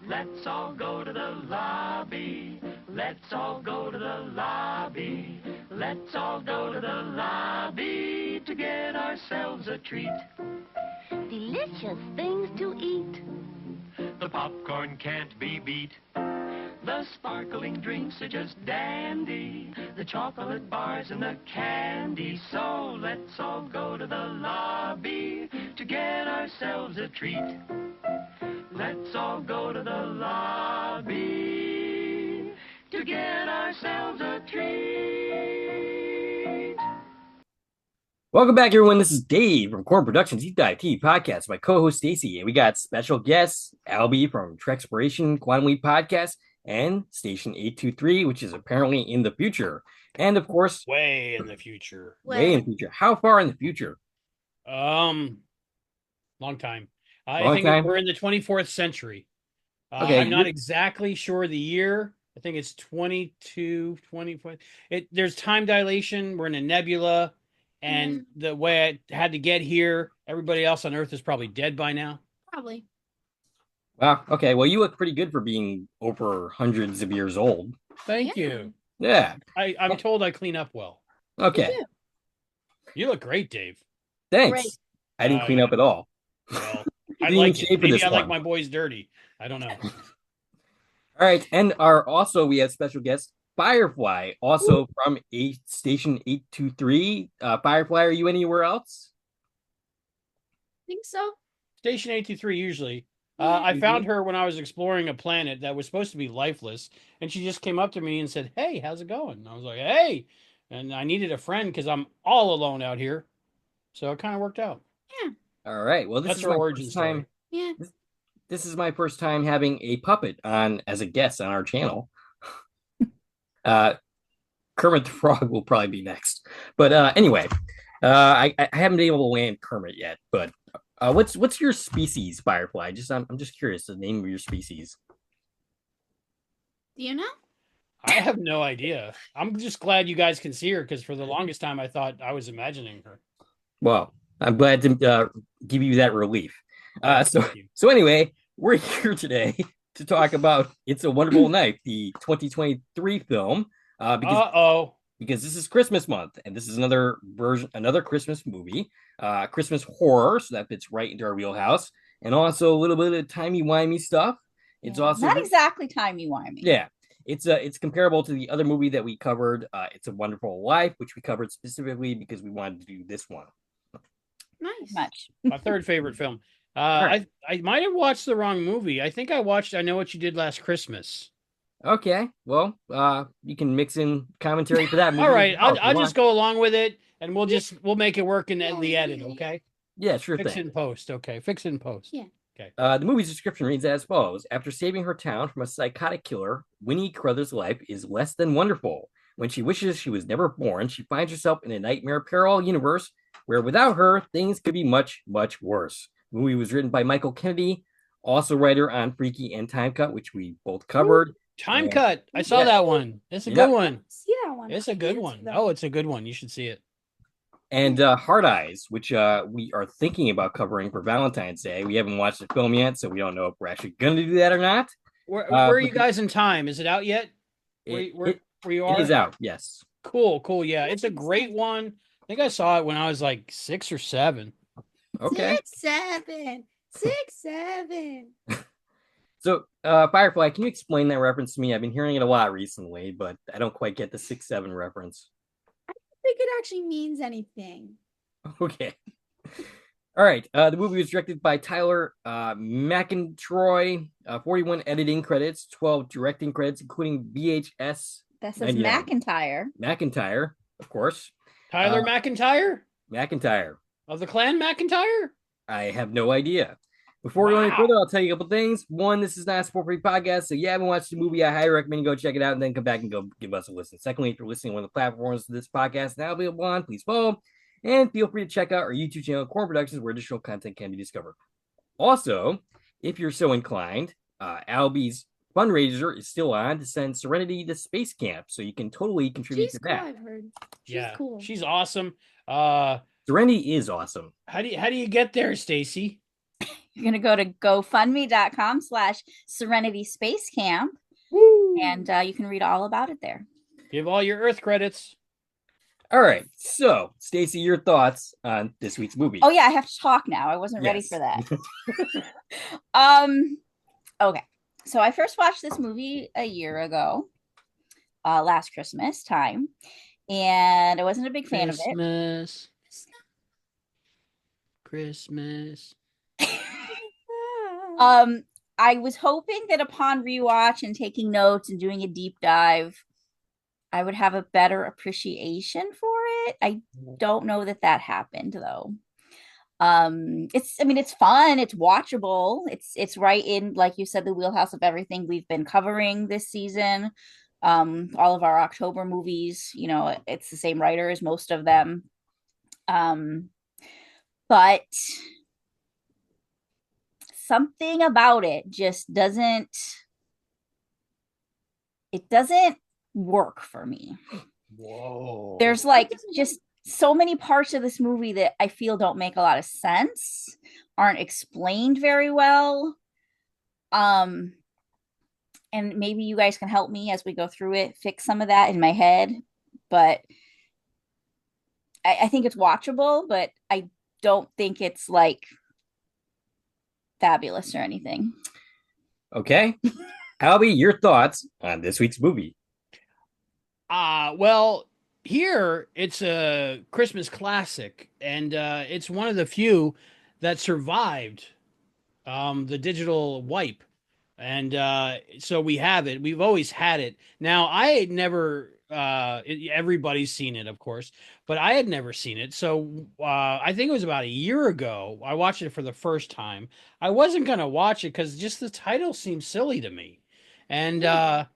Let's all go to the lobby. Let's all go to the lobby. Let's all go to the lobby to get ourselves a treat. Delicious things to eat. The popcorn can't be beat. The sparkling drinks are just dandy. The chocolate bars and the candy. So let's all go to the lobby to get ourselves a treat. Let's all go to the lobby to get ourselves a treat. Welcome back, everyone. This is Dave from Corn Productions Deep Dive TV Podcast. My co-host Stacie, and we got special guests Albie from Trexpiration Quantum Leap Podcast and Station 823, which is apparently in the future, and of course, way in the future. Way in the future. How far in the future? Long time. I think we're in the 24th century. Okay, I'm not exactly sure the year. I think it's 22, 24. There's time dilation. We're in a nebula. And the way I had to get here, everybody else on Earth is probably dead by now. Probably. Wow. Okay. Well, you look pretty good for being over hundreds of years old. Thank you. Yeah. I'm told I clean up well. Okay. You look great, Dave. Thanks. Great. I didn't clean up at all. Well, I like it. Maybe I like my boys dirty. I don't know. All right. And we have special guest Firefly, also from Station 823. Firefly, are you anywhere else? Think so. Station 823 usually. I found her when I was exploring a planet that was supposed to be lifeless, and she just came up to me and said, "Hey, how's it going?" And I was like, "Hey," and I needed a friend because I'm all alone out here, so it kind of worked out. Yeah. All right. Well, That's her origin story. Yeah. This is my first time having a puppet on as a guest on our channel. Kermit the Frog will probably be next, but anyway, I haven't been able to land Kermit yet. But what's your species, Firefly? I'm just curious the name of your species. Do you know? I have no idea. I'm just glad you guys can see her because for the longest time I thought I was imagining her. Well, I'm glad to give you that relief. So anyway, we're here today to talk about It's a Wonderful Night, the 2023 film. Because this is Christmas month, and this is another Christmas movie, Christmas horror, so that fits right into our wheelhouse, and also a little bit of timey-wimey stuff. It's also not exactly timey-wimey. Yeah, it's comparable to the other movie that we covered, It's a Wonderful Life, which we covered specifically because we wanted to do this one. Nice. Much. My third favorite film. I might have watched the wrong movie. I think I watched I Know What You Did Last Christmas. Okay, well, you can mix in commentary for that movie. All right, I'll just go along with it, and we'll make it work in the edit, okay? Yeah, sure Fix thing. It in post, okay? Fix it in post. Yeah. Okay. The movie's description reads as follows: after saving her town from a psychotic killer, Winnie Carruthers' life is less than wonderful. When she wishes she was never born, she finds herself in a nightmare parallel universe where, without her, things could be much, much worse. The movie was written by Michael Kennedy, also writer on Freaky and Time Cut, which we both covered. Time Cut. I saw that one. It's a good one. See that one. It's a good one. Oh, it's a good one. You should see it. And Hard Eyes, which we are thinking about covering for Valentine's Day. We haven't watched the film yet, so we don't know if we're actually going to do that or not. Where are you guys in time? Is it out yet? Where you are? It is out, yes. Cool. Yeah, it's a great one. I think I saw it when I was like 6 or 7. Okay. 6, 7. So, Firefly, can you explain that reference to me? I've been hearing it a lot recently, but I don't quite get the 6-7 reference. I don't think it actually means anything. Okay. All right. The movie was directed by Tyler McIntyre. 41 editing credits, 12 directing credits, including VHS. That says McIntyre. McIntyre, of course. Tyler McIntyre? McIntyre. Of the clan McIntyre? I have no idea. Before we go any further, I'll tell you a couple things. One, this is not a sport-free podcast, so if you haven't watched the movie, I highly recommend you go check it out and then come back and go give us a listen. Secondly, if you're listening on one of the platforms of this podcast now available on, please follow. And feel free to check out our YouTube channel, Corn Productions, where additional content can be discovered. Also, if you're so inclined, Albie's fundraiser is still on to send Serenity to space camp, so you can totally contribute to that. I've heard. She's cool. She's awesome. Serenity is awesome. How do you get there, Stacie? You're going to go to gofundme.com/Serenity Space Camp. Woo! And you can read all about it there. Give all your Earth credits. All right. So, Stacie, your thoughts on this week's movie? Oh, yeah, I have to talk now. I wasn't ready for that. Okay. So I first watched this movie a year ago, last Christmas time. And I wasn't a big fan of it. Christmas. I was hoping that upon rewatch and taking notes and doing a deep dive, I would have a better appreciation for it. I don't know that happened though. It's fun, it's watchable, it's right in, like you said, the wheelhouse of everything we've been covering this season. All of our October movies, it's the same writers, most of them. But something about it just doesn't work for me. Whoa. There's like just so many parts of this movie that I feel don't make a lot of sense, aren't explained very well. And maybe you guys can help me as we go through it, fix some of that in my head. But I think it's watchable, but I don't think it's like fabulous or anything. Okay. Albie, your thoughts on this week's movie? Well, here it's a Christmas classic, and it's one of the few that survived the digital wipe. And so we have it. We've always had it. Now, I had never, everybody's seen it, of course, but I had never seen it. So I think it was about a year ago. I watched it for the first time. I wasn't going to watch it because just the title seemed silly to me. And I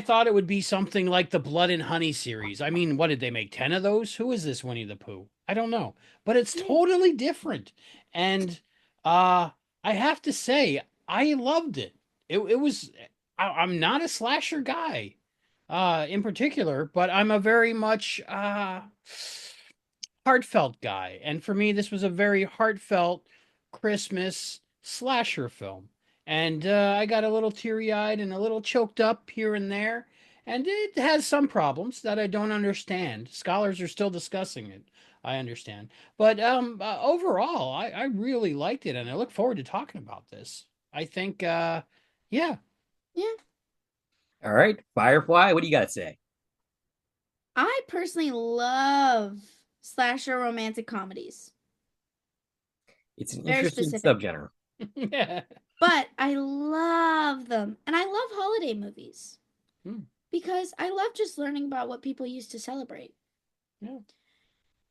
thought it would be something like the Blood and Honey series. I mean, what did they make? 10 of those? Who is this Winnie the Pooh? I don't know. But it's totally different. And I have to say, I loved it. It was, I'm not a slasher guy in particular, but I'm a very much heartfelt guy. And for me, this was a very heartfelt Christmas slasher film. And I got a little teary-eyed and a little choked up here and there. And it has some problems that I don't understand. Scholars are still discussing it. I understand. But overall, I really liked it. And I look forward to talking about this. I think, yeah. Yeah. All right. Firefly, what do you got to say? I personally love slasher romantic comedies. It's an Very interesting specific. subgenre. Yeah. But I love them. And I love holiday movies. Because I love just learning about what people used to celebrate. Yeah.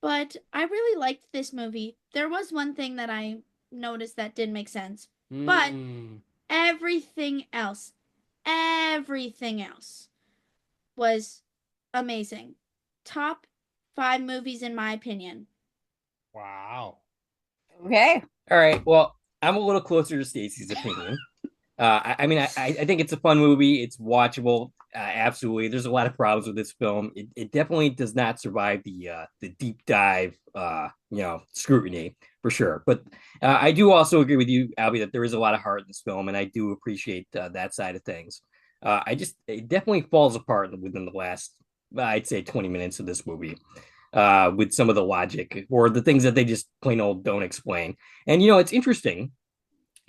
But I really liked this movie. There was one thing that I noticed that didn't make sense. But everything else was amazing. Top 5 movies in my opinion. Wow. Okay. All right. Well, I'm a little closer to Stacey's opinion. I think it's a fun movie. It's watchable. Absolutely. There's a lot of problems with this film. It definitely does not survive the deep dive, scrutiny for sure. But I do also agree with you, Albie, that there is a lot of heart in this film, and I do appreciate that side of things. It definitely falls apart within the last, I'd say, 20 minutes of this movie. With some of the logic or the things that they just plain old don't explain. And, it's interesting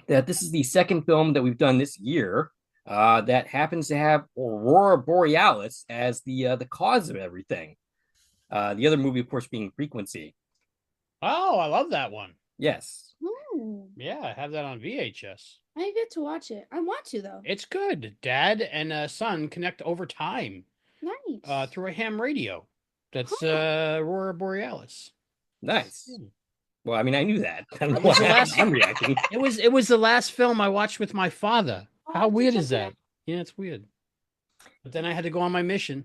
that this is the second film that we've done this year that happens to have Aurora Borealis as the cause of everything. The other movie, of course, being Frequency. Oh, I love that one. Yes. Ooh. Yeah, I have that on VHS. I get to watch it. I want to, though. It's good. Dad and son connect over time. Nice. Through a ham radio. That's Aurora Borealis. Nice. Well, I mean, I knew that. I don't know why I'm reacting. It was the last film I watched with my father. How weird is that? Yeah, it's weird. But then I had to go on my mission.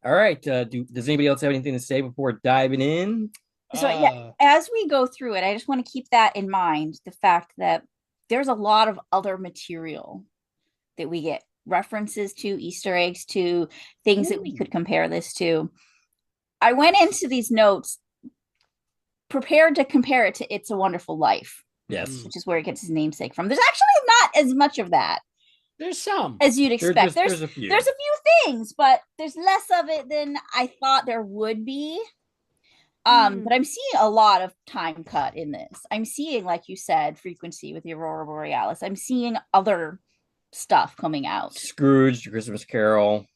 All right. Does anybody else have anything to say before diving in? So as we go through it, I just want to keep that in mind, the fact that there's a lot of other material that we get references to, Easter eggs to, things that we could compare this to. I went into these notes prepared to compare it to It's a Wonderful Life. Yes. Which is where it gets his namesake from. There's actually not as much of that. There's some. As you'd expect. There's a few. There's a few things, but there's less of it than I thought there would be. But I'm seeing a lot of time cut in this. I'm seeing, like you said, Frequency with the Aurora Borealis. I'm seeing other stuff coming out. Scrooge, The Christmas Carol,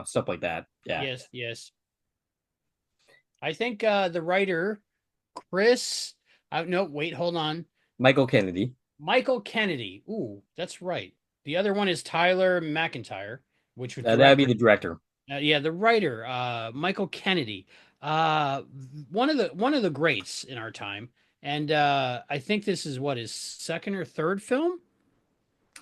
stuff like that. Yeah. Yes. I think the writer, Chris. No, wait, hold on. Michael Kennedy. Ooh, that's right. The other one is Tyler McIntyre, which would that'd be the director. The writer, Michael Kennedy. One of the greats in our time, and I think this is his second or third film.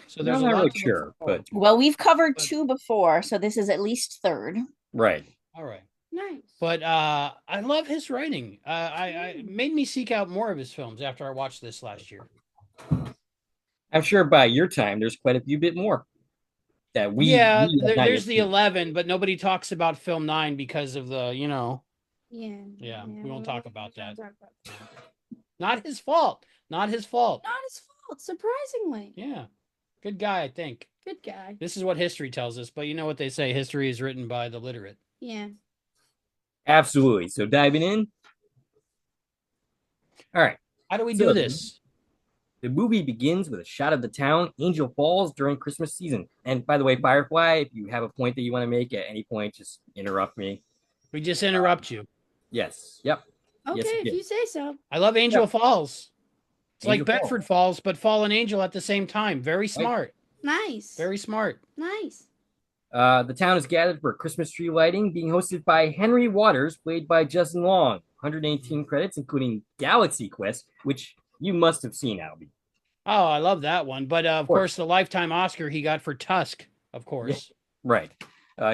So there's I'm not really sure, but we've covered 2 before, so this is at least third. Right. All right. Nice. But I love his writing. I made me seek out more of his films after I watched this last year. I'm sure by your time, there's quite a few bit more that we. There's the 11, but nobody talks about film 9 because of the, Yeah, we won't talk about that. Not his fault. Surprisingly. Yeah. Good guy, I think. Good guy. This is what history tells us, but you know what they say, history is written by the literate. Yeah. Absolutely. So diving in. All right. How do we do this? The movie begins with a shot of the town, Angel Falls, during Christmas season. And by the way, Firefly, if you have a point that you want to make at any point, just interrupt me. We just interrupt you. Yes. Yep. Okay, yes, if you say so. I love Angel Falls. It's Angel like Bedford Falls, but Fallen Angel at the same time. Very smart. Nice. Very smart. Nice. The town is gathered for Christmas tree lighting, being hosted by Henry Waters, played by Justin Long. 118 credits, including Galaxy Quest, which you must have seen, Albie. Oh, I love that one. But of course, the Lifetime Oscar he got for Tusk, of course. Yeah, right.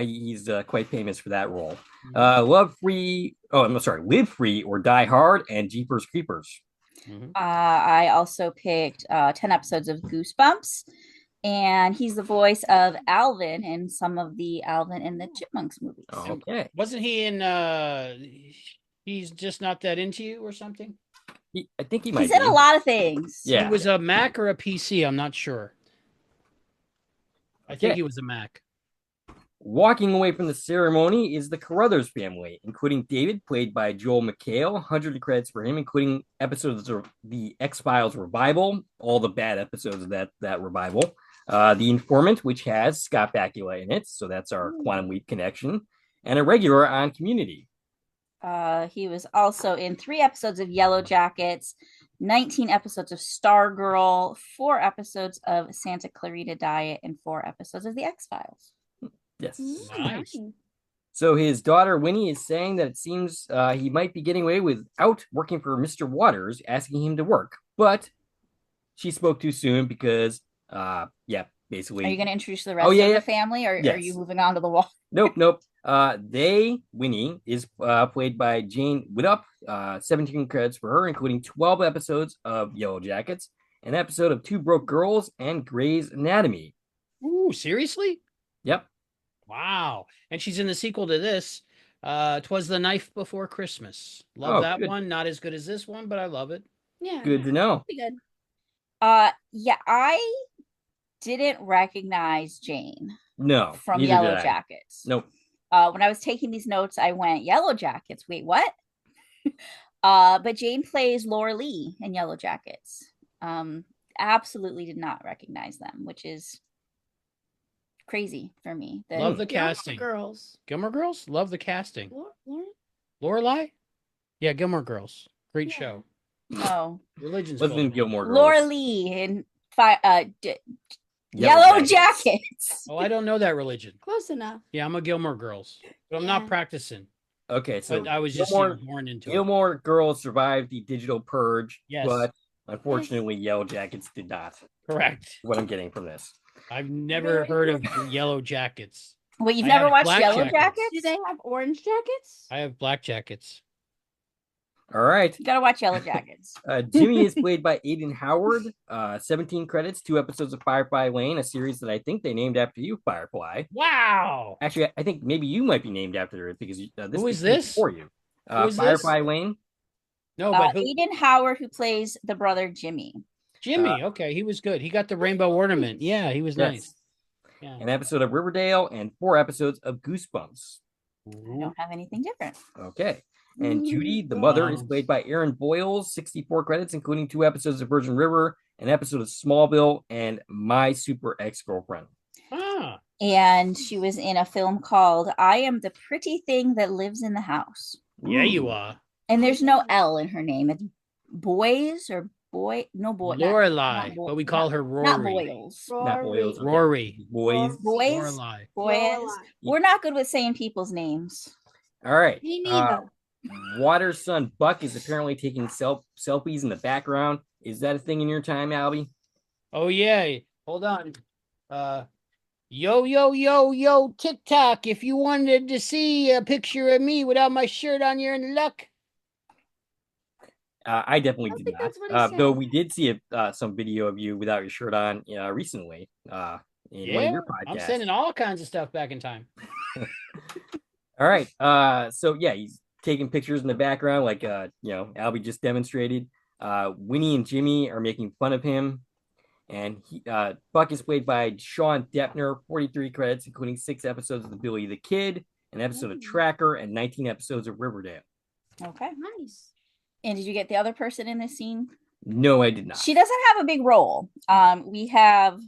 He's quite famous for that role. Live Free or Die Hard, and Jeepers Creepers. Mm-hmm. I also picked 10 episodes of Goosebumps. And he's the voice of Alvin in some of the Alvin and the Chipmunks movies. Okay. Wasn't he in He's Just Not That Into You or something? I think he might He's in a lot of things. Yeah. He was a Mac or a PC, I'm not sure. I think he was a Mac. Walking away from the ceremony is the Carruthers family, including David, played by Joel McHale. 100 credits for him, including episodes of the X-Files revival, all the bad episodes of that revival. The Informant, which has Scott Bakula in it, so that's our Quantum Leap connection, and a regular on Community. He was also in 3 episodes of Yellow Jackets, 19 episodes of Stargirl, 4 episodes of Santa Clarita Diet, and 4 episodes of The X-Files. Yes. Nice. So his daughter Winnie is saying that it seems he might be getting away without working for Mr. Waters, asking him to work. But she spoke too soon because, basically. Are you going to introduce the rest of the family, or yes. Are you moving on to the wall? Nope. Winnie, is played by Jane Widdop. 17 credits for her, including 12 episodes of Yellow Jackets, an episode of Two Broke Girls, and Grey's Anatomy. Ooh, seriously? Yep. Wow. And she's in the sequel to this. 'Twas the Knife Before Christmas. Love that one. Not as good as this one, but I love it. Yeah. Good to know. Pretty good. I didn't recognize Jane. No. From Yellow Jackets. Nope. When I was taking these notes, I went, Yellow Jackets? Wait, what? But Jane plays Laura Lee in Yellow Jackets. Absolutely did not recognize them, which is crazy for me. Love the casting. Gilmore Girls? Love the casting. Lorelai? Yeah, Gilmore Girls. Great show. No. Religion's wasn't in Gilmore Girls. Laura Lee in Yellow Jackets. Oh, I don't know that religion. Close enough. Yeah, I'm a Gilmore Girls, but I'm not practicing. Okay, so but I was just born into Gilmore Girls survived the digital purge, yes. But unfortunately, Yellow Jackets did not. Correct. What I'm getting from this. I've never heard of Yellow Jackets. Wait, you've never watched Yellow Jackets? Do they have orange jackets? I have black jackets. All right. You gotta watch Yellow Jackets. Jimmy is played by Aiden Howard. 17 credits, 2 episodes of Firefly Lane, a series that I think they named after you, Firefly. Wow. Actually, I think maybe you might be named after it because this Who is this for you. Who is Firefly this? Lane. No, but who? Aiden Howard, who plays the brother Jimmy. Jimmy. Okay, he was good. He got the rainbow ornament. Yeah, he was nice. Yeah. An episode of Riverdale and 4 episodes of Goosebumps. I don't have anything different. Okay. And Judy, the mother, is played by Erin Boyles, 64 credits, including 2 episodes of Virgin River, an episode of Smallville, and My Super Ex-Girlfriend. Ah. And she was in a film called I Am the Pretty Thing That Lives in the House. Yeah, you are. And there's no L in her name. It's Boys or Boy. No, Boy. Lorelai, but we call her Rory. Not Boyles. Not Boyles. Okay. Rory. Boys. Lorelai. Boys. We're not good with saying people's names. All right. Me neither. Water's son Buck is apparently taking selfies in the background. Is that a thing in your time, Albie? Oh yeah. Hold on. Yo, TikTok. If you wanted to see a picture of me without my shirt on, you're in luck. I definitely did think not. that's what he Though said. we did see some video of you without your shirt on recently in one of your podcasts. I'm sending all kinds of stuff back in time. All right. So yeah, he's taking pictures in the background, like Albie just demonstrated. Winnie and Jimmy are making fun of him, and Buck is played by Sean Deppner, 43 credits, including 6 episodes of the Billy the Kid, an episode of Tracker, and 19 episodes of Riverdale. Okay. Nice. And did you get the other person in this scene? No, I did not. She doesn't have a big role. We have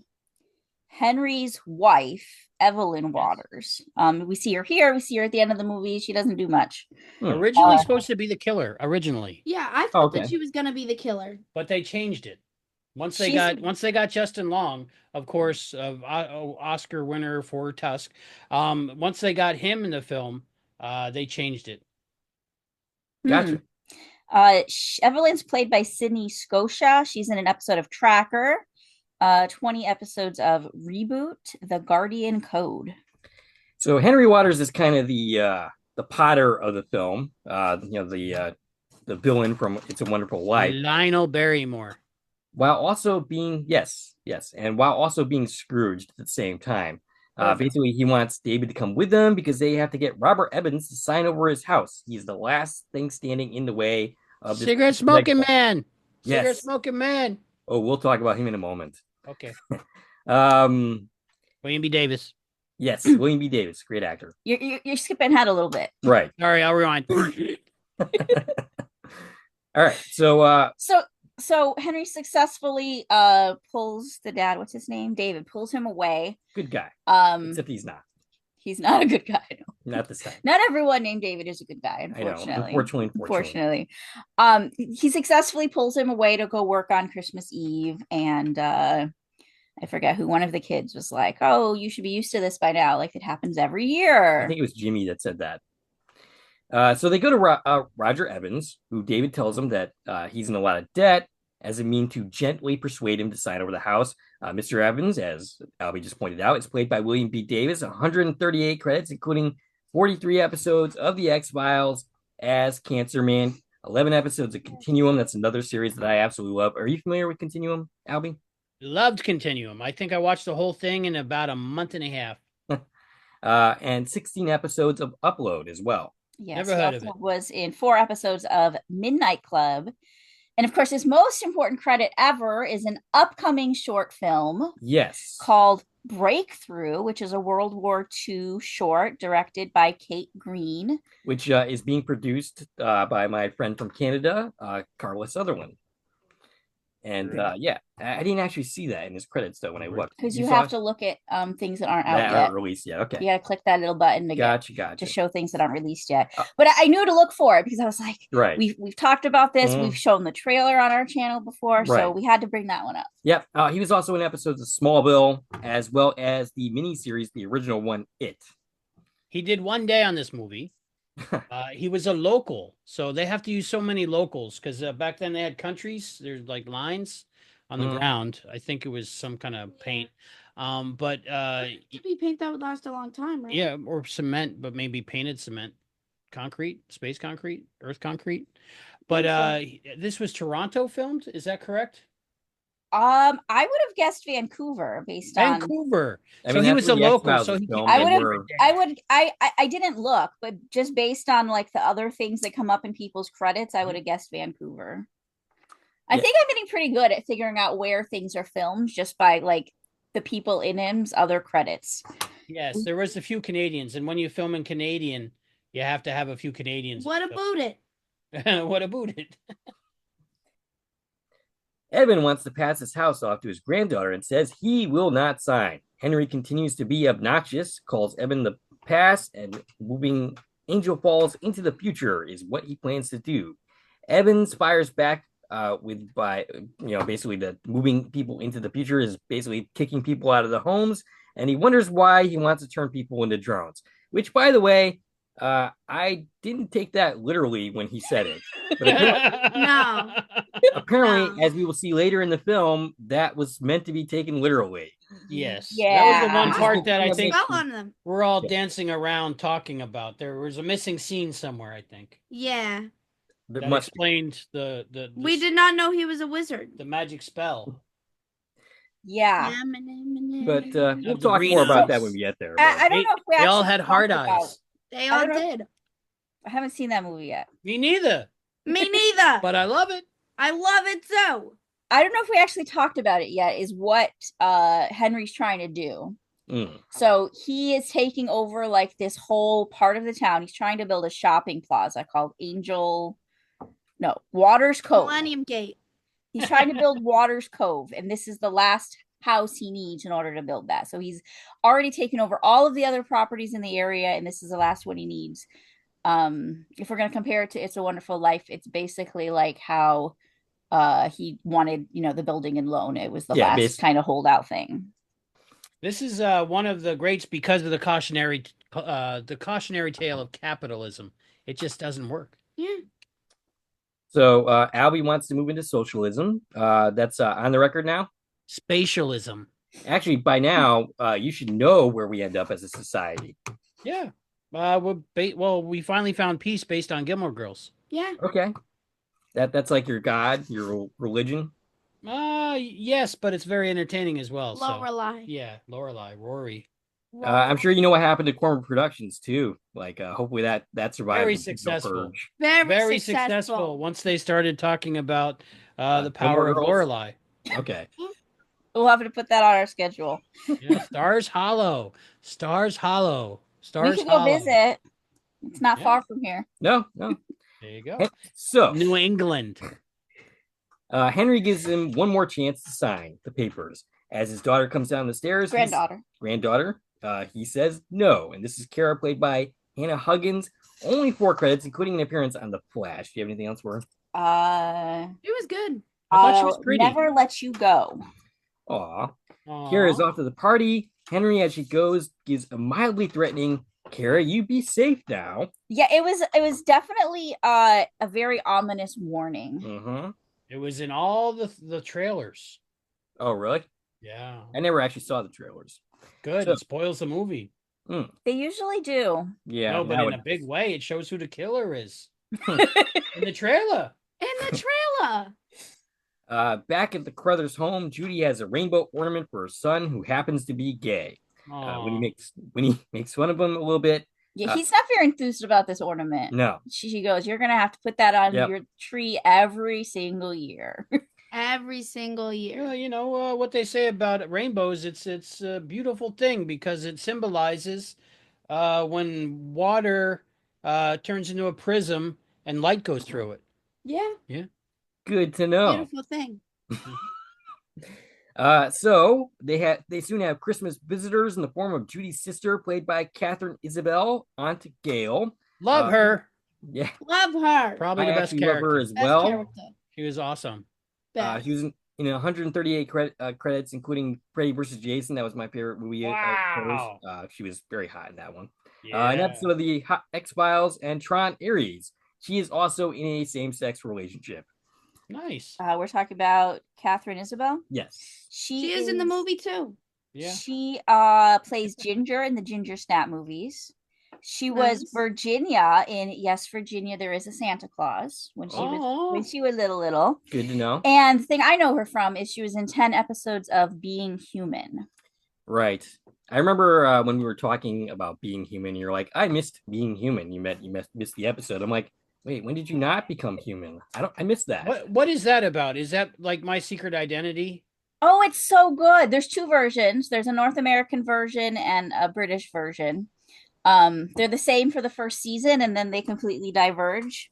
Henry's wife, Evelyn Waters. We see her here. We see her at the end of the movie. She doesn't do much. Originally supposed to be the killer. Originally, Yeah, I thought that she was gonna be the killer. but they changed it. Once they got Justin Long, of course, Oscar winner for Tusk. Once they got him in the film, they changed it. Gotcha. Evelyn's played by Sydney Scotia. She's in an episode of Tracker, 20 episodes of Reboot, The Guardian Code. So Henry Waters is kind of the Potter of the film. The villain from It's a Wonderful Life. Lionel Barrymore. While also being and while also being Scrooged at the same time. Basically, he wants David to come with them because they have to get Robert Evans to sign over his house. He's the last thing standing in the way of this Cigarette smoking man. Yes. Cigarette smoking man. Oh, we'll talk about him in a moment. Okay. William William B. Davis. Yes, William B. Davis, great actor. You're skipping ahead a little bit. Right. Sorry, I'll rewind. All right. So Henry successfully pulls the dad, what's his name? David, pulls him away. Good guy. Except he's not. He's not a good guy. No. Not this time. Not everyone named David is a good guy, unfortunately. I know. Unfortunately. He successfully pulls him away to go work on Christmas Eve, and I forget who one of the kids was like, "Oh, you should be used to this by now. Like it happens every year." I think it was Jimmy that said that. So they go to Roger Evans, who David tells him that he's in a lot of debt, as a mean to gently persuade him to sign over the house. Mr. Evans, as Albie just pointed out, is played by William B. Davis, 138 credits, including 43 episodes of The X-Files as Cancer Man, 11 episodes of Continuum. That's another series that I absolutely love. Are you familiar with Continuum, Albie? Loved Continuum. I think I watched the whole thing in about a month and a half. And 16 episodes of Upload as well. Yes, Never heard of it. Was in 4 episodes of Midnight Club. And of course, his most important credit ever is an upcoming short film. Yes. Called Breakthrough, which is a World War II short directed by Kate Green. Which is being produced by my friend from Canada, Carla Sutherland. And I didn't actually see that in his credits though when I looked. Because you have to look at things that aren't out yet. Aren't released yet. Okay. You gotta click that little button to gotcha. to show things that aren't released yet. But I knew to look for it because I was like, right. We've talked about this. We've shown the trailer on our channel before, so right. we had to bring that one up. Yep. He was also in episodes of Smallville as well as the miniseries, the original one, It. He did one day on this movie. He was a local, so they have to use so many locals because back then they had countries. There's like lines on the ground. I think it was some kind of paint. But it could be paint that would last a long time, right? Yeah, or cement, but maybe painted cement, concrete, space concrete, earth concrete. But this was Toronto filmed. Is that correct? I would have guessed Vancouver based on. Vancouver. I So mean, he that's was where a the local. X-Files So was he filmed, I and would have. we're- I didn't look, but just based on like the other things that come up in people's credits, I would have guessed Vancouver. I Yeah. think I'm getting pretty good at figuring out where things are filmed just by like the people in him's other credits. Yes, there was a few Canadians, and when you film in Canadian, you have to have a few Canadians. What about it? What about it? Evan wants to pass his house off to his granddaughter and says he will not sign. Henry continues to be obnoxious, calls Evan the past, and moving Angel Falls into the future is what he plans to do. Evan fires back basically the moving people into the future is basically kicking people out of the homes, and he wonders why he wants to turn people into drones. Which, by the way, I didn't take that literally when he said it. But No. apparently, No. as we will see later in the film, that was meant to be taken literally. Yes. Yeah. That was the one This is part the that I thing think Spell on them. we're all Yeah. dancing around talking about. There was a missing scene somewhere, I think. Yeah. That That must explained the We did not know he was a wizard. the magic spell. Yeah. but we'll the talk green more about eyes. that when we get there. I don't They- know if we They all actually had hard talked about- eyes. They I all don't know. did. I haven't seen that movie yet. Me neither. Me neither. But I love it. I love it so. I don't know if we actually talked about it yet, is what Henry's trying to do. Mm. So he is taking over like this whole part of the town. He's trying to build a shopping plaza called Waters Cove. Millennium Gate. He's trying to build Waters Cove, and this is the last house he needs in order to build that. So he's already taken over all of the other properties in the area, and this is the last one he needs. If we're going to compare it to It's a Wonderful Life, it's basically like how he wanted, the building and loan. It was the last kind of holdout thing. This is one of the greats because of the cautionary tale of capitalism. It just doesn't work. Yeah. So Albie wants to move into socialism. That's on the record now. Spatialism. Actually, by now, you should know where we end up as a society. Yeah. We finally found peace based on Gilmore Girls. Yeah. Okay. That's like your god, your religion. Yes, but it's very entertaining as well. Lorelai. Yeah, Lorelai, Rory. I'm sure you know what happened to Corman Productions too. Like, hopefully that survived. Very the successful. purge. Very successful. Once they started talking about the Gilmore power of Girls? Lorelai. Okay. We'll have to put that on our schedule. Yeah, Stars Hollow. Stars Hollow. Stars We could Hollow. go visit. It's not Yeah. far from here. No. There you go. So New England. Henry gives him one more chance to sign the papers. As his daughter comes down the stairs, granddaughter, he says no. And this is Kara, played by Hannah Huggins. Only 4 credits, including an appearance on The Flash. Do you have anything else for her? It was good. I thought she was pretty. Never Let You Go. Aw. Aw. Kara is off to the party. Henry, as she goes, gives a mildly threatening, Kara, you be safe now. Yeah, it was definitely a very ominous warning. Mm-hmm. It was in all the trailers. Oh, really? Yeah. I never actually saw the trailers. Good. So- It spoils the movie. They usually do. Yeah. No, but that in would- a big way. It shows who the killer is. In the trailer. In the trailer. Back at the Crothers home, Judy has a rainbow ornament for her son, who happens to be gay. When he makes fun of him a little bit. Yeah, he's not very enthused about this ornament. No. She goes, "You're gonna have to put that on Yep. your tree every single year." Every single year. Yeah, you know what they say about rainbows. It's a beautiful thing because it symbolizes when water turns into a prism and light goes through it. Yeah. Good to know. Beautiful thing. So they soon have Christmas visitors in the form of Judy's sister, played by Catherine Isabel, Aunt Gail. Love her. Yeah, Love her. Probably I the best actually love her character. as Best well. character. She was awesome. Best. She was in 138 credits, including Freddy vs. Jason. That was my favorite movie. Wow. She was very hot in that one. Yeah. An episode of the X-Files and Tron Ares. She is also in a same-sex relationship. Nice. We're talking about Catherine Isabel. Yes. She is in the movie too. Yeah. She plays Ginger in the Ginger Snap movies. She was Nice. Virginia in Yes, Virginia, There Is a Santa Claus when she was little. Good to know. And the thing I know her from is she was in 10 episodes of Being Human. Right. I remember when we were talking about Being Human, you're like, I missed Being Human. You missed the episode. I'm like, wait, when did you not become human? I missed that. What is that about? Is that like My Secret Identity? Oh, it's so good. There's two versions. There's a North American version and a British version. They're the same for the first season, and then they completely diverge.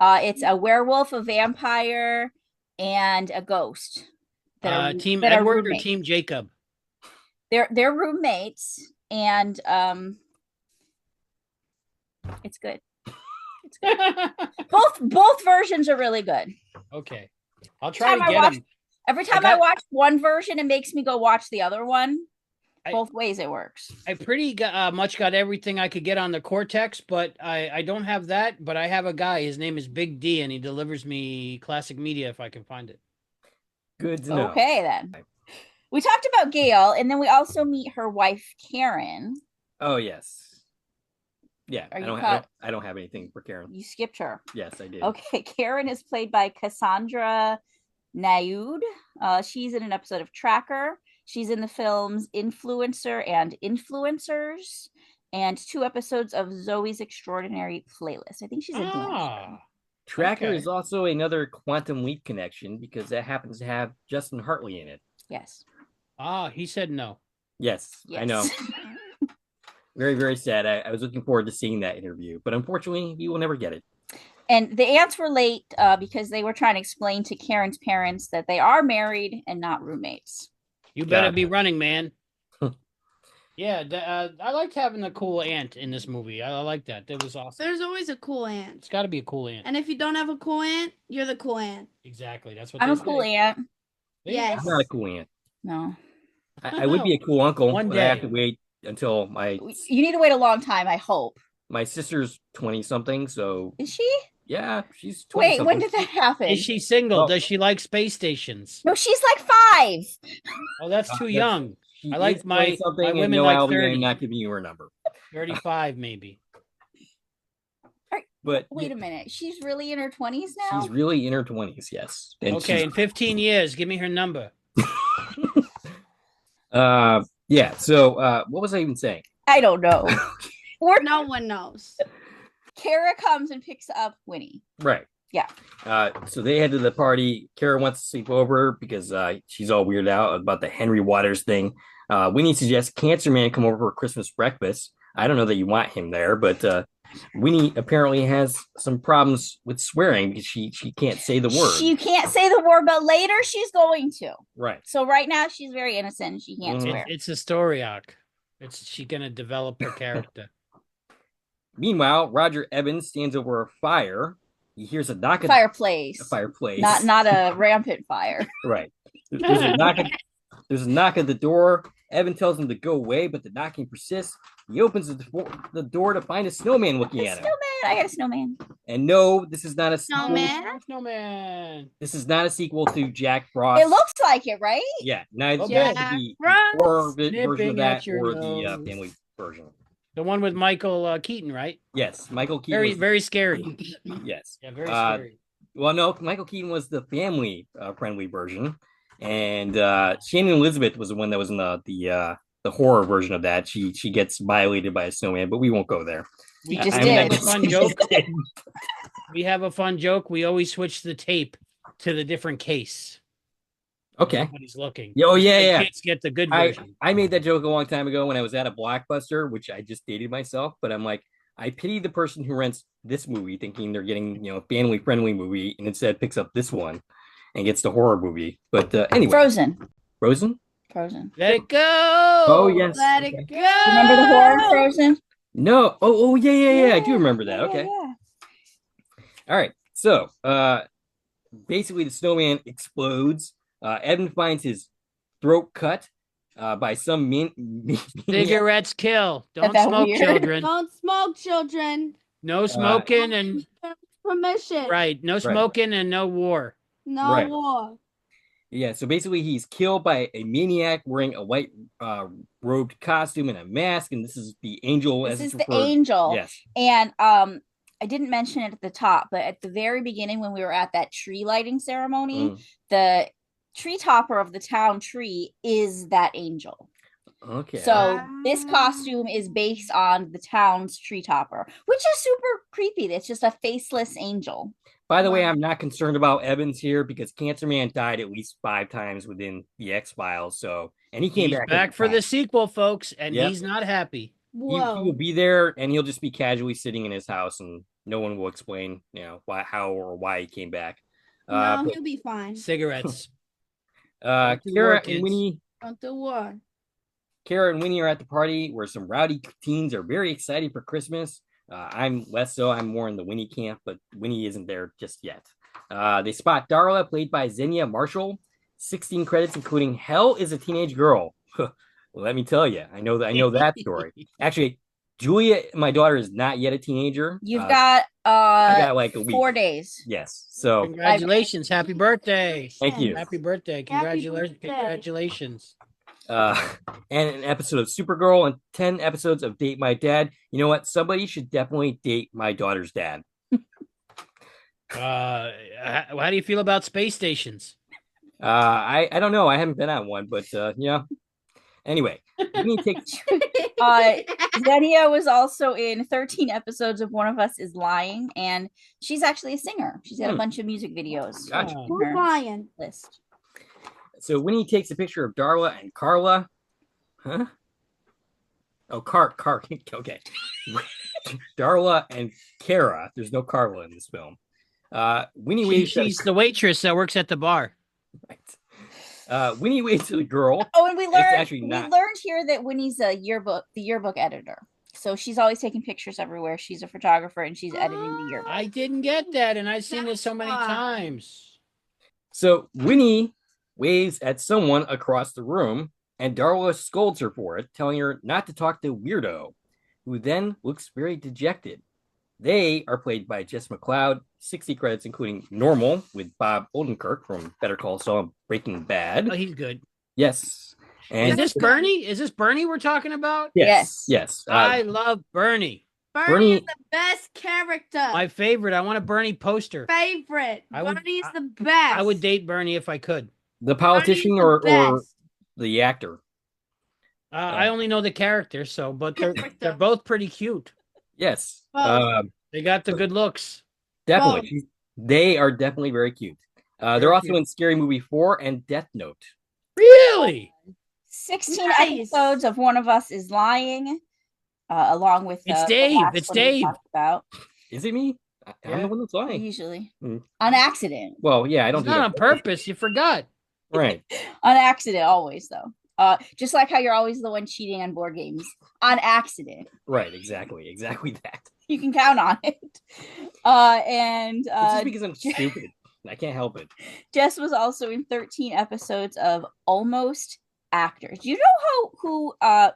It's a werewolf, a vampire, and a ghost. Team Edward or Team Jacob? They're roommates, and it's good. It's good. Both versions are really good. Okay, I'll try to get them. Every time I watch one version, it makes me go watch the other one. Both ways it works. I pretty much got everything I could get on the Cortex, but I don't have that. But I have a guy. His name is Big D, and he delivers me classic media if I can find it. Good to know. Okay, then. We talked about Gail, and then we also meet her wife, Karen. Oh, yes. Yeah, I don't have anything for Karen. You skipped her. Yes, I did. Okay, Karen is played by Cassandra Naoud. She's in an episode of Tracker. She's in the films Influencer and Influencers, and 2 episodes of Zoe's Extraordinary Playlist. I think she's a dancer. Tracker is also another Quantum Leap connection because that happens to have Justin Hartley in it. Yes. He said no. Yes. I know. Very, very sad. I was looking forward to seeing that interview, but unfortunately, we will never get it. And the aunts were late because they were trying to explain to Karen's parents that they are married and not roommates. You better be running, man. Yeah, I liked having a cool aunt in this movie. I like that. That was awesome. There's always a cool aunt. It's got to be a cool aunt. And if you don't have a cool aunt, you're the cool aunt. Exactly. That's what I'm a cool aunt. Yes. I'm not a cool aunt. No. I would be a cool uncle, One but day. I have to wait until You need to wait a long time, I hope. my sister's 20-something, so... Is she? Yeah, she's 20-something. Wait, when did that happen? Is she single? Does she like space stations? No, she's like 5. Oh, that's too young. She I like is my 20-something, and women no, like Albie, 30. I'm not giving you her number. 35, maybe. But wait a minute. She's really in her 20s now? She's really in her 20s, yes. And Okay, in 15 years, give me her number. yeah, so what was I even saying? I don't know. No one knows. Kara comes and picks up Winnie. Right. Yeah. So they head to the party. Kara wants to sleep over because she's all weirded out about the Henry Waters thing. Winnie suggests Cancer Man come over for Christmas breakfast. I don't know that you want him there, but Winnie apparently has some problems with swearing because she can't say the word. She can't say the word, but later she's going to. Right. So right now she's very innocent and she can't swear. It's a story arc. She gonna develop her character. Meanwhile, Roger Evans stands over a fire. He hears a knock. Fireplace. A fireplace. Not a rampant fire. Right. There's a knock at the door. Evan tells him to go away, but the knocking persists. He opens the door to find a snowman looking at him. I got a snowman. And no, this is not a Snowman. This is not a sequel to Jack Frost. It looks like it, right? Yeah, neither Okay. the horror version of that or the nose. family version. The one with Michael Keaton, right? Yes, Michael Keaton. Very, very scary. Yes. Yeah, very scary. Well, no, Michael Keaton was the family friendly version, and Shannon Elizabeth was the one that was in the horror version of that. She gets violated by a snowman, but we won't go there. We just have did. a fun joke. We have a fun joke. We always switch the tape to the different case. Okay. When he's looking. Oh, yeah. Kids get the good version. I made that joke a long time ago when I was at a Blockbuster, which I just dated myself, but I'm like, I pity the person who rents this movie thinking they're getting, a family friendly movie and instead picks up this one and gets the horror movie. But anyway. Frozen. Let it go. Oh, yes. Let it go. Remember the horror in Frozen? No. Oh, yeah. I do remember that. Okay. Yeah. All right. So, basically, the snowman explodes. Evan finds his throat cut by some cigarettes kill. Don't that smoke, weird? children. Don't smoke, children. No smoking and Permission. right. No smoking and no war. No Right. war. Yeah, so basically he's killed by a maniac wearing a white robed costume and a mask, and this is the angel This as is it's the referred. angel. Yes. And I didn't mention it at the top, but at the very beginning when we were at that tree lighting ceremony, the tree topper of the town tree is that angel. Okay. So this costume is based on the town's tree topper, which is super creepy. It's just a faceless angel. By the way, I'm not concerned about Evans here because Cancer Man died at least 5 times within the X-Files. So, and he came He's back back for the sequel, folks, and Yep. he's not happy. He will be there, and he'll just be casually sitting in his house, and no one will explain, how or why he came back. No, he'll be fine. Cigarettes. Kara and Winnie. Don't do what? Kara and Winnie are at the party where some rowdy teens are very excited for Christmas. I'm less so. I'm more in the Winnie camp, but Winnie isn't there just yet. They spot Darla, played by Xenia Marshall. 16 credits, including "Hell is a Teenage Girl." Well, let me tell you, I know that story. Actually, Julia, my daughter, is not yet a teenager. You've got I got like a week. 4 days. Yes. So congratulations, happy birthday! Thank you. Happy birthday! Congratulations. And an episode of Supergirl and 10 episodes of Date My Dad. You know what? Somebody should definitely date my daughter's dad. How do you feel about space stations? I don't know. I haven't been on one, but Anyway, Xenia was also in 13 episodes of One of Us is Lying, and she's actually a singer. She's got a bunch of music videos. Gotcha. Who's lying? List. So Winnie takes a picture of Darla and Carla. Huh? Oh, okay. Darla and Kara. There's no Carla in this film. Winnie waves. She's the waitress that works at the bar. Right. Winnie waves to the girl. Oh, and we learned here that Winnie's the yearbook editor. So she's always taking pictures everywhere. She's a photographer and she's editing the yearbook. I didn't get that, and I've seen this so many times. So Winnie waves at someone across the room, and Darla scolds her for it, telling her not to talk to Weirdo, who then looks very dejected. They are played by Jess McLeod, 60 credits, including Normal with Bob Odenkirk from Better Call Saul, Breaking Bad. Oh, he's good. Yes. And is this Bernie? Is this Bernie we're talking about? Yes. I love Bernie. Bernie is the best character. My favorite. I want a Bernie poster. Bernie is the best. I would date Bernie if I could. The politician or the actor? I only know the character, but they're both pretty cute. Yes. They got the good looks. Definitely. They are definitely very cute. They're also in Scary Movie 4 and Death Note. Really? 16 episodes of One of Us is Lying, along with it's Dave. It's Dave. About. Is it me? I'm the one that's lying. Usually. On accident. Well, yeah, I don't do not that on purpose. You forgot. Right. On accident, always, though. Just like how you're always the one cheating on board games. On accident. Right, exactly that. You can count on it. It's just because I'm stupid. I can't help it. Jess was also in 13 episodes of Almost Actors. Do you know who I'm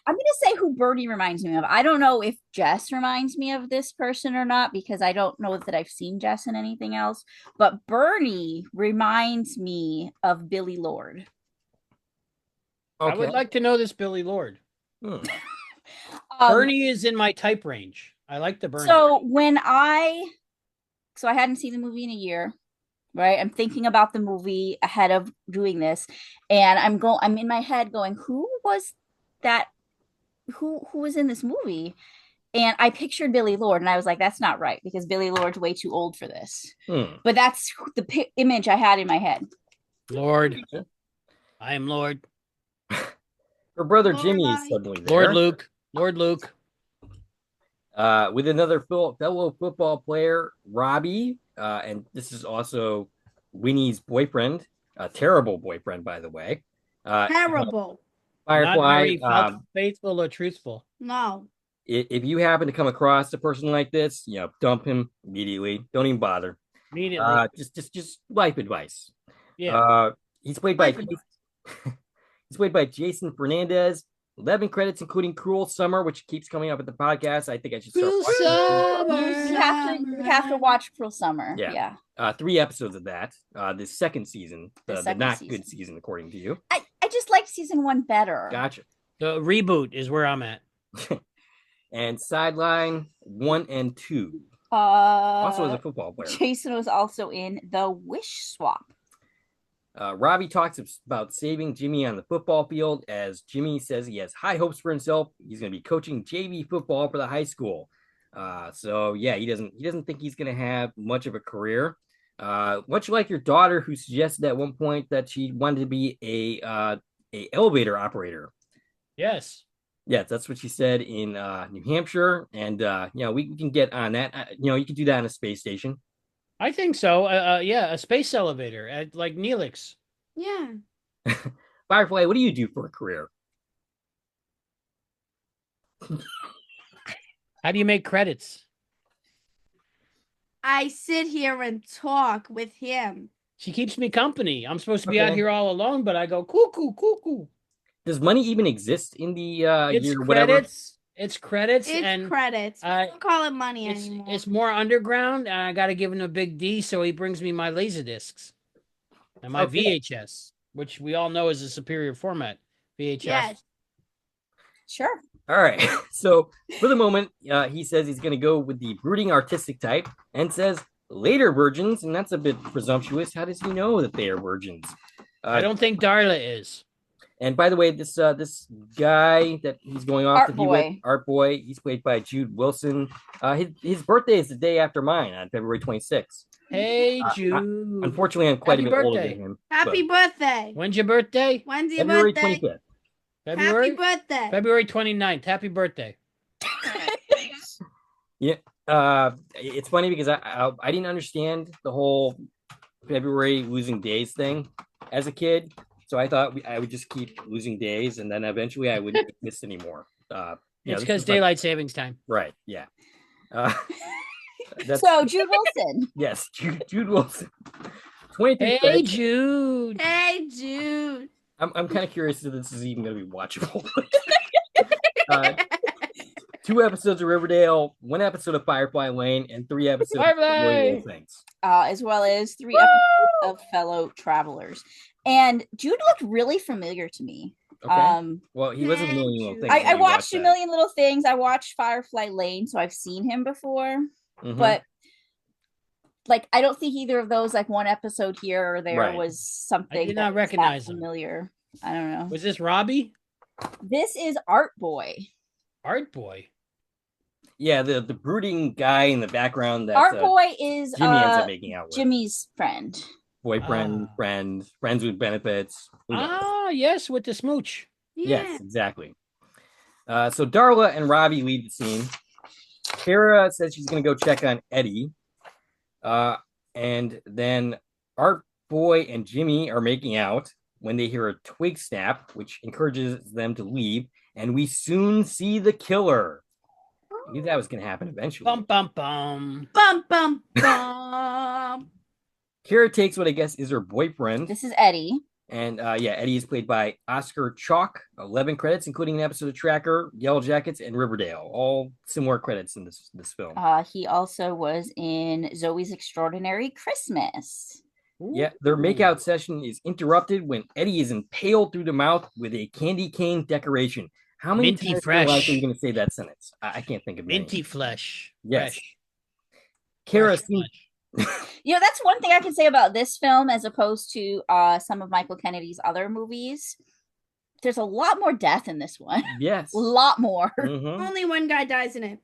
going to say who Bernie reminds me of. I don't know if Jess reminds me of this person or not, because I don't know that I've seen Jess in anything else. But Bernie reminds me of Billy Lord. Okay. I would like to know this Billy Lord. Bernie is in my type range. I like the Bernie. So I hadn't seen the movie in a year, right? I'm thinking about the movie ahead of doing this, and I'm in my head going, who was that? Who was in this movie? And I pictured Billy Lord, and I was like, that's not right, because Billy Lord's way too old for this. But that's the image I had in my head. Lord. I am Lord. Her brother Jimmy is suddenly there. Lord Luke. With another fellow football player, Robbie. And this is also Winnie's boyfriend. A terrible boyfriend, by the way. Terrible. Firefly. Not very faithful or truthful. No. If you happen to come across a person like this, dump him immediately. Don't even bother. Immediately. Just life advice. Yeah. He's played by Jason Fernandez. 11 credits, including Cruel Summer, which keeps coming up at the podcast. I think I should start Cruel watching. Summer. You have to watch Cruel Summer. Yeah. 3 episodes of that. The second season, the second not season. good season, according to you. I just liked season 1 better. Gotcha. The reboot is where I'm at. And Sideline 1 and 2. Also as a football player. Jason was also in The Wish Swap. Robbie talks about saving Jimmy on the football field as Jimmy says he has high hopes for himself. He's going to be coaching JV football for the high school. So yeah, he doesn't think he's going to have much of a career. Much like your daughter, who suggested at one point that she wanted to be a elevator operator. Yes. Yes, that's what she said in New Hampshire, and we can get on that. You can do that on a space station. I think so. Yeah, a space elevator at like Neelix. Yeah. Firefly, what do you do for a career? How do you make credits? I sit here and talk with him. She keeps me company. I'm supposed to be out here all alone, but I go cuckoo, cuckoo. Does money even exist in the It's year, credits. whatever? It's credits. I Don't call it money anymore. It's more underground, and I got to give him a big D, so he brings me my laser discs and my VHS, which we all know is a superior format. VHS. Yes. Sure. All right. So for the moment, he says he's going to go with the brooding artistic type and says later virgins, and that's a bit presumptuous. How does he know that they are virgins? I don't think Darla is. And by the way, this guy that he's going off Art to be Boy. with, Art Boy, he's played by Jude Wilson. His birthday is the day after mine on February 26th. Hey, Jude. Unfortunately, I'm quite Happy a bit older birthday. than him. Happy birthday. When's your birthday? When's your February birthday? 25th. February? Happy birthday. February 29th. Happy birthday. Yeah. It's funny because I didn't understand the whole February losing days thing as a kid. So I thought I would just keep losing days, and then eventually I wouldn't miss anymore. It's because daylight savings time. Right. Yeah. So Jude Wilson. Yes, Jude Wilson. 23. Hey, Jude. Hey, Jude. I'm kind of curious if this is even going to be watchable. 2 episodes of Riverdale, 1 episode of Firefly Lane, and 3 episodes of Little Things. As well as 3 episodes of Fellow Travelers. And Jude looked really familiar to me. Okay. Well, he was in A Million Little Things. I watched A Million Little Things. I watched Firefly Lane, so I've seen him before. Mm-hmm. But I don't think either of those, one episode here or there, was something I did not recognize him. familiar. I don't know. Was this Robbie? This is Art Boy. Art Boy. Yeah, the brooding guy in the background. That Art Boy is Jimmy ends up making out with. Jimmy's friend. Boyfriend, friends with benefits. Yes, with the smooch. Yeah. Yes, exactly. So Darla and Robbie leave the scene. Kara says she's going to go check on Eddie. And then Art Boy and Jimmy are making out when they hear a twig snap, which encourages them to leave. And we soon see the killer. I knew that was going to happen eventually. Bum, bum, bum. Bum, bum, bum. Kara takes what I guess is her boyfriend. This is Eddie. And Eddie is played by Oscar Chalk. 11 credits, including an episode of Tracker, Yellow Jackets, and Riverdale. All similar credits in this film. He also was in Zoe's Extraordinary Christmas. Yeah, their makeout session is interrupted when Eddie is impaled through the mouth with a candy cane decoration. How many Minty times fresh. are you going to say that sentence? I can't think of many. Minty flesh. Yes. Fresh. Kara Fresh seems flesh. That's one thing I can say about this film as opposed to some of Michael Kennedy's other movies. There's a lot more death in this one. Yes. A lot more. Mhm. Only one guy dies in it.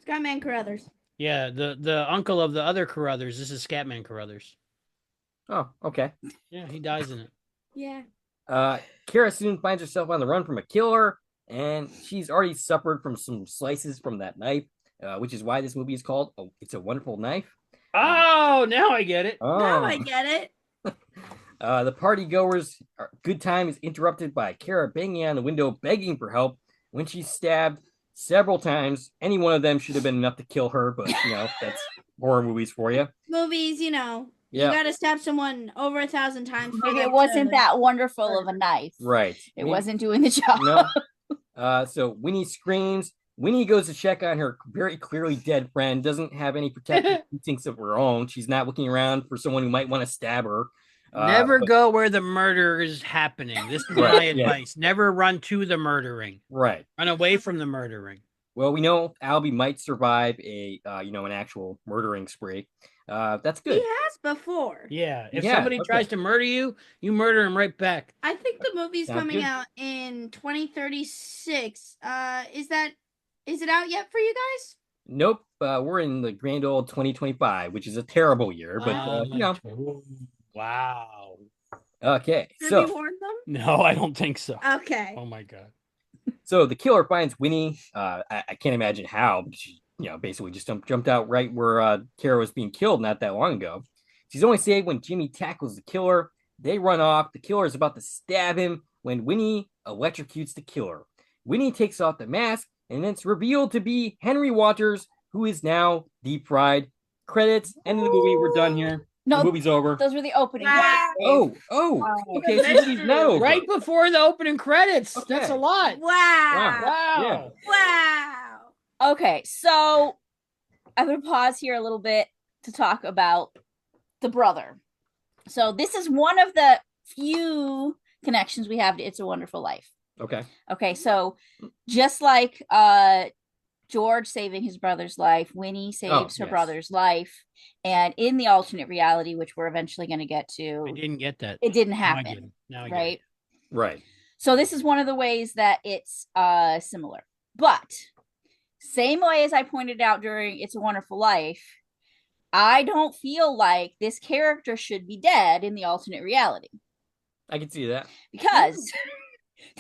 Skyman Carruthers. Yeah, the uncle of the other Carruthers. This is Scatman Carruthers. Oh, okay. Yeah, he dies in it. Yeah. Kara soon finds herself on the run from a killer, and she's already suffered from some slices from that knife, which is why this movie is called It's a Wonderful Knife. Oh, now I get it. Now I get it. The party goers' good time is interrupted by Kara banging on the window, begging for help. When she's stabbed several times, any one of them should have been enough to kill her, but that's horror movies for you. Movies, you Yeah, gotta stab someone over 1,000 times. for Maybe them it wasn't to- that wonderful of a knife. right. It wasn't doing the job. No. So Winnie screams. Winnie goes to check on her very clearly dead friend, doesn't have any protective instincts of her own. She's not looking around for someone who might want to stab her. Never go where the murder is happening. This is my advice. Never run to the murdering. Right. Run away from the murdering. Well, we know Albie might survive an actual murdering spree. That's good. He has before. Yeah. If somebody tries to murder you, you murder him right back. I think the movie's coming out in 2036. Is it out yet for you guys? Nope. We're in the grand old 2025, which is a terrible year, but Wow. Okay. Did we warn them? No, I don't think so. Okay. Oh my God. So the killer finds Winnie. I can't imagine how, but she, basically just jumped out right where Kara was being killed not that long ago. She's only saved when Jimmy tackles the killer. They run off. The killer is about to stab him when Winnie electrocutes the killer. Winnie takes off the mask, and it's revealed to be Henry Waters, who is now deep fried. Credits. End of the movie. We're done here. No, the movie's over. Those were the opening. Okay. So the movie's not over. Right before the opening credits. Okay. That's a lot. Wow. Wow. Okay, so I'm going to pause here a little bit to talk about the brother. So this is one of the few connections we have to It's a Wonderful Life. Okay, so just like George saving his brother's life, Winnie saves her brother's life, and in the alternate reality, which we're eventually going to get to, I didn't get that. It didn't happen. Now I get right? it. Right. So this is one of the ways that it's similar. But same way as I pointed out during It's a Wonderful Life, I don't feel like this character should be dead in the alternate reality. I can see that. Because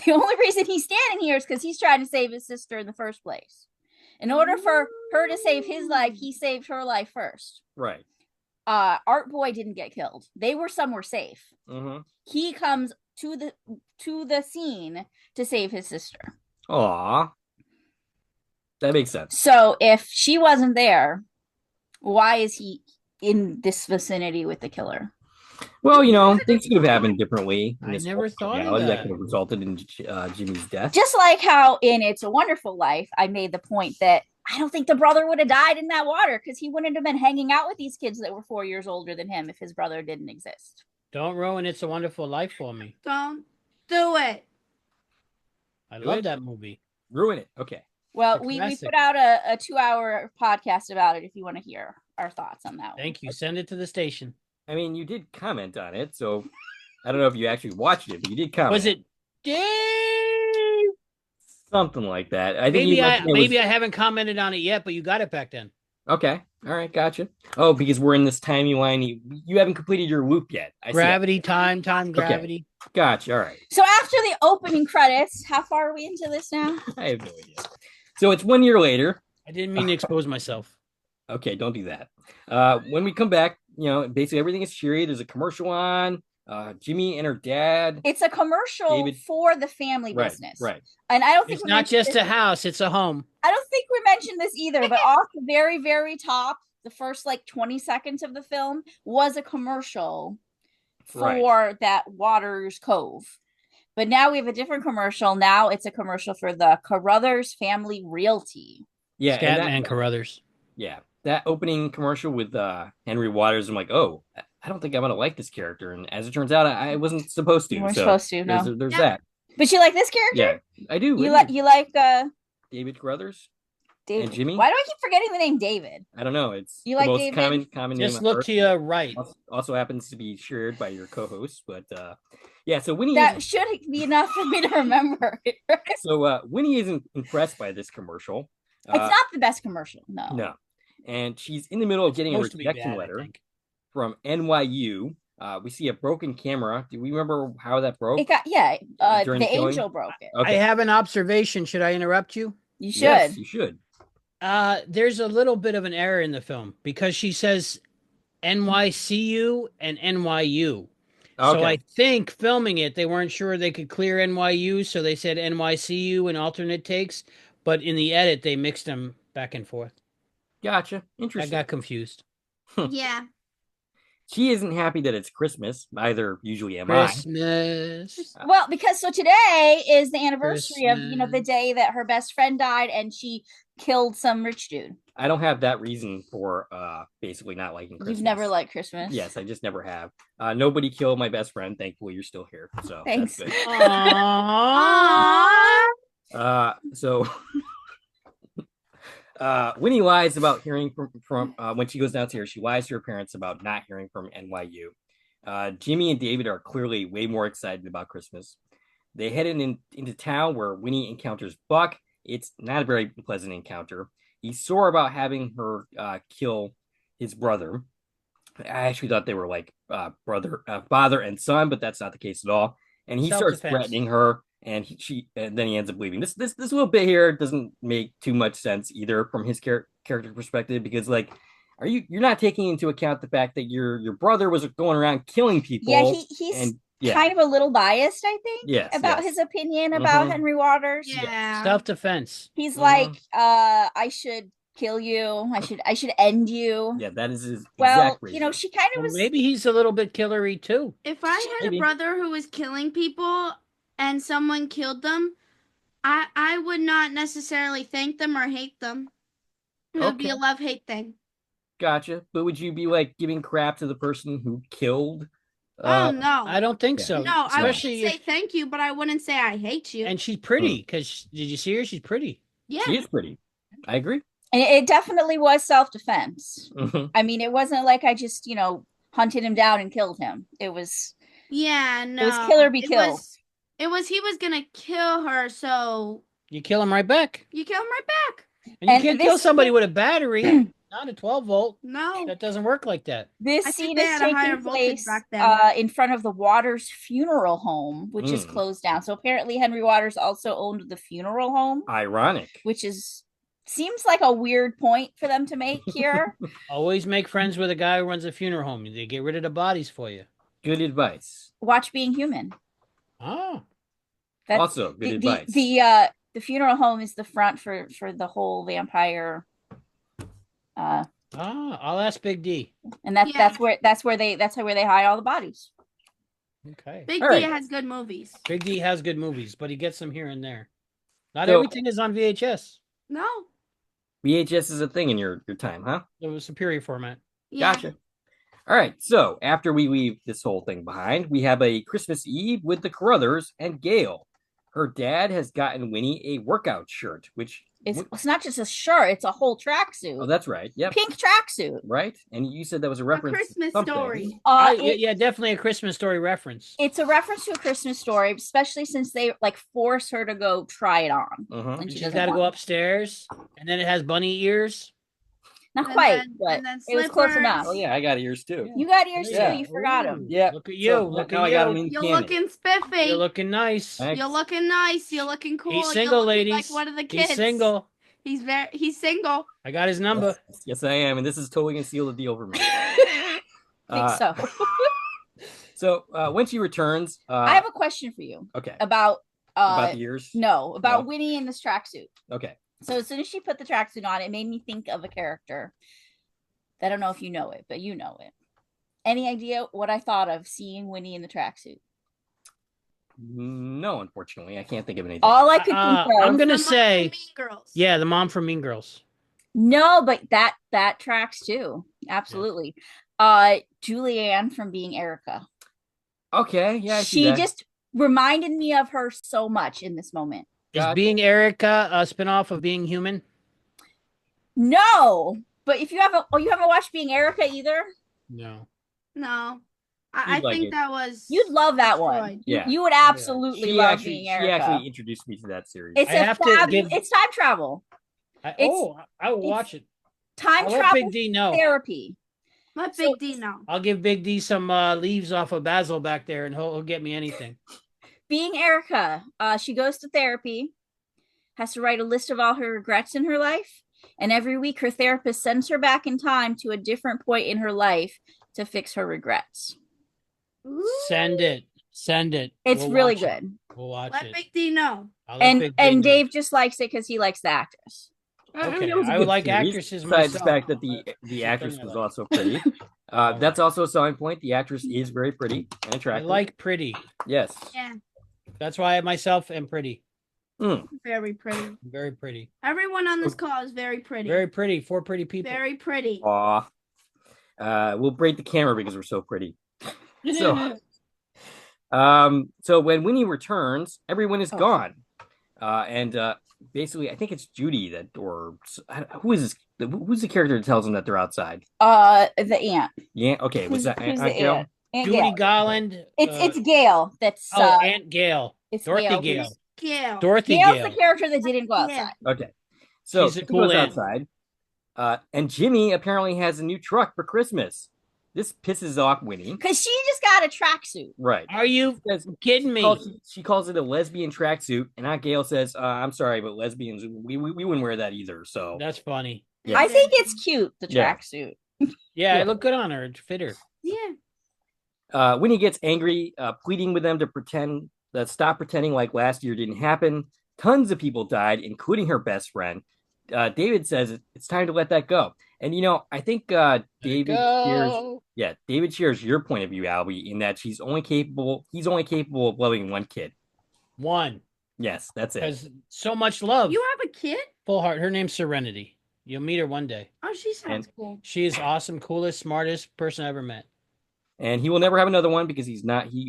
the only reason he's standing here is because he's trying to save his sister in the first place. In order for her to save his life, he saved her life first. Right. Art Boy didn't get killed. They were somewhere safe. Mm-hmm. He comes to the scene to save his sister. Aw. That makes sense. So if she wasn't there, why is he in this vicinity with the killer? Well, things could have happened differently. I never thought of that. That could have resulted in Jimmy's death. Just like how in It's a Wonderful Life, I made the point that I don't think the brother would have died in that water because he wouldn't have been hanging out with these kids that were 4 years older than him if his brother didn't exist. Don't ruin It's a Wonderful Life for me. Don't do it. I love that movie. Ruin it. Okay. Well, we put out a 2-hour podcast about it if you want to hear our thoughts on that. Thank you. Send it to the station. I mean, you did comment on it, so I don't know if you actually watched it, but you did comment. Was it Dave? Something like that. I think maybe I haven't commented on it yet, but you got it back then. Okay. All right. Gotcha. Oh, because we're in this timey-wimey. You haven't completed your loop yet. Gravity, time, gravity. Okay. Gotcha. All right. So after the opening credits, how far are we into this now? I have no idea. So it's 1 year later. I didn't mean to expose myself. Okay, don't do that. When we come back, basically everything is cheery. There's a commercial on. Jimmy and her dad. It's a commercial for the family business. Right. And I don't think it's not just a house, it's a home. I don't think we mentioned this either, but off the very, very top, the first 20 seconds of the film was a commercial for that Waters Cove. But now we have a different commercial. Now it's a commercial for the Carruthers Family Realty. Yeah. Scatman Carruthers. Yeah. That opening commercial with Henry Waters, I'm like, oh, I don't think I'm going to like this character. And as it turns out, I wasn't supposed to. You weren't supposed to, no. There's that. But you like this character? Yeah, I do. You like David Carruthers? David. And Jimmy? Why do I keep forgetting the name David? I don't know. It's you the like most David? common name. Just look to your right. Also happens to be shared by your co-host. But yeah, so Winnie... That should be enough for me to remember. So Winnie isn't impressed by this commercial. It's not the best commercial, no. No. And she's in the middle of getting a rejection letter from NYU. We see a broken camera. Do we remember how that broke? It got the angel broke it. Okay. I have an observation. Should I interrupt you? You should. Yes, you should. There's a little bit of an error in the film because she says NYCU and NYU. Okay. So I think filming it, they weren't sure they could clear NYU, so they said NYCU in alternate takes. But in the edit, they mixed them back and forth. Gotcha. Interesting. I got confused. Yeah. She isn't happy that it's Christmas. Either usually am I. Christmas. Well, because so today is the anniversary of the Christmas. day that her best friend died, and she killed some rich dude. I don't have that reason for basically not liking Christmas. You've never liked Christmas? Yes, I just never have. Nobody killed my best friend. Thankfully, you're still here. So Thanks. That's good. Aww. So Winnie lies about hearing from when she goes downstairs. She lies to her parents about not hearing from NYU. Jimmy and David are clearly way more excited about Christmas. They head into town where Winnie encounters Buck. It's not a very pleasant encounter. He's sore about having her kill his brother. I actually thought they were like father and son, but that's not the case at all. And he starts threatening her, and then he ends up leaving. This little bit here doesn't make too much sense either from his character perspective, because like, you're not taking into account the fact that your brother was going around killing people. Yeah, he's kind of a little biased, I think, about his opinion about Henry Waters. Yeah. Self-defense. He's like, I should kill you. I should end you. Yeah, that is his exact reason. She kind of was. Maybe he's a little bit killery too. If I had a brother who was killing people and someone killed them, I would not necessarily thank them or hate them. It would be a love-hate thing. Gotcha. But would you be like giving crap to the person who killed? Oh no, I don't think so. No, especially I would say thank you, but I wouldn't say I hate you. And she's pretty, because did you see her? She's pretty. Yeah, she is pretty. I agree. And it definitely was self-defense. I mean, it wasn't like I just hunted him down and killed him. It was no. It was kill or be killed. He was gonna kill her, so you kill him right back. You kill him right back. And you can't kill somebody with a battery. Not a 12-volt. No. That doesn't work like that. This scene is taking place in front of the Waters funeral home, which is closed down. So apparently Henry Waters also owned the funeral home. Ironic. Which seems like a weird point for them to make here. Always make friends with a guy who runs a funeral home. They get rid of the bodies for you. Good advice. Watch Being Human. Oh. That's also good advice. The funeral home is the front for the whole vampire. I'll ask Big D. And that's where they hide all the bodies. Okay. Big D has good movies. Big D has good movies, but he gets them here and there. Not everything is on VHS. No. VHS is a thing in your time, huh? It was superior format. Yeah. Gotcha. All right, so after we leave this whole thing behind, we have a Christmas Eve with the Carruthers and Gail. Her dad has gotten Winnie a workout shirt, which it's not just a shirt; it's a whole tracksuit. Oh, that's right. Yep, pink tracksuit. Right, and you said that was a reference. A Christmas Story. Yeah, definitely a Christmas Story reference. It's a reference to a Christmas Story, especially since they force her to go try it on. And she's got to go upstairs, and then it has bunny ears. Not quite, but it was close enough. Oh yeah, I got ears too. You got ears too. You forgot them. Yeah. Look at you. Look at I you. got them in You're looking spiffy. You're looking nice. Thanks. You're looking nice. You're looking cool. He's single, ladies. Like one of the kids. He's single. He's single. I got his number. Yes, I am, and this is totally gonna seal the deal for me. I think so. So when she returns, I have a question for you. Okay. About the ears? No, about Winnie in this tracksuit. Okay. So as soon as she put the tracksuit on, it made me think of a character. I don't know if you know it, but you know it. Any idea what I thought of seeing Winnie in the tracksuit? No, unfortunately, I can't think of anything. All I could think of. I'm gonna say, Mean Girls. yeah, the mom from Mean Girls. No, but that tracks too. Absolutely. Julianne from Being Erica. Okay, yeah. She just reminded me of her so much in this moment. Is Being Erica a spinoff of Being Human? No. But if you haven't watched Being Erica either? No. I think that was. You'd love that one. Yeah. You would absolutely love Being Erica. She actually introduced me to that series. It's time travel. I will watch it. Time I'll travel let Big D know. therapy. Let Big D know. I'll give Big D some leaves off of basil back there, and he'll get me anything. Being Erica, she goes to therapy, has to write a list of all her regrets in her life. And every week, her therapist sends her back in time to a different point in her life to fix her regrets. Send it. It's really good. We'll watch Let it. Big D know. And Dave just likes it because he likes the actress. Okay, It was a I good like series, actresses besides the myself. fact that That's the the actress thing I was like. also pretty. That's also a selling point. The actress is very pretty and I attractive. like pretty. Yes. Yeah, That's why I myself am pretty. very pretty. Very pretty. Everyone on this call is very pretty. Very pretty. 4 pretty people. Very pretty. Aw. We'll break the camera because we're so pretty. So, so when Winnie returns, everyone is gone. And basically, I think it's Judy who is this? Who's the character that tells them that they're outside? The aunt. Yeah. Okay. Was that Who's Aunt the Gail? aunt? Aunt Judy Gail. Garland. It's Gail. That's Aunt Gail. it's Dorothy Gail. Gale. Gail. Dorothy Gail's Gale. the character that didn't go Yeah. outside. Okay. So She's a she cool goes aunt. outside, and Jimmy apparently has a new truck for Christmas. This pisses off Winnie. Because she just got a tracksuit. Right. Are you Because kidding me? she calls it a lesbian tracksuit, and Aunt Gail says, "I'm sorry, but lesbians we wouldn't wear that either." So That's funny. yeah. I think it's cute, the Yeah. tracksuit. Yeah, it looked good on her. It fit her. Yeah. Winnie gets angry, pleading with them to stop pretending like last year didn't happen. Tons of people died, including her best friend. David says it's time to let that go. And I think David shares your point of view, Albie, in that he's only capable of loving one kid. One. Yes, that's it. Has so much love. You have a kid? Full heart. Her name's Serenity. You'll meet her one day. Oh, she sounds cool. She is awesome, coolest, smartest person I ever met. And he will never have another one because he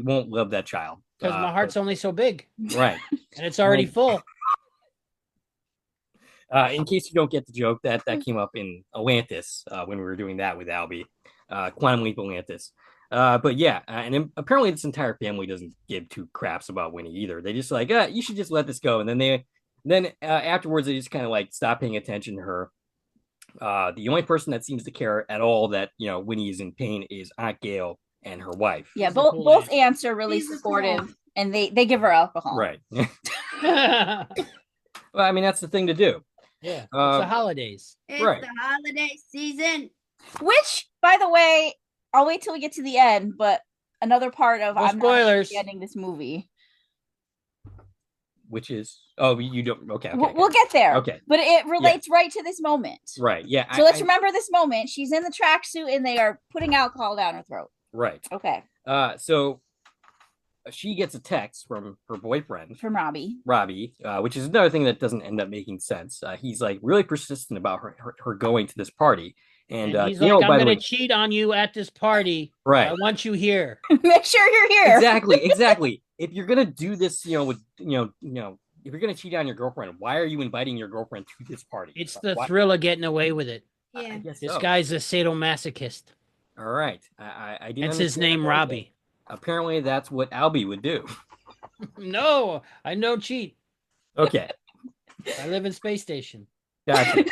won't love that child. Because my heart's only so big. Right. And it's already full. In case you don't get the joke, that came up in Atlantis when we were doing that with Albie, Quantum Leap Atlantis. But yeah, and apparently this entire family doesn't give two craps about Winnie either. They just like, you should just let this go. And then afterwards they just kind of like stop paying attention to her. The only person that seems to care at all that Winnie is in pain is Aunt Gail and her wife. Yeah, both aunts are really supportive, and they give her alcohol. Right. Well, I mean that's the thing to do. Yeah, it's the holidays. It's Right. the holiday season. Which, by the way, I'll wait till we get to the end, but another part of No I'm spoilers. not ending this movie. Which is you don't okay. We'll get there. Okay. But it relates right to this moment. Right. Yeah. So let's remember this moment. She's in the tracksuit and they are putting alcohol down her throat. Right. Okay. So she gets a text from her boyfriend, From Robbie, which is another thing that doesn't end up making sense. He's like really persistent about her going to this party. And he's like, I'm going to cheat on you at this party. Right. I want you here. Make sure you're here. Exactly. If you're gonna do this, if you're gonna cheat on your girlfriend, why are you inviting your girlfriend to this party? It's the thrill of getting away with it. Yeah. This guy's a sadomasochist. All right. I didn't. That's his name, Robbie. Apparently, that's what Albie would do. No, I don't cheat. Okay. I live in Space Station. Gotcha.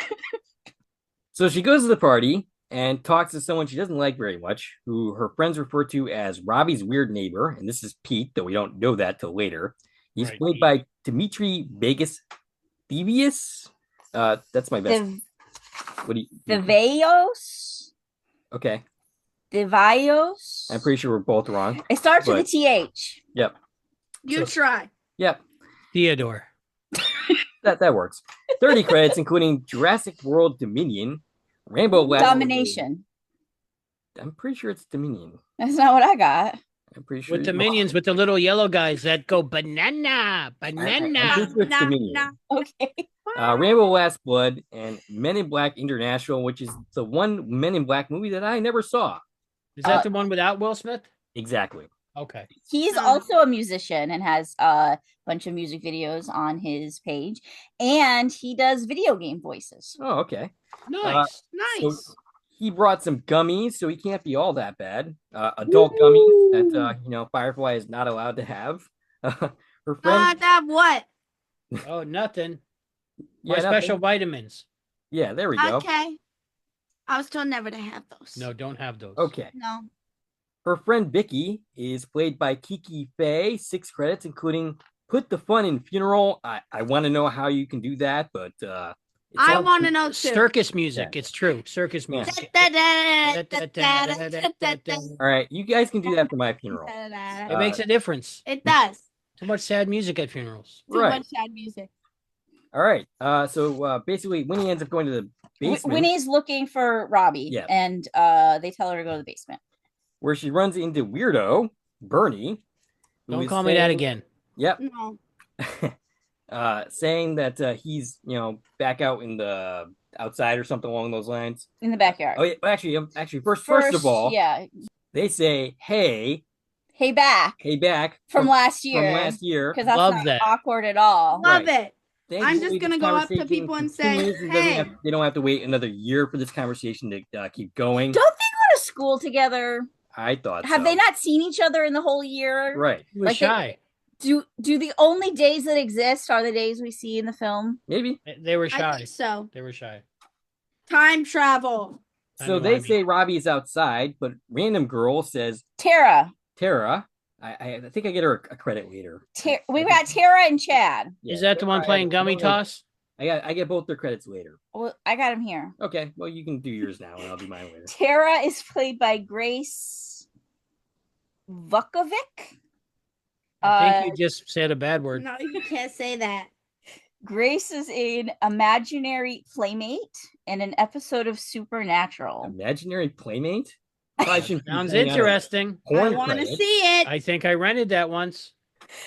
So she goes to the party and talks to someone she doesn't like very much, who her friends refer to as Robbie's weird neighbor. And this is Pete, though we don't know that till later. He's played by Dimitri Vegas Thievius. That's my best. Vivaios? Okay. Vivaios? I'm pretty sure we're both wrong. It starts with a TH. Yep. You try. Yep. Theodore. That works. 30 credits, including Jurassic World Dominion, Rainbow Last Domination. I'm pretty sure it's Dominion. That's not what I got. I'm pretty sure With the minions, with the little yellow guys that go banana. I'm pretty sure it's Dominion. Okay. Rainbow Last Blood and Men in Black International, which is the one Men in Black movie that I never saw. Is that the one without Will Smith? Exactly. Okay. He's also a musician and has a bunch of music videos on his page, and he does video game voices. Oh, okay. Nice. So he brought some gummies, so he can't be all that bad. Adult gummies that Firefly is not allowed to have. Her friend. Not that what? Oh, nothing. Yeah, My special vitamins. Yeah, there we go. Okay. I was told never to have those. No, don't have those. Okay. No. Her friend Vicky is played by Kiki Faye. 6 credits, including Put the Fun in Funeral. I want to know how you can do that, but I want to know too. Circus music. Yeah. It's true. Circus music. All right, you guys can do that for my funeral. It makes a difference. It does. Too much sad music at funerals. Too much sad music. All right. So basically, Winnie ends up going to the basement. Winnie's looking for Robbie, Yeah. and they tell her to go to the basement, where she runs into weirdo Bernie. Don't call me that again. Yep. No. Saying that he's back out in the outside or something along those lines. in the backyard. Oh yeah, actually, first of all, yeah, they say, "Hey back from last year, because that's Love not that. awkward at all. Love Right. it. Thankfully, I'm just gonna this go up to conversation people and say, continues and "Hey." they don't have to wait another year for this conversation to keep going. Don't they go to school together? I thought Have so. they not seen each other in the whole year? Right. He was Like shy. Do the only days that exist are the days we see in the film? Maybe. They were I shy. think so. They were shy. Time travel. So they say Robbie's outside, but random girl says Tara. I think I get her a credit later. We got Tara and Chad. Yeah, Is that the one playing Gummy Toss? I get both their credits later. Well, I got him here. Okay, well you can do yours now, and I'll do mine later. Tara is played by Grace Vukovic. I think you just said a bad word. No, you can't say that. Grace is an imaginary playmate in an episode of Supernatural. Imaginary playmate? Sounds interesting. I want to see it. I think I rented that once.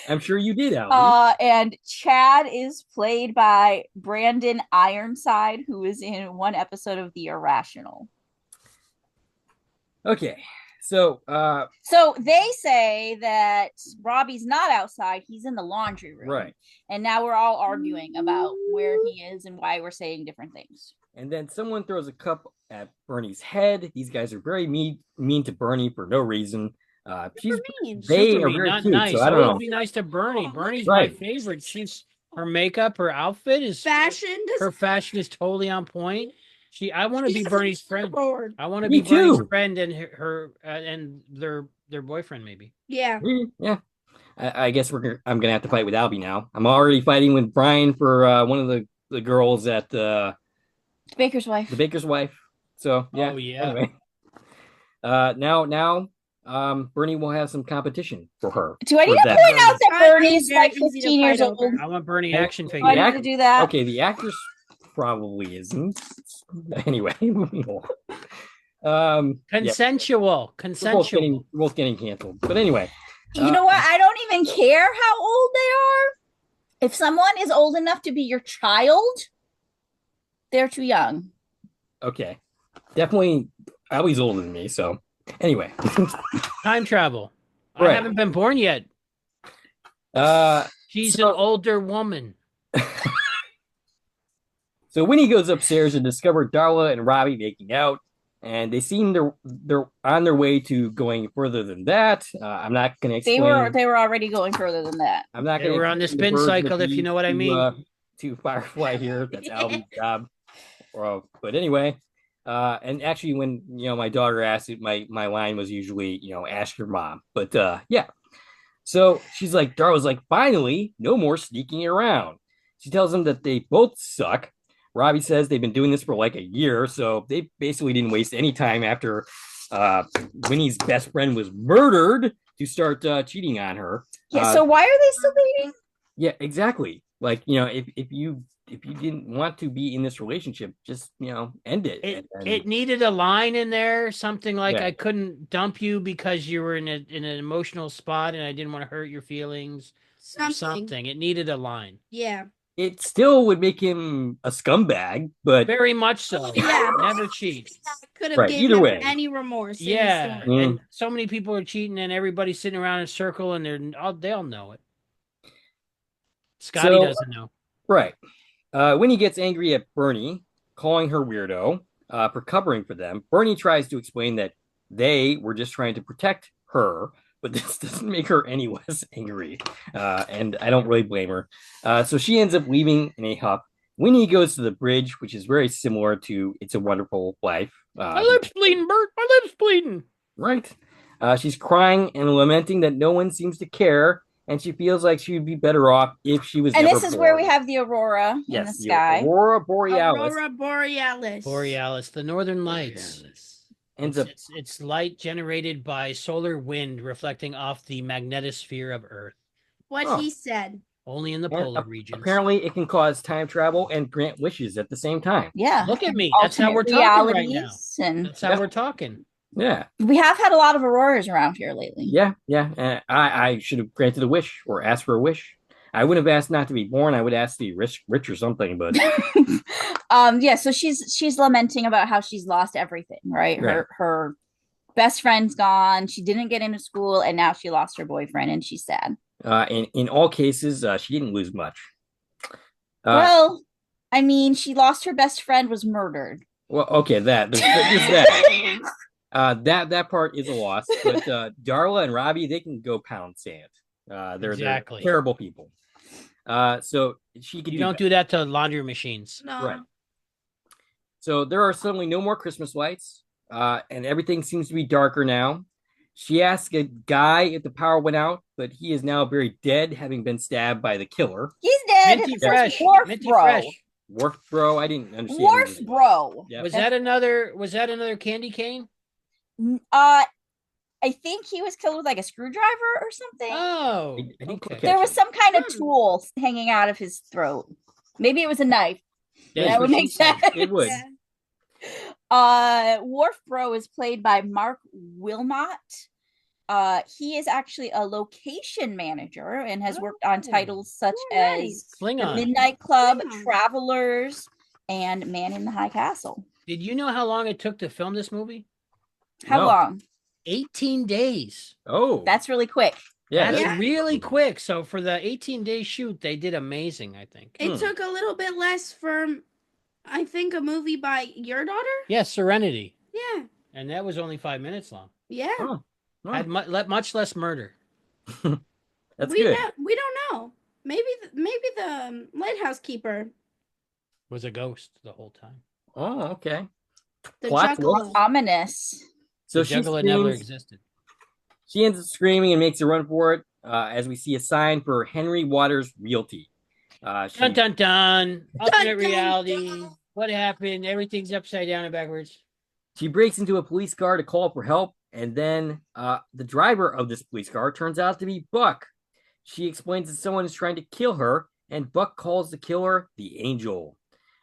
I'm sure you did, Albie. And Chad is played by Brandon Ironside, who is in one episode of The Irrational. Okay, so they say that Robbie's not outside; he's in the laundry room, right. And now we're all arguing about where he is and why we're saying different things. And then someone throws a cup at Bernie's head. These guys are very mean to Bernie for no reason. They are very cute, nice. So I don't know. Would be nice to Bernie. Bernie's Right. my favorite. Her makeup, her outfit is Fashion. Her fashion is totally on point. I want to be Bernie's friend. I want to Me be Bernie's too. friend and her and their boyfriend maybe. Yeah. Yeah. I guess I'm gonna have to fight with Albie now. I'm already fighting with Brian for one of the girls at The baker's wife. the baker's wife. So yeah. Oh, yeah. Anyway. Now Bernie will have some competition for her. Do I need to that. point out that Bernie's Very like easy to 15 years fight old? over. I want Bernie action Do I figure. need to do that? Okay, the actress probably isn't. Anyway, moving on. Consensual. We're both getting canceled. But anyway. You know what? I don't even care how old they are. If someone is old enough to be your child, they're too young. Okay. Definitely Albie's older than me, so anyway. Time travel. Right. I haven't been born yet. She's an older woman. So Winnie goes upstairs and discovers Darla and Robbie making out, and they seem they're on their way to going further than that. I'm not going to explain. They were already going further than that. I'm not They going to. were on the spin cycle, if you know what I mean. To Firefly here, that's Albie's job. But anyway, and actually, when my daughter asked it, my line was usually ask your mom. But yeah, so she's like, Darla's like, finally, no more sneaking around. She tells them that they both suck. Robbie says they've been doing this for like a year, so they basically didn't waste any time after Winnie's best friend was murdered to start cheating on her. Yeah. So why are they still dating? Yeah, exactly. Like if you didn't want to be in this relationship, just end it. It needed a line in there, something like, Yeah. I couldn't dump you because you were in an emotional spot and I didn't want to hurt your feelings. Something. It needed a line. Yeah. It still would make him a scumbag, but Very much so. Yeah. Never cheat. Could have Right, given either him way. any remorse. in the Yeah. story. And so many people are cheating and everybody's sitting around in a circle and they all know it. Scotty doesn't know. right. Winnie gets angry at Bernie, calling her weirdo for covering for them. Bernie tries to explain that they were just trying to protect her, but this doesn't make her any less angry. And I don't really blame her. So she ends up leaving in a huff. Winnie goes to the bridge, which is very similar to It's a Wonderful Life. My lips bleeding, Bert. My lips bleeding. Right. She's crying and lamenting that no one seems to care, and she feels like she would be better off if she was. And never this is born. where we have the aurora in the sky. Aurora Borealis. Aurora Borealis. Borealis, the northern lights. Ends up. It's light generated by solar wind reflecting off the magnetosphere of Earth. What Oh. he said. Only in the And polar regions. apparently, it can cause time travel and grant wishes at the same time. Yeah. Look at me. That's how we're Alternate talking right now. realities, and That's how we're talking. Yeah. we have had a lot of auroras around here lately. Yeah. I should have granted a wish or asked for a wish. I wouldn't have asked not to be born. I would ask to be rich or something. But Yeah. So she's lamenting about how she's lost everything. Right. Right. Her best friend's gone. She didn't get into school, and now she lost her boyfriend, and she's sad. in all cases, she didn't lose much. Well, I mean, she lost her best friend, was murdered. Well, okay, there's that. That part is a loss, but Darla and Robbie, they can go pound sand. They're terrible people. So she could. You don't do that to laundry machines. No. Right. So there are suddenly no more Christmas lights, and everything seems to be darker now. She asked a guy if the power went out, but he is now buried dead, having been stabbed by the killer. He's dead. Minty fresh. Minty fresh. Wharf bro, I didn't understand. Wharf bro. Yep. Was that another candy cane? I think he was killed with like a screwdriver or something. Oh, I didn't okay. There was some kind of tool hanging out of his throat. Maybe it was a knife. That would make sense. It would. Wharf Bro is played by Mark Wilmot. He is actually a location manager and has worked on titles such as Klingon. Midnight Club, Travelers, and Man in the High Castle. Did you know how long it took to film this movie? How long? 18 days. Oh, that's really quick. Yeah, that's really quick. So for the 18-day shoot, they did amazing, I think. It took a little bit less for, I think, a movie by your daughter. Yeah, Serenity. Yeah. And that was only 5 minutes long. Yeah. Oh. Had much less murder. That's we good. We don't know. Maybe the lighthouse keeper was a ghost the whole time. Oh, okay. The juggalo. Ominous. So the juggalo never existed. She ends up screaming and makes a run for it as we see a sign for Henry Waters Realty. Dun dun dun. Alternate reality. Dun. What happened? Everything's upside down and backwards. She breaks into a police car to call for help, and then the driver of this police car turns out to be Buck. She explains that someone is trying to kill her, and Buck calls the killer the Angel.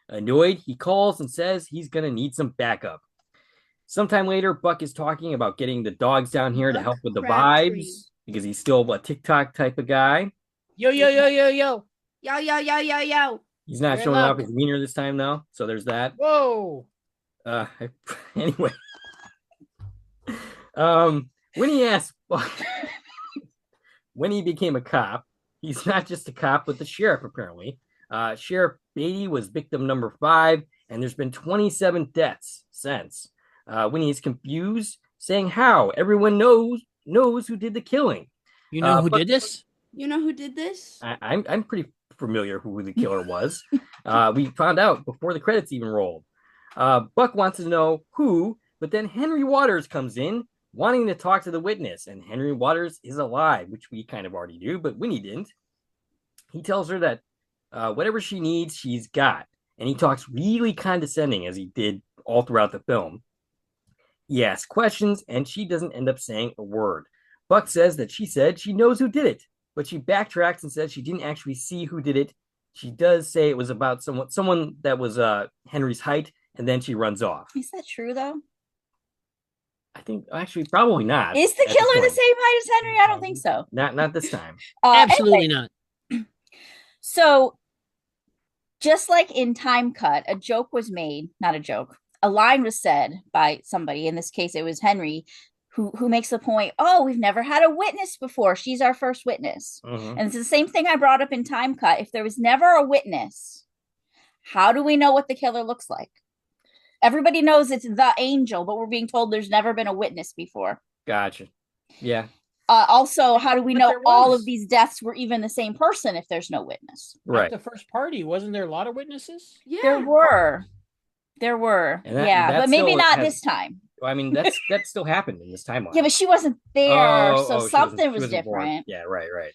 Annoyed, he calls and says he's going to need some backup. Sometime later, Buck is talking about getting the dogs down here to help with the vibes, because he's still a TikTok type of guy. Yo, yo, yo, yo, yo. Yo, yo, yo, yo, yo. He's not showing off his wiener this time, though, so there's that. Whoa. Anyway. When he asked Buck when he became a cop, he's not just a cop, but the sheriff, apparently. Sheriff Beatty was victim number 5, and there's been 27 deaths since. When he's confused, saying how everyone knows who did the killing. You know who did this? You know who did this? I'm pretty familiar who the killer was. We found out before the credits even rolled. Buck wants to know who, but then Henry Waters comes in wanting to talk to the witness, and Henry Waters is alive, which we kind of already do, but Winnie didn't. He tells her that whatever she needs, she's got, and he talks really condescending as he did all throughout the film. He asks questions, and she doesn't end up saying a word. Buck says that she said she knows who did it, but she backtracks and says she didn't actually see who did it. She does say it was about someone that was Henry's height, and then she runs off. Is that true, though? I think actually probably not. Is the killer the same height as Henry? I don't think so. Not this time. Absolutely anyway. Not. So, just like in Time Cut, a joke was made, not a joke. A line was said by somebody. In this case, it was Henry, who makes the point, oh, we've never had a witness before. She's our first witness. Mm-hmm. And it's the same thing I brought up in Time Cut. If there was never a witness, how do we know what the killer looks like? Everybody knows it's the Angel, but we're being told there's never been a witness before. Gotcha. Yeah. Also, how do we know all of these deaths were even the same person if there's no witness? Right. At the first party, wasn't there a lot of witnesses? Yeah. There were. And that but maybe not has, this time. I mean, that still happened in this timeline. Yeah, but she wasn't there, so something was different. Born. Yeah, right.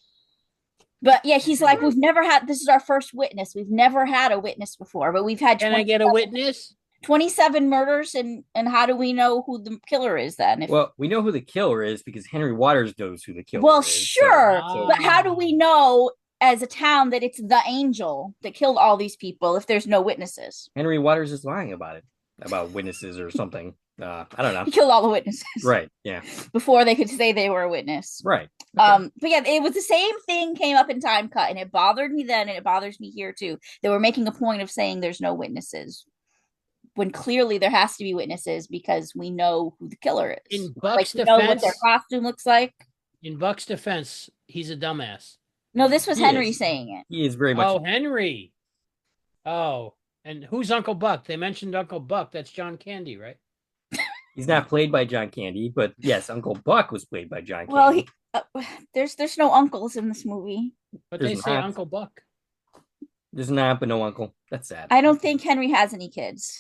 But yeah, he's like, we've never had, this is our first witness. We've never had a witness before, but we've had. Can I get a witness? 27 murders, and how do we know who the killer is then? Well, we know who the killer is because Henry Waters knows who the killer is. Well, sure, but how do we know as a town that it's the angel that killed all these people if there's no witnesses. Henry Waters is lying about it, about witnesses or something. I don't know. He killed all the witnesses. Right. Yeah. Before they could say they were a witness. Right. Okay. But yeah, it was the same thing came up in Time Cut, and it bothered me then, and it bothers me here too. They were making a point of saying there's no witnesses, when clearly there has to be witnesses because we know who the killer is. In Buck's we know what defense, their costume looks like. In Buck's defense, he's a dumbass. No, this was Henry is. saying it. He is very much. Oh, Henry. Oh, and who's Uncle Buck? They mentioned Uncle Buck. That's John Candy, right? He's not played by John Candy, but yes, Uncle Buck was played by John Candy. Well, there's no uncles in this movie. But There's they say not. Uncle Buck. There's not, but no uncle. That's sad. I don't think Henry has any kids.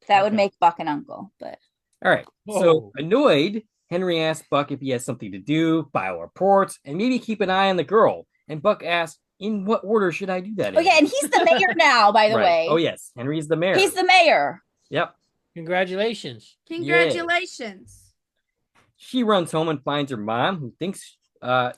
That would Okay. make Buck an uncle, but All right. Whoa. So annoyed, Henry asks Buck if he has something to do, file reports, and maybe keep an eye on the girl. And Buck asks, "In what order should I do that?" oh yeah, and he's the mayor now, by the Right. way. Oh yes, Henry's the mayor. He's the mayor. Yep. Congratulations. Congratulations. She runs home and finds her mom, who thinks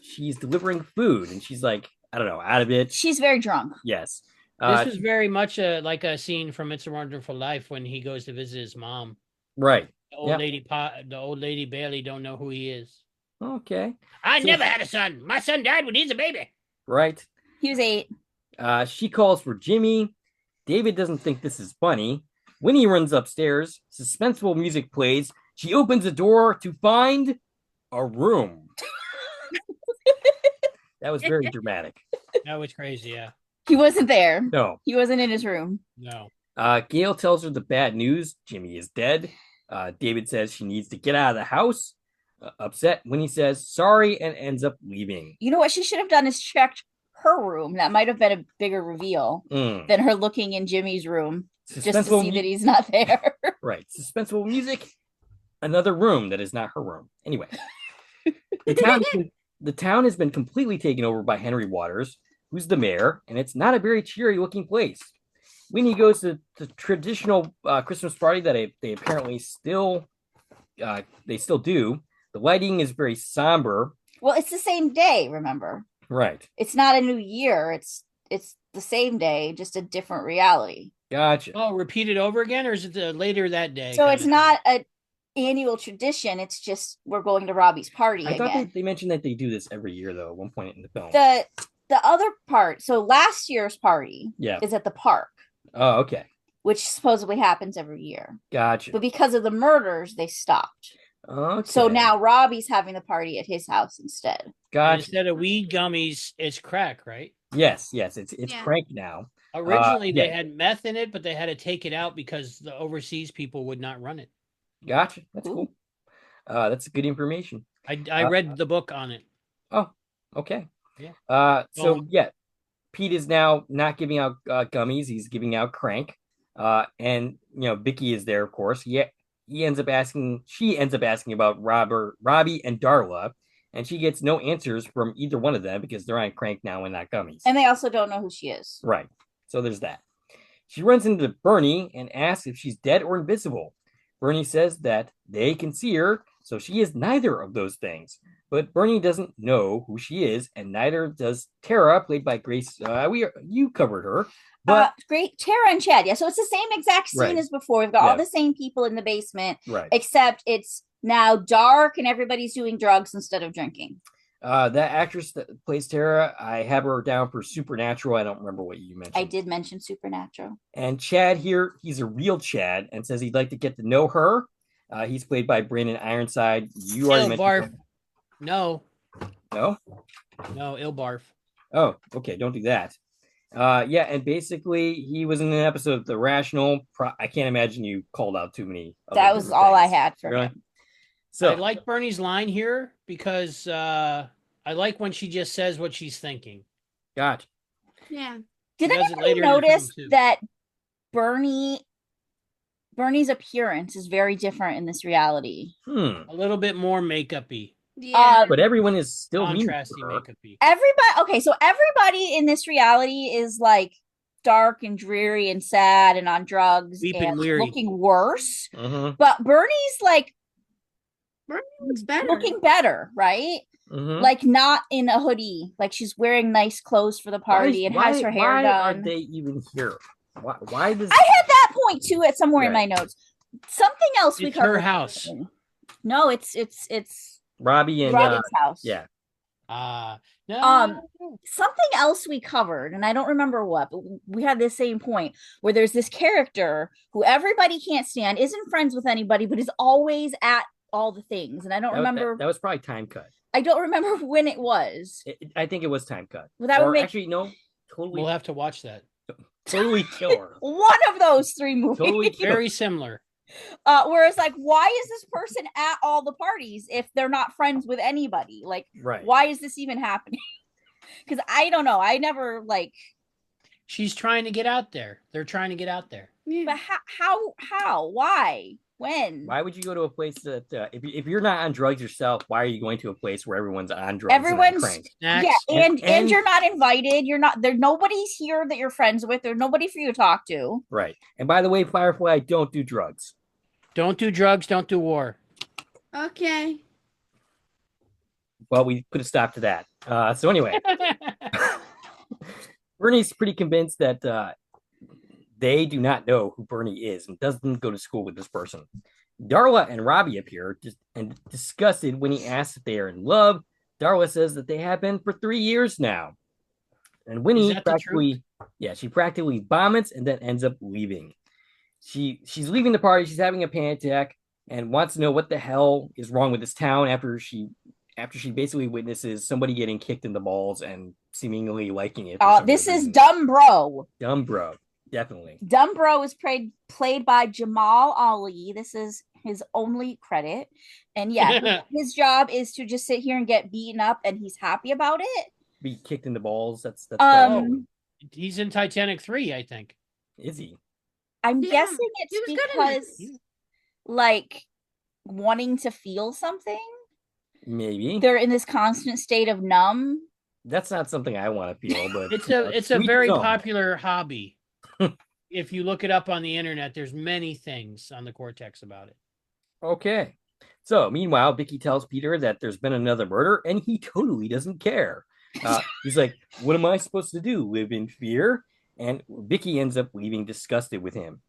she's delivering food, and she's like, I don't know, out of it. She's very drunk. Yes. This was very much like a scene from It's a Wonderful Life when he goes to visit his mom. Right. The old lady Bailey don't know who he is. Okay. I So- never had a son. My son died when he's a baby. Right. He was 8. She calls for Jimmy. David doesn't think this is funny. Winnie runs upstairs. Suspenseful music plays. She opens the door to find a room. That was very dramatic. That was crazy, yeah. He wasn't there. No. He wasn't in his room. No. Gail tells her the bad news. Jimmy is dead. David says she needs to get out of the house. Upset when he says sorry and ends up leaving. You know what she should have done is checked her room. That might have been a bigger reveal than her looking in Jimmy's room just to see that he's not there. Right. Suspenseful music. Another room that is not her room. Anyway. The town has been completely taken over by Henry Waters, who's the mayor, and it's not a very cheery looking place. Winnie goes to the traditional Christmas party that they apparently still do. The lighting is very somber. Well, it's the same day, remember? Right. It's not a new year. It's the same day, just a different reality. Gotcha. Oh, repeat it over again, or is it later that day? So kinda it's not an annual tradition. It's just we're going to Robbie's party I thought again. they mentioned that they do this every year, though, at one point in the film. The other part, so last year's party Yeah. is at the park, Oh, okay. which supposedly happens every year. Gotcha. But because of the murders, they stopped. Okay. So now Robbie's having the party at his house instead. And Gotcha. instead of weed gummies, it's crack, right? Yes. It's Yeah. crank now. Originally, they yeah. had meth in it, but they had to take it out because the overseas people would not run it. Gotcha. That's Ooh. cool. That's good information. I read the book on it. Oh, okay. Yeah. So yeah, Pete is now not giving out gummies; he's giving out crank. And Vicky is there, of course. She ends up asking about Robbie, and Darla, and she gets no answers from either one of them because they're on crank now and not gummies. And they also don't know who she is. Right. So there's that. She runs into Bernie and asks if she's dead or invisible. Bernie says that they can see her, so she is neither of those things. But Bernie doesn't know who she is, and neither does Tara, played by Grace. You covered her, but Great Tara and Chad. Yeah, so it's the same exact scene Right. as before. We've got all Yeah. the same people in the basement, right. except it's now dark and everybody's doing drugs instead of drinking. That actress that plays Tara, I have her down for Supernatural. I don't remember what you mentioned. I did mention Supernatural. And Chad here, he's a real Chad, and says he'd like to get to know her. He's played by Brandon Ironside. You already mentioned Barf. him. No, No? Ilbarf. Oh, okay. Don't do that. Yeah, and basically he was in an episode of The Rational. I can't imagine you called out too many. That was all I had for Really? him. So I like Bernie's line here because I like when she just says what she's thinking. gotcha. Yeah. Did She does it anybody later in the film, notice too. that Bernie's appearance is very different in this reality? A A little bit more makeup-y, Yeah. But everyone is still mean contrasty to her. makeup-y. So everybody in this reality is like dark and dreary and sad and on drugs Weep and and weary. looking worse. Mhm. But Bernie's like Bernie looks better. looking better, right? Mhm. Like not in a hoodie. Like she's wearing nice clothes for the party and has her hair why done. are they even here? Why does I had that point too at somewhere in my Right. notes. Something else we It's covered. her house. No, it's Robbie and Robin's house. yeah. No. Something else we covered, and I don't remember what, but we had this same point where there's this character who everybody can't stand, isn't friends with anybody, but is always at all the things. And I don't remember. That was probably Time Cut. I don't remember when it was. I think it was Time Cut. Well, that would make actually no. Totally. We'll have to watch that. Totally Killer. One of those three movies. Totally Killer. Very similar. Whereas, like, why is this person at all the parties if they're not friends with anybody? Like, right. Why is this even happening? Because I don't know. I never like. She's trying to get out there. They're trying to get out there. Yeah. But how? Why? When? Why would you go to a place that if you're not on drugs yourself, why are you going to a place where everyone's on drugs? Everyone's and yeah, and you're not invited. You're not there. Nobody's here that you're friends with. There's nobody for you to talk to. Right. And by the way, Firefly, don't do drugs. Don't do drugs. Don't do war. Okay. Well, we put a stop to that. So anyway, Bernie's pretty convinced that they do not know who Bernie is and doesn't go to school with this person. Darla and Robbie appear and disgusted when he asks if they are in love. Darla says that they have been for 3 years now. And Winnie she practically vomits and then ends up leaving. She's leaving the party. She's having a panic attack and wants to know what the hell is wrong with this town after she basically witnesses somebody getting kicked in the balls and seemingly liking it. This is Dumb Bro. Dumb Bro, definitely. Dumb Bro is played by Jamal Ali. This is his only credit. And yeah, his job is to just sit here and get beaten up, and he's happy about it. Be kicked in the balls. That's he's in Titanic 3, I think. Is he? I'm guessing it's because like wanting to feel something. Maybe they're in this constant state of numb. That's not something I want to feel, but it's a very popular hobby. If you look it up on the internet, there's many things on the Cortex about it. Okay. So meanwhile, Vicky tells Peter that there's been another murder and he totally doesn't care. He's like, what am I supposed to do? Live in fear? And Vicky ends up leaving disgusted with him.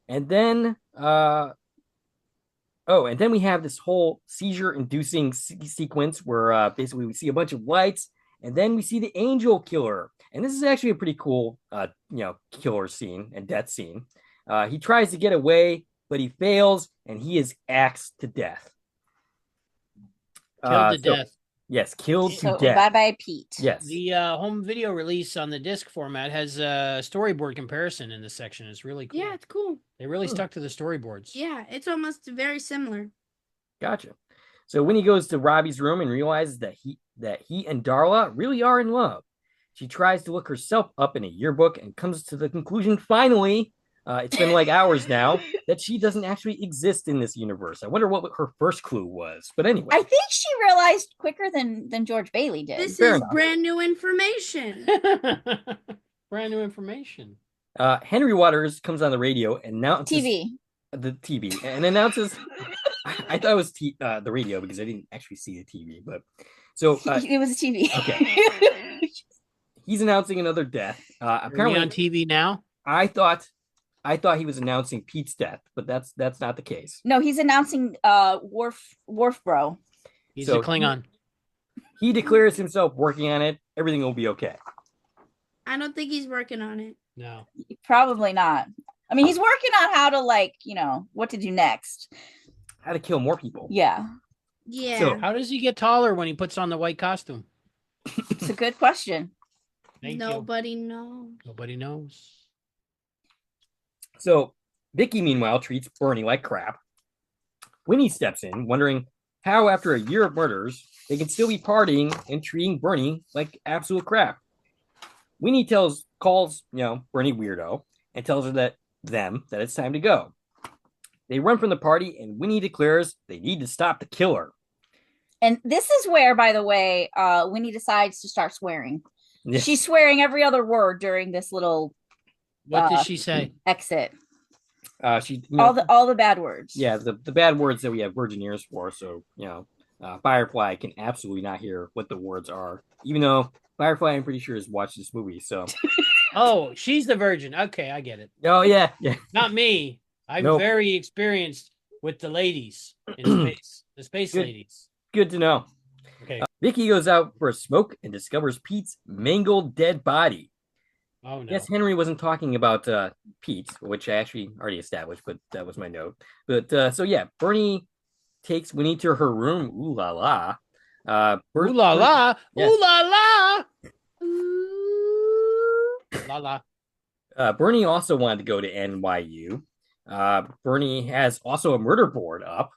And then and then we have this whole seizure-inducing sequence where basically we see a bunch of lights, and then we see the angel killer. And this is actually a pretty cool, killer scene and death scene. He tries to get away, but he fails, and he is axed to death. Killed to death. Yes, killed to death. Bye-bye, Pete. Yes. The home video release on the disc format has a storyboard comparison in this section. It's really cool. Yeah, it's cool. They really stuck to the storyboards. Yeah, it's almost very similar. Gotcha. So when he goes to Robbie's room and realizes that he and Darla really are in love, she tries to look herself up in a yearbook and comes to the conclusion, finally, it's been like hours now, that she doesn't actually exist in this universe. I wonder what her first clue was. But anyway. I think she realized quicker than George Bailey did. This is brand new information. Brand new information. Henry Waters comes on the radio and announces the TV and announces I thought it was the radio because I didn't actually see the TV, but so it was a TV. Okay. He's announcing another death. Apparently on TV now. I thought he was announcing Pete's death, but that's not the case. No, he's announcing Worf Bro. He's a Klingon. He declares himself working on it. Everything will be okay. I don't think he's working on it. No. Probably not. I mean, he's working on how to what to do next. How to kill more people. Yeah. Yeah. So how does he get taller when he puts on the white costume? It's a good question. Nobody knows. Nobody knows. So Vicky, meanwhile, treats Bernie like crap. Winnie steps in, wondering how, after a year of murders, they can still be partying and treating Bernie like absolute crap. Winnie calls Bernie weirdo and tells her that it's time to go. They run from the party, and Winnie declares they need to stop the killer. And this is where, by the way, Winnie decides to start swearing. Yes. She's swearing every other word during this little. What did she say? Exit. She all the bad words. Yeah, the bad words that we have virgin ears for. So Firefly can absolutely not hear what the words are, even though Firefly, I'm pretty sure, has watched this movie. So, Oh, she's the virgin. Okay, I get it. oh yeah, yeah. Not me. I'm Nope. very experienced with the ladies in space, the space Good. ladies. Good to know. Okay. Vicky goes out for a smoke and discovers Pete's mangled dead body. Oh no. Yes, Henry wasn't talking about Pete, which I actually already established, but that was my note. But so yeah, Bernie takes Winnie to her room. Ooh la la. Ooh la la. Yes. Ooh la la. La la. Bernie also wanted to go to NYU. Bernie has also a murder board up.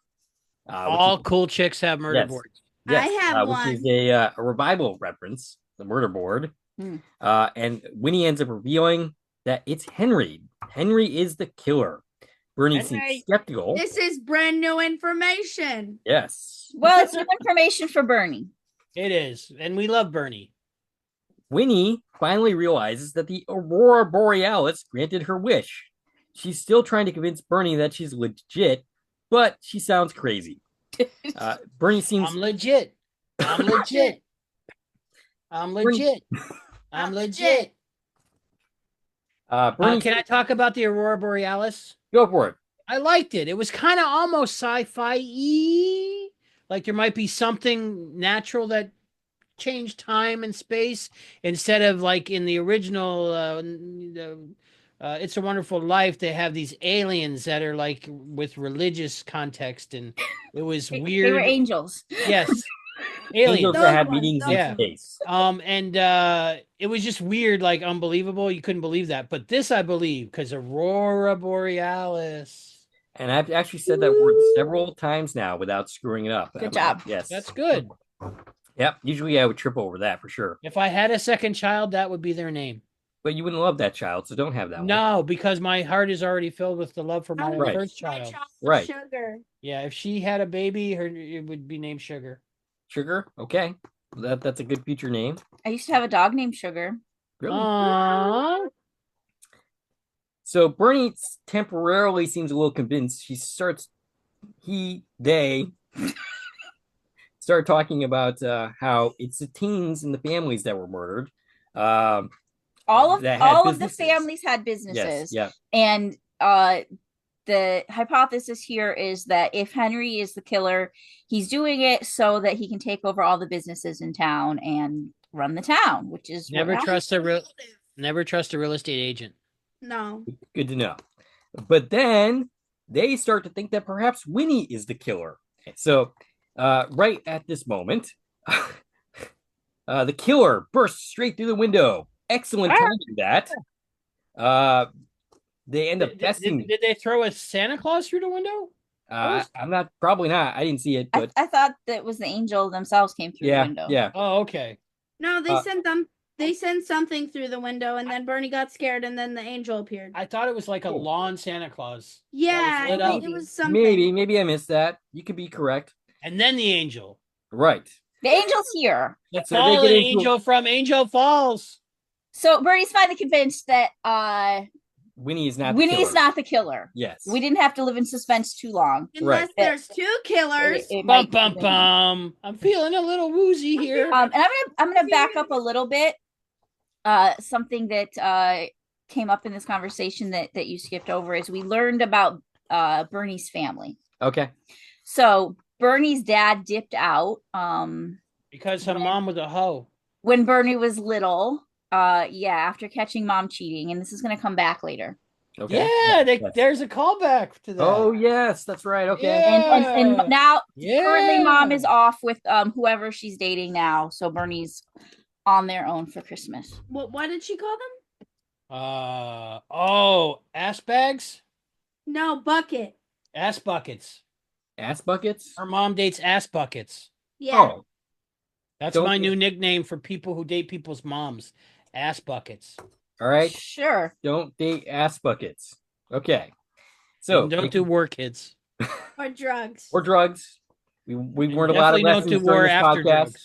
All cool chicks have murder yes, boards. I have which one. is a revival reference, the murder board. And Winnie ends up revealing that it's Henry. Henry is the killer. Bernie seems skeptical. This is brand new information. Yes. Well, it's new information for Bernie. It is, and we love Bernie. Winnie finally realizes that the Aurora Borealis granted her wish. She's still trying to convince Bernie that she's legit, but she sounds crazy. Bernie seems... I'm legit. I'm legit. I'm legit. I'm legit. Bernie, can I talk about the Aurora Borealis? Go for it. I liked it. It was kind of almost sci-fi-y. Like there might be something natural that changed time and space instead of like in the original It's a Wonderful Life. They have these aliens that are like with religious context, and it was weird. They were angels. Yes. Aliens Angels that had meetings in space. And it was just weird, like unbelievable. You couldn't believe that. But this I believe, because Aurora Borealis. And I've actually said that word several times now without screwing it up. Good job. Yes. That's good. Yep. Usually I would trip over that for sure. If I had a second child, that would be their name. But you wouldn't love that child, so don't have that one. No, because my heart is already filled with the love for my first child. Right. Sugar. Yeah, if she had a baby, it would be named Sugar. Sugar? Okay. That's a good future name. I used to have a dog named Sugar. Really? Aww. So Bernie temporarily seems a little convinced. They start talking about how it's the teens and the families that were murdered. All of the families had businesses. Yes, yeah. And the hypothesis here is that if Henry is the killer, he's doing it so that he can take over all the businesses in town and run the town, which is never trust a real estate agent. No. Good to know. But then they start to think that perhaps Winnie is the killer. So right at this moment, the killer bursts straight through the window. Excellent timing that. They end up besting. Did they throw a Santa Claus through the window? I'm probably not. I didn't see it, but I thought that was the angel themselves came through the window. Yeah. Oh, okay. No, they sent them. They sent something through the window, and then Bernie got scared, and then the angel appeared. I thought it was like a lawn Santa Claus. Yeah, I think it was something. Maybe I missed that. You could be correct. And then the angel. Right. The angel's here. The fallen angel from Angel Falls. So Bernie's finally convinced that Winnie is not the killer. Yes. We didn't have to live in suspense too long. Unless there's two killers. Bum bum bum. I'm feeling a little woozy here. And I'm gonna back up a little bit. Something that came up in this conversation that you skipped over is we learned about Bernie's family. Okay. So Bernie's dad dipped out because her mom was a hoe. When Bernie was little. After catching mom cheating, and this is going to come back later. Okay. Yeah, there's a callback to that. Oh yes, that's right. Okay. Yeah. And now currently mom is off with whoever she's dating now, so Bernie's on their own for Christmas. What did she call them? Ass bags? No, bucket. Ass buckets. Ass buckets? Her mom dates ass buckets. Yeah. Oh. That's my new nickname for people who date people's moms. Ass buckets. All right. Sure. Don't date ass buckets. Okay. So and don't do war kids. Or drugs. Or drugs. We learned a lot of lessons during this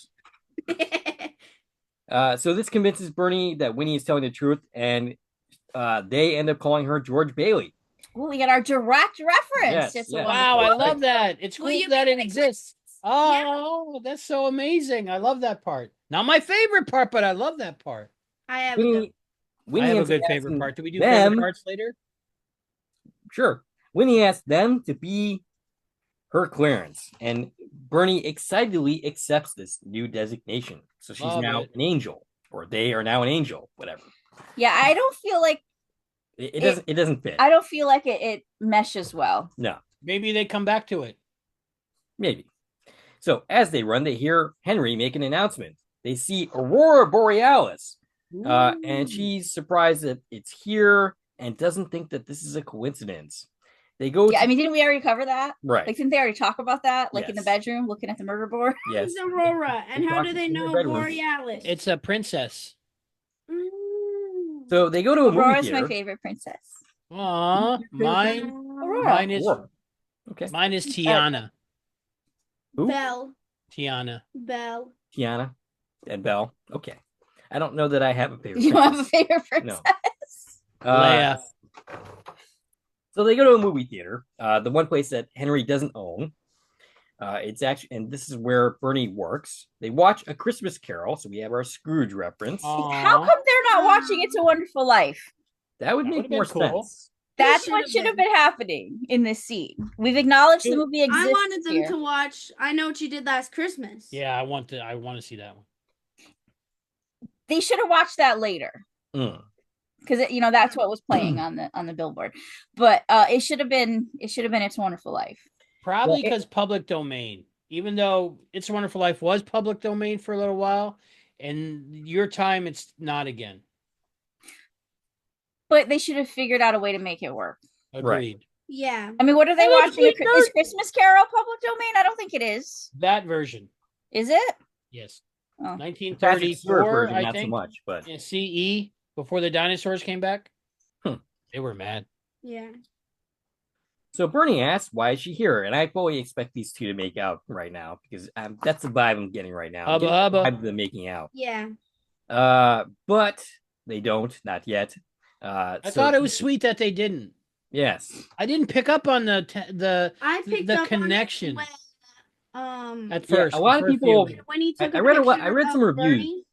podcast. So this convinces Bernie that Winnie is telling the truth, and they end up calling her George Bailey. Oh, we got our direct reference. Yes. Wow, I love that. It's cool that it exists. Oh, that's so amazing. I love that part. Not my favorite part, but I love that part. I have a good. Winnie I have a ends up good favorite asking part. Do we do them, favorite parts later? Sure. Winnie asked them to be her clearance, and Bernie excitedly accepts this new designation. So she's Love now it. an angel, or they are now an angel, whatever. Yeah, I don't feel like It doesn't fit. I don't feel like it meshes well. No, Maybe they come back to it. maybe. So as they run, they hear Henry make an announcement. They see Aurora Borealis, and she's surprised that it's here and doesn't think that this is a coincidence. They go. Yeah, I mean, didn't we already cover that? Right. Like, didn't they already talk about that? Like in the Yes. bedroom, looking at the murder board. Yes. Who's Aurora, and how do they In the know bedroom. Borealis? It's a princess. So they go to a movie Aurora's theater. my favorite princess. Aw, mine Aurora. is Aurora. Okay. mine is Tiana. Who? Belle. Tiana. Belle. Tiana and Belle. Okay. I don't know that I have a favorite. You don't have a princess. favorite princess? No. Leia. So they go to a movie theater, the one place that Henry doesn't own. It's actually, and this is where Bernie works. They watch A Christmas Carol, so we have our Scrooge reference. Aw. How come they're not watching It's a Wonderful Life? That would That make would've been more cool. sense. That's should what have should have been. been happening in this scene. We've acknowledged the movie exists. I wanted them here. to watch I Know What You Did Last Christmas. Yeah, I want to see that one. They should have watched that later Mm. because that's what was playing on the billboard. But it should have been It's a Wonderful Life. Probably Well, because public domain. Even though It's a Wonderful Life was public domain for a little while, and your time it's not again. But they should have figured out a way to make it work. Agreed. Yeah. I mean, what are they Oh, watching? Is Christmas Carol public domain? I don't think it is. That version. Is it? Yes. Oh. Patrick Stewart 1934, version, I not so think. much, but Yeah, CE before the dinosaurs came back. Hmm. They were mad. Yeah. so Bernie asks, "Why is she here?" And I fully expect these two to make out right now because that's the vibe I'm getting right now. I'm Hubba getting the hubba. vibe of them making out. Yeah. But they don't, not yet. I thought it was sweet that they didn't. Yes. I didn't pick up on the I picked the up connection on it when, at Yeah, first. a lot the of first people- viewing. when he took I read a lot- picture I read some of reviews. Bernie,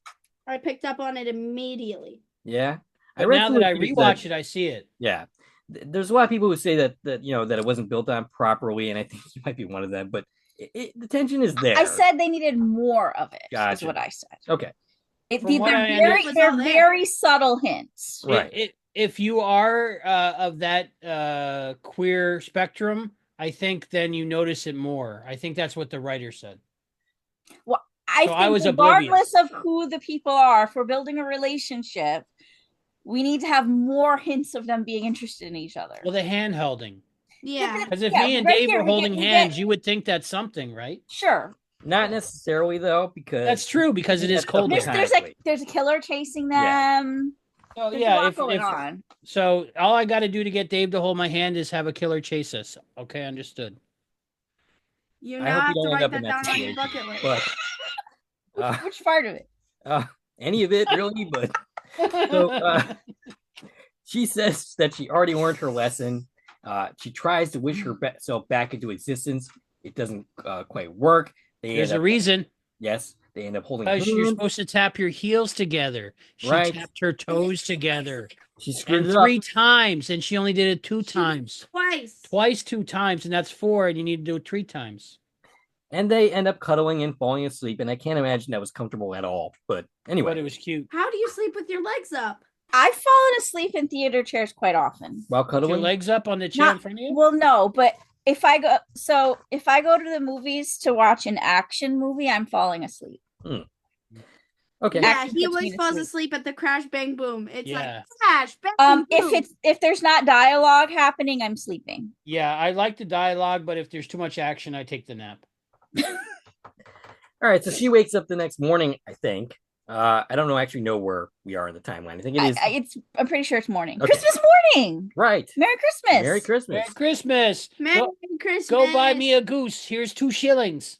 I picked up on it immediately. Yeah. But read now some that I reviews rewatch it, I see it. Yeah. There's a lot of people who say that that it wasn't built on properly, and I think you might be one of them. But the tension is there. I said they needed more of it. Is Gotcha. what I said. Okay. From what I They're understand- they're Was all there. very subtle hints. Right. If you are of that queer spectrum, I think then you notice it more. I think that's what the writer said. I So think I was regardless oblivious. of who the people are, if we're building a relationship, we need to have more hints of them being interested in each other. Well, the hand holding. Yeah. Because if Yeah, me and right Dave here, were we get- holding we hands, get- you would think that's something, right? Sure. Not necessarily though, because That's true because it is That's colder. There's a killer chasing Yeah. them. Oh There's a yeah, lot going on. so all I got to do to get Dave to hold my hand is have a killer chase us. Okay, understood. You I now hope have you to don't end write up that in down that on your situation. bucket list. But Which part of it? any of it really, but so she says that she already learned her lesson. She tries to wish herself back into existence. It doesn't quite work. There's a reason. Yes, they end up holding Because you're hands. supposed to tap your heels together. She Right. tapped her toes together. She screwed And it up. 3 times, and she only did it 2 times. Twice. Twice 2 times, and that's 4, and you need to do it 3 times. And they end up cuddling and falling asleep, and I can't imagine that was comfortable at all. But anyway, But it was cute. How do you sleep with your legs up? I've fallen asleep in theater chairs quite often. while With your cuddling, legs up on the chair in front of you? Well, no, but if I go to the movies to watch an action movie, I'm falling asleep. okay. Yeah, Action he puts me always to falls sleep. asleep at the crash bang boom. It's Yeah. like crash bang boom. If there's not dialogue happening, I'm sleeping. Yeah, I like the dialogue, but if there's too much action, I take the nap. All right, so she wakes up the next morning, I think. I don't know where we are in the timeline. I think it is I'm pretty sure it's morning. Okay. Christmas morning. right. Merry Christmas. Merry Christmas. Merry Christmas. Merry Go, Christmas. go buy me a goose. Here's 2 shillings.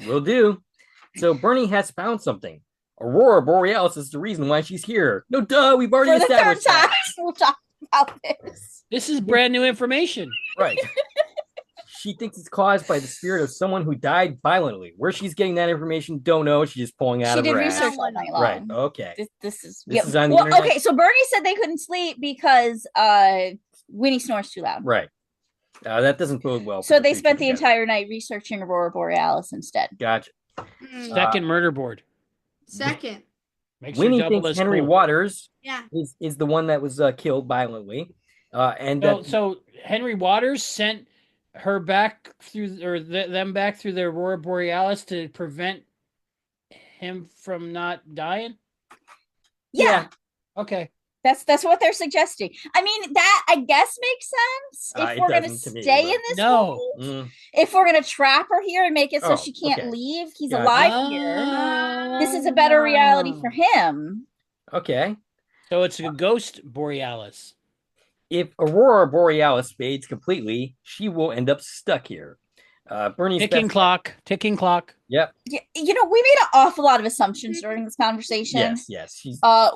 Will do. So Bernie has found something. Aurora Borealis is the reason why she's here. No, duh, we've already For the third established time, that. we'll talk about this. This is brand new information. Right. she thinks it's caused by the spirit of someone who died violently. Where she's getting that information, don't know. She's just pulling out She of did her research ass. all night long. Right. Okay. This is on the internet? okay. So Bernie said they couldn't sleep because Winnie snores too loud. Right. That doesn't bode well. So they spent the entire night researching Aurora Borealis instead. Gotcha. Second murder board. Second. Winnie thinks Henry Waters Yeah. is the one that was killed violently. So Henry Waters sent her back through, or them back through the Aurora Borealis to prevent him from not dying? Yeah. Okay. That's what they're suggesting. I mean, that I guess makes sense if we're gonna stay in this world. If we're gonna trap her here and make it so she can't leave, he's alive here. This is a better reality for him. Okay. So it's a ghost Borealis. If Aurora Borealis fades completely, she will end up stuck here. Bernie's ticking clock. Yep. Yeah, you know, we made an awful lot of assumptions during this conversation. Yes.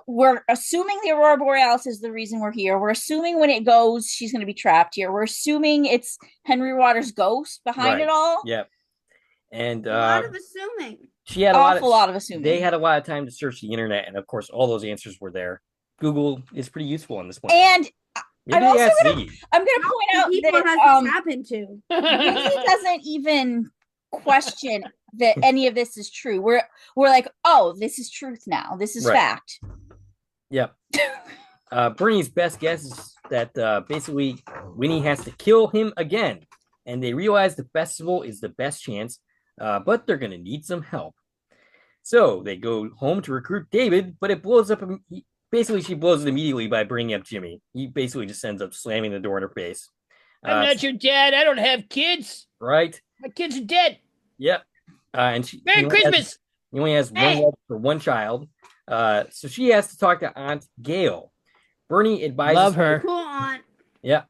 We're assuming the Aurora Borealis is the reason we're here. We're assuming when it goes, she's going to be trapped here. We're assuming it's Henry Waters' ghost behind it all. Yep. And a lot of assuming. She had a lot of assuming. They had a lot of time to search the internet, and of course, all those answers were there. Google is pretty useful on this one. And I'm also gonna point out people that has this happened to. Winnie doesn't even question that any of this is true. We're like, oh, this is truth now. This is fact. Yep. Bernie's best guess is that basically Winnie has to kill him again, and they realize the festival is the best chance, but they're going to need some help. So they go home to recruit David, but it blows up. Basically, she blows it immediately by bringing up Jimmy. He basically just ends up slamming the door in her face. I'm not your dad. I don't have kids. Right. My kids are dead. Yep. And she Merry Christmas. He only has one wife for one child. So she has to talk to Aunt Gail. Bernie advises Love her. Cool aunt. Yeah.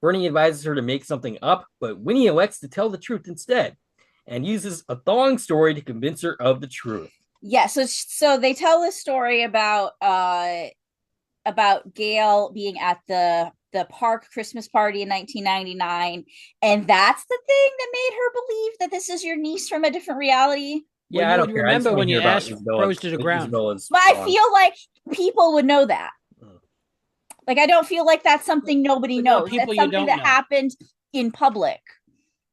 Bernie advises her to make something up, but Winnie elects to tell the truth instead and uses a thong story to convince her of the truth. Yeah, so they tell this story about Gail being at the park Christmas party in 1999, and that's the thing that made her believe that this is your niece from a different reality. Yeah, I don't remember when you asked Rose to the ground. But I feel like people would know that. Like, I don't feel like that's something nobody knows. That's something that happened in public.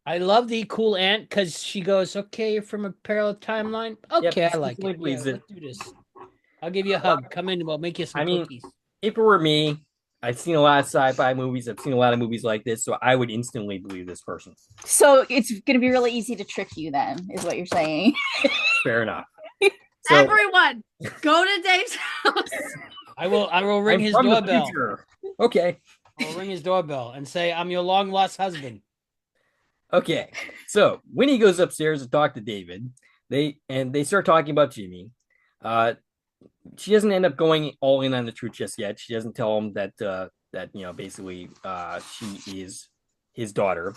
I love the cool aunt because she goes, okay, you're from a parallel timeline. Okay, yep, I like it. Yeah, let's do this. I'll give you a hug. Come in, we'll make you some cookies. If it were me, I've seen a lot of sci-fi movies. I've seen a lot of movies like this, so I would instantly believe this person. So it's going to be really easy to trick you then, is what you're saying. Fair enough. So, everyone, go to Dave's house. I will ring his doorbell. Okay. I'll ring his doorbell and say, I'm your long-lost husband. Okay, so Winnie goes upstairs to talk to David. They start talking about Jimmy. She doesn't end up going all in on the truth just yet. She doesn't tell him that basically she is his daughter.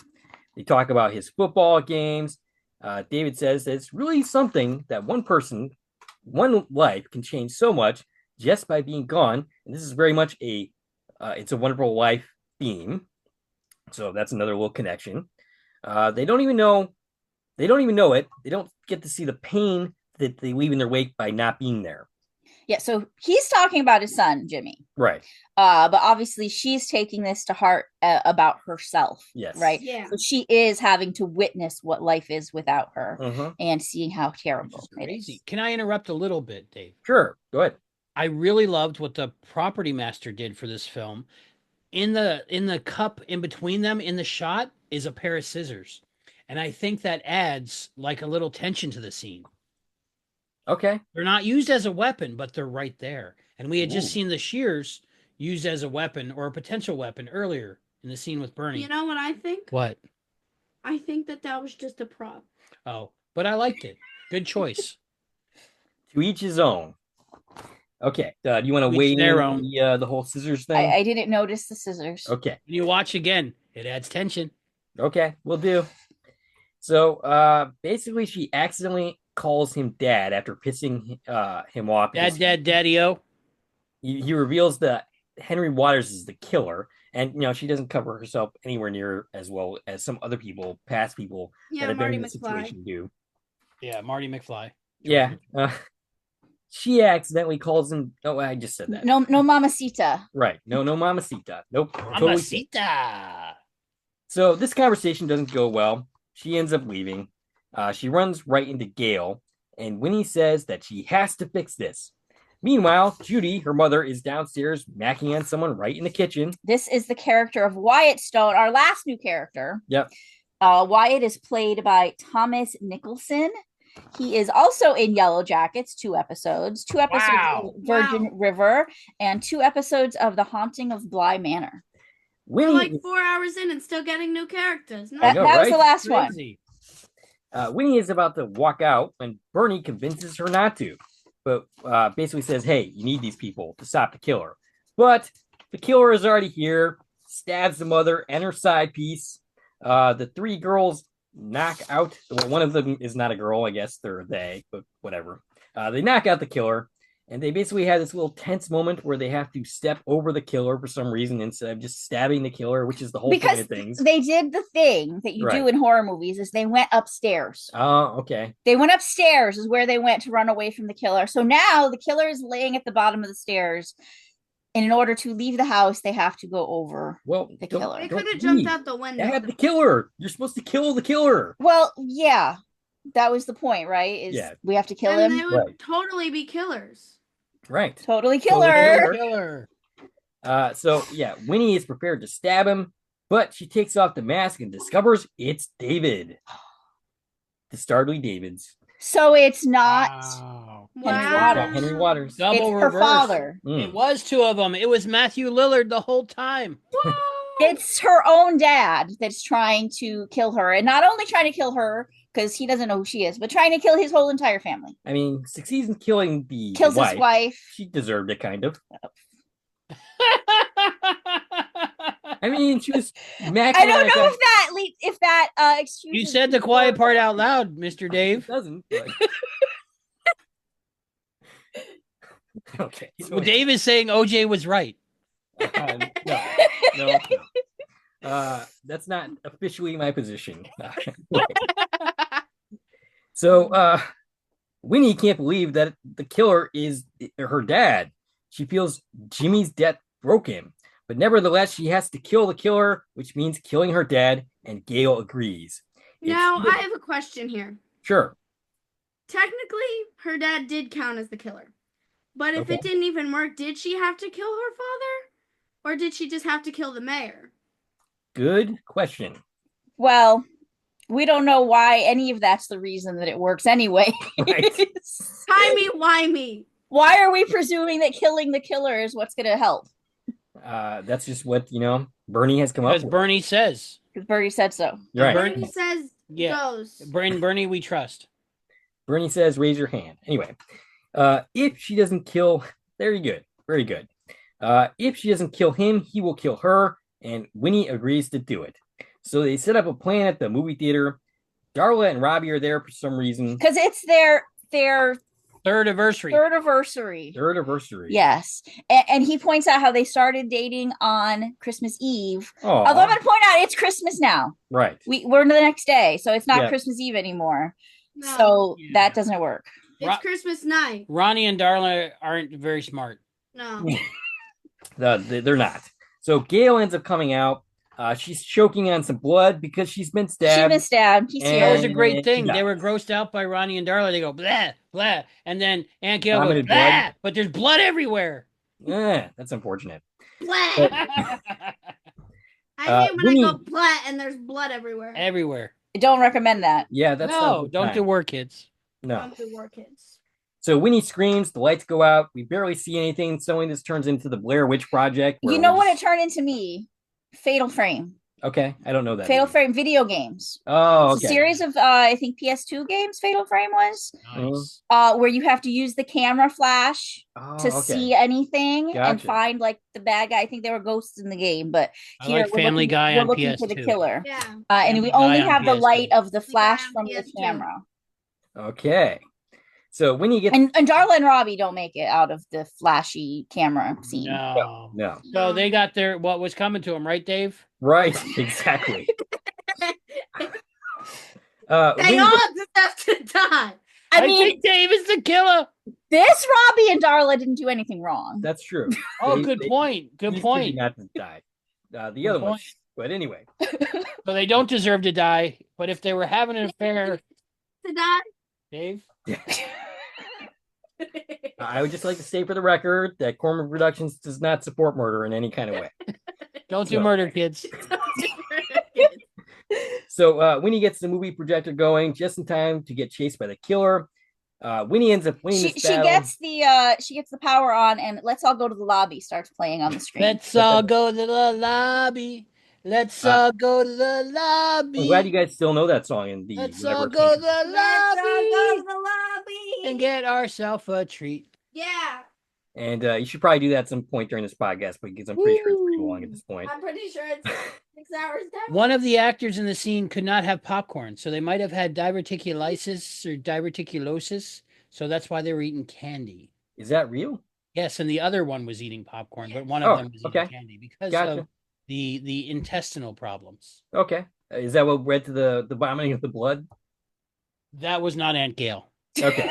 They talk about his football games. David says that it's really something that one life can change so much just by being gone. And this is very much It's a Wonderful Life theme. So that's another little connection. They don't even know it. They don't get to see the pain that they leave in their wake by not being there. Yeah, so he's talking about his son, Jimmy. Right. But obviously she's taking this to heart about herself. Yes. Right? Yeah. So she is having to witness what life is without her and seeing how terrible it is. Can I interrupt a little bit, Dave? Sure. Go ahead. I really loved what the property master did for this film. In the cup in between them in the shot is a pair of scissors. And I think that adds like a little tension to the scene. Okay. They're not used as a weapon, but they're right there. And we had just seen the shears used as a weapon or a potential weapon earlier in the scene with Bernie. You know what I think? What? I think that was just a prop. Oh, but I liked it. Good choice. To each his own. Okay. Do you want to weigh in on the whole scissors thing? I didn't notice the scissors. Okay. When you watch again, it adds tension. Okay, we'll do. So basically she accidentally calls him dad after pissing him off. Daddy-o. He reveals that Henry Waters is the killer, and she doesn't cover herself anywhere near as well as some other people, past people that have been in the situation do. Yeah, Marty McFly. Yeah. She accidentally calls him. Oh, I just said that. No, mamacita. Right. No, mamacita. Nope. Mamacita. So this conversation doesn't go well. She ends up leaving. She runs right into Gail, and Winnie says that she has to fix this. Meanwhile, Judy, her mother, is downstairs macking on someone right in the kitchen. This is the character of Wyatt Stone, our last new character. Yep. Wyatt is played by Thomas Nicholson. He is also in Yellow Jackets, 2 episodes, 2 episodes of Virgin River, and 2 episodes of The Haunting of Bly Manor. We're like 4 hours in and still getting new characters. That was the last one. Winnie is about to walk out when Bernie convinces her not to, but basically says, hey, you need these people to stop the killer. But the killer is already here, stabs the mother and her side piece. The 3 girls knock out, well, one of them is not a girl, I guess they're they, but whatever. They knock out the killer, and they basically have this little tense moment where they have to step over the killer for some reason instead of just stabbing the killer, which is the whole point of things. They did the thing that you do in horror movies is they went upstairs. Oh, okay. They went upstairs is where they went to run away from the killer. So now the killer is laying at the bottom of the stairs. And in order to leave the house, they have to go over the killer. They could have jumped out the window. They had the killer. You're supposed to kill the killer. Well, yeah. That was the point, right? We have to kill him. They would totally be killers. Right. Totally killer. Totally killer. So, yeah, Winnie is prepared to stab him, but she takes off the mask and discovers it's David. The Startling Davids. So it's not Henry Waters. Double it's her reverse. father. It was 2 of them. It was Matthew Lillard the whole time. It's her own dad that's trying to kill her. And not only trying to kill her, because he doesn't know who she is, but trying to kill his whole entire family. I mean, succeeds in killing the Kills his wife. She deserved it, kind of. I mean, she was macking. I don't know if that excuse. You said the quiet part out loud, Mr. Dave. It doesn't. But... okay. So Dave is saying OJ was right. No. That's not officially my position. So, Winnie can't believe that the killer is her dad. She feels Jimmy's death broke him. But nevertheless, she has to kill the killer, which means killing her dad, and Gail agrees. Now, I have a question here. Sure. Technically, her dad did count as the killer. But if it didn't even work, did she have to kill her father? Or did she just have to kill the mayor? Good question. Well, we don't know why any of that's the reason that it works anyway. Right. Timey-wimey. Why are we presuming that killing the killer is what's going to help? That's just what, Bernie has come up with. Because Bernie says. Because Bernie said so. Right. Bernie says goes. Bernie, we trust. Bernie says, raise your hand. Anyway, if she doesn't kill... Very good. Very good. If she doesn't kill him, he will kill her, and Winnie agrees to do it. So they set up a plan at the movie theater. Darla and Robbie are there for some reason. Because it's their third anniversary. Yes. And he points out how they started dating on Christmas Eve. Aww. Although I'm going to point out it's Christmas now. Right. We're the next day, so it's not Christmas Eve anymore. No. So that doesn't work. It's Christmas night. Ronnie and Darla aren't very smart. No. They're not. So Gail ends up coming out. She's choking on some blood because she's been stabbed. That was a great thing. They were grossed out by Ronnie and Darla. They go, blah, blah. And then Aunt Gail goes, blah, but there's blood everywhere. Yeah, that's unfortunate. Blah. I hate when I go blah and there's blood everywhere. Everywhere. I don't recommend that. Yeah, that's don't do war kids. No. Don't do war kids. So Winnie screams, the lights go out, we barely see anything, suddenly this turns into the Blair Witch Project. You know what it turned into me? Fatal Frame. Okay, I don't know that. Fatal Frame video games. Oh, okay. It's a series of, I think, PS2 games, Fatal Frame was. Nice. Where you have to use the camera flash to see anything and find, like, the bad guy. I think there were ghosts in the game, but here, like Family Guy on PS2. We're looking for the killer. Yeah. And we only have the light of the flash from the camera. Okay. So Winnie gets and Darla and Robbie don't make it out of the flashy camera scene. no. So they got their what was coming to them, right, Dave? Right, exactly. They Winnie all gets- deserve to die. I I mean, think Dave is the killer. this Robbie and Darla didn't do anything wrong. that's true. Oh, They- good they- point. Good these two did point. not die. The Good other one, point. but anyway. So they don't deserve to die. But if they were having an affair, To die. Dave, I would just like to say for the record that Corman Productions does not support murder in any kind of way. don't do So- murder, kids. So Winnie gets the movie projector going just in time to get chased by the killer. Winnie ends up winning She this battle. gets the power on, and Let's All Go to the Lobby starts playing on the screen. Let's all go to the lobby. Let's all go to the lobby. I'm glad you guys still know that song in the Let's whatever all it go came to the Let's all go lobby to the lobby. and get ourselves a treat. Yeah, from. And you should probably do that at some point during this podcast because I'm pretty sure it's pretty long at this point. I'm pretty sure it's 6 hours down. One of the actors in the scene could not have popcorn, so they might have had diverticulitis or diverticulosis. So that's why they were eating candy. Is that real? Yes, and the other one was eating popcorn, but one Oh, of them was eating okay. candy because Gotcha. of the intestinal problems. Okay. Is that what led to the vomiting of the blood? That was not Aunt Gail. Okay.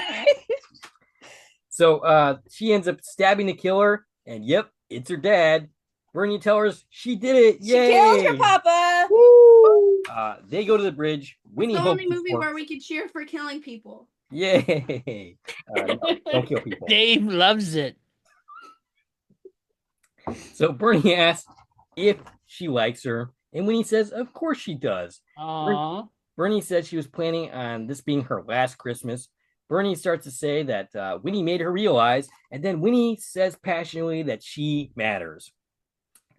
So she ends up stabbing the killer, and yep, it's her dad. Bernie tells her she did it. She Yay! killed her papa. They go to the bridge. Winnie It's the hopes only this movie where works. we could cheer for killing people. Yay! No, don't kill people. Dave loves it. So Bernie asks if she likes her, and Winnie says, "Of course she does." Aww. Bernie said she was planning on this being her last Christmas. Bernie starts to say that Winnie made her realize, and then Winnie says passionately that she matters.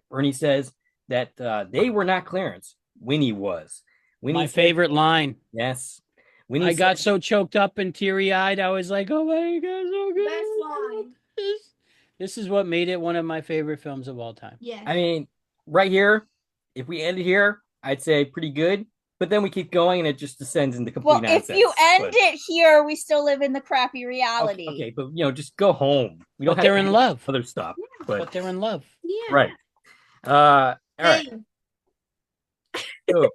Bernie says that they were not Clarence. Winnie was. Winnie My said- favorite line. Yes. Winnie I got said- so choked up and teary-eyed, I was like, oh my God, so good. Best line. This is what made it one of my favorite films of all time. Yeah. I mean, right here, if we ended here, I'd say pretty good. But then we keep going and it just descends into complete Well, nonsense. if you end But- it here, we still live in the crappy reality. Okay, but just go home. We don't But have they're to in do love. other stuff. But But they're in love. Yeah. right. All right. Dang. So,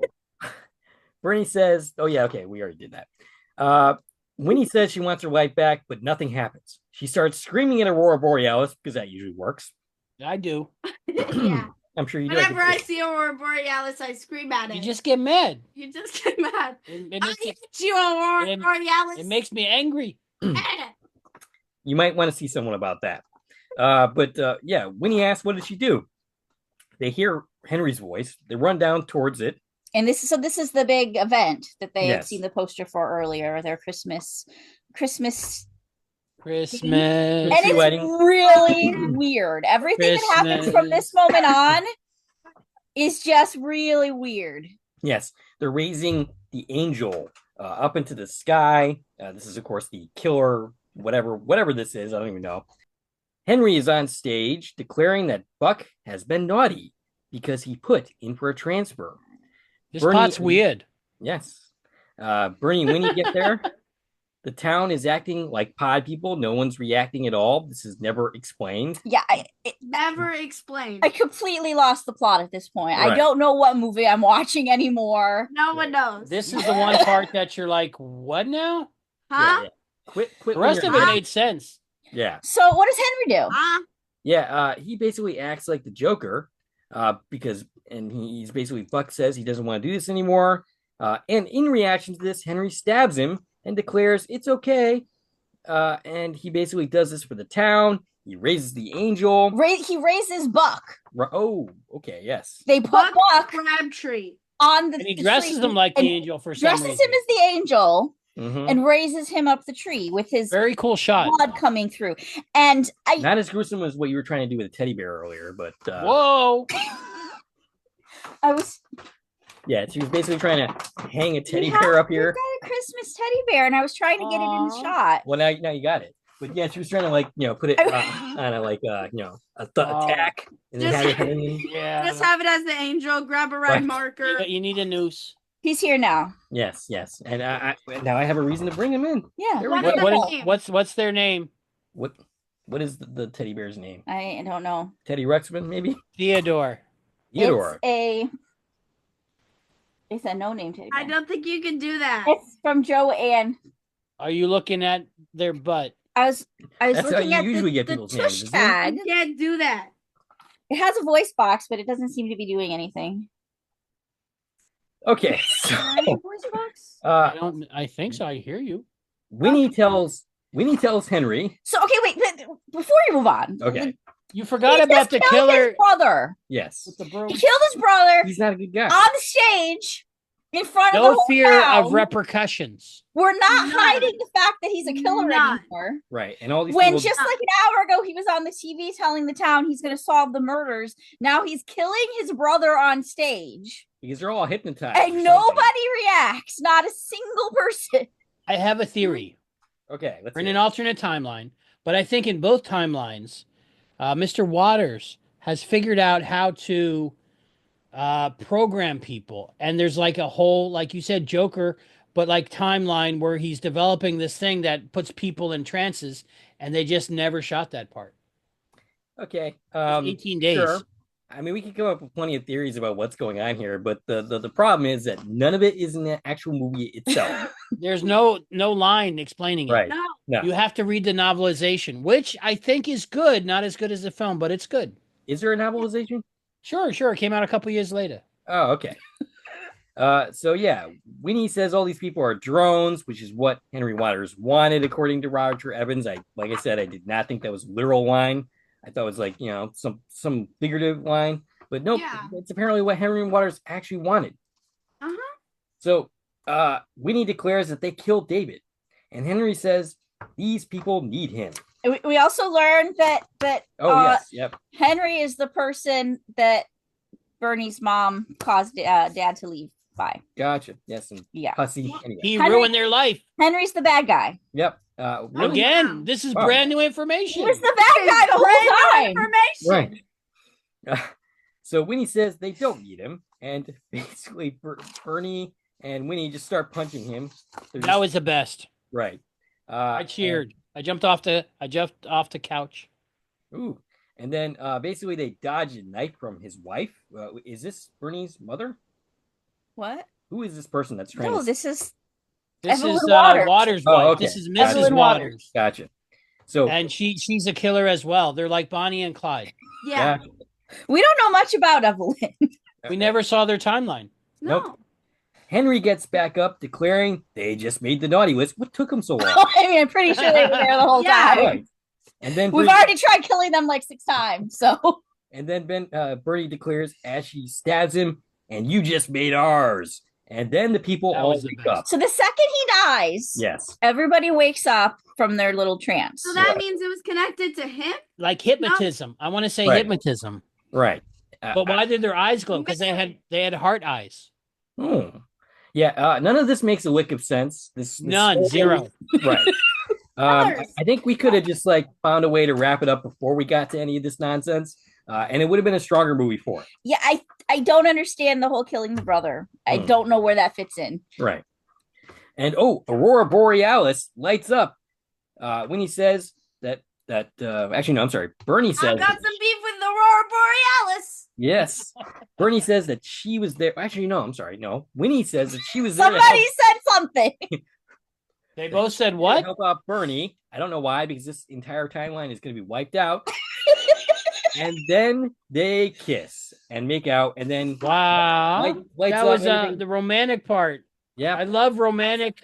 Bernie says, "Oh yeah, okay, we already did that." Winnie says she wants her life back, but nothing happens. She starts screaming at Aurora Borealis because that usually works. I do. Yeah. I'm sure you do. Whenever I see Aurora Borealis, I scream at it. You just get mad. You just get mad. It I makes, hate you, Aurora it- Borealis. it makes me angry. You might want to see someone about that. But yeah, Winnie asks, "What did she do?" They hear Henry's voice. They run down towards it. And this is the big event that they have Yes. seen the poster for earlier, their Christmas. Christmas. And it's wedding. really weird. Everything that happens from this moment on is just really weird. Yes, they're raising the angel up into the sky. This is, of course, the killer, whatever this is. I don't even know. Henry is on stage declaring that Buck has been naughty because he put in for a transfer. This Bernie- pot's weird. Yes. Bernie and Winnie get there. The town is acting like pod people. No one's reacting at all. This is never explained. Yeah, Never explained. I completely lost the plot at this point. I Right. don't know what movie I'm watching anymore. No one knows. This is the one part that you're like, what now? Huh? Yeah. Quit The rest when of you're- it made sense. Yeah. So what does Henry do? Huh? Yeah, he basically acts like the Joker, he's basically Buck says he doesn't want to do this anymore. And in reaction to this, Henry stabs him and declares it's okay. And he basically does this for the town. He raises the angel. He raises Buck. Oh, okay, yes. They put Buck Buck Crabtree. on the And he the dresses tree him like the and angel for some dresses reason. him as the angel Mhm. and raises him up the tree with his Very cool shot. blood coming through. And Not as gruesome as what you were trying to do with a teddy bear earlier, but Whoa. I was yeah, she was basically trying to hang a teddy You bear have- up here. You've got a Christmas teddy bear, and I was trying to get it in the Aw. shot. Well, now you got it. But yeah, she was trying to put it on a tack and then Just- have it hanging. Yeah. Just have it as the angel. Grab a red Right. marker. You need a noose. He's here now. Yes. And now I have a reason to bring him in. Yeah. There we What go. is What the name? what's their name? What is the teddy bear's name? I don't know. Teddy Ruxpin, maybe? Theodore. Theodore. It's a no-name teddy bear. I don't think you can do that. It's from Joanne. Are you looking at their butt? I was That's how looking you at usually get the people's names, tush isn't it? tag. You can't do that. It has a voice box, but it doesn't seem to be doing anything. Okay. So, Voice box? I think so. I hear you. Winnie tells Henry. So okay, wait. Before you move on, Okay. You forgot he about just the killed killer. his brother. Yes. With the broom. He killed his brother He's not a good guy. on the stage in front of the No whole fear town. of repercussions. We're not None. hiding the fact that he's a killer None. anymore. Right. And all these When people just like an hour ago he was on the TV telling the town he's going to solve the murders. Now he's killing his brother on stage, because they're all hypnotized. and or nobody something. reacts. Not a single person. I have a theory. Okay. Let's We're in hear an it. alternate timeline, but I think in both timelines, Mr. Waters has figured out how to program people. And there's like a whole, like you said, Joker, but like timeline where he's developing this thing that puts people in trances, and they just never shot that part. Okay. 18 days. Sure. I mean, we could come up with plenty of theories about what's going on here, but the problem is that none of it is in the actual movie itself. There's no line explaining it. Right. No. No. You have to read the novelization, which I think is good, not as good as the film, but it's good. Is there a novelization? Sure. It came out a couple years later. Oh, okay. So yeah, Winnie says all these people are drones, which is what Henry Waters wanted, according to Roger Evans. Like I said, I did not think that was a literal line. I thought it was like, some figurative line, but nope, Yeah. it's apparently what Henry Waters actually wanted. Uh-huh. So Winnie declares that they killed David, and Henry says these people need him. We also learned that Yes, yep. Henry is the person that Bernie's mom caused dad to leave by. Gotcha. Yes, and Yeah. pussy. Anyway. He Henry- ruined their life. Henry's the bad guy. Yep. Really? Again, this is Wow. brand new He information. was the bad guy the whole time. Information. Right. So Winnie says they don't need him, and basically Bernie and Winnie just start punching him. That was the best. right. I cheered. I jumped off the couch. Ooh. And then basically they dodge a knife from his wife. Is this Bernie's mother? What? Who is this person that's trying No, to... this is This Evelyn is Waters. Waters' Oh, wife. okay. This is Gotcha. Mrs. Evelyn Waters. Gotcha. So And she's a killer as well. They're like Bonnie and Clyde. Yeah. gotcha. we don't know much about Evelyn. We never saw their timeline. No. Nope. Henry gets back up, declaring they just made the naughty list. What took them so long? I mean, I'm pretty sure they were there the whole Yeah. time. Right. And then We've already tried killing them like 6 times. So Bernie declares as she stabs him, and you just made ours. And then the people That all was the wake best. up. the second he dies, Yes. everybody wakes up from their little trance. So that Right. means it was connected to him? Like hypnotism. I want to say Right. hypnotism. Right. But why did their eyes glow? Because they had heart eyes. Yeah. None of this makes a lick of sense. This None. whole- Zero. Right. I think we could have just like found a way to wrap it up before we got to any of this nonsense, and it would have been a stronger movie for it. Yeah, I don't understand the whole killing the brother. I don't know where that fits in. Right. And Aurora Borealis lights up when he says that actually no, I'm sorry. Bernie says I've got some beef with Aurora Borealis. yes. Bernie says that she was there. Actually, no, I'm sorry. No. Winnie says that she was there to Somebody said something. They both said to what? help out Bernie. I don't know why, because this entire timeline is going to be wiped out. And then they kiss and make out, and then Wow. lights That up was everything. the romantic part. Yeah. I love romantic.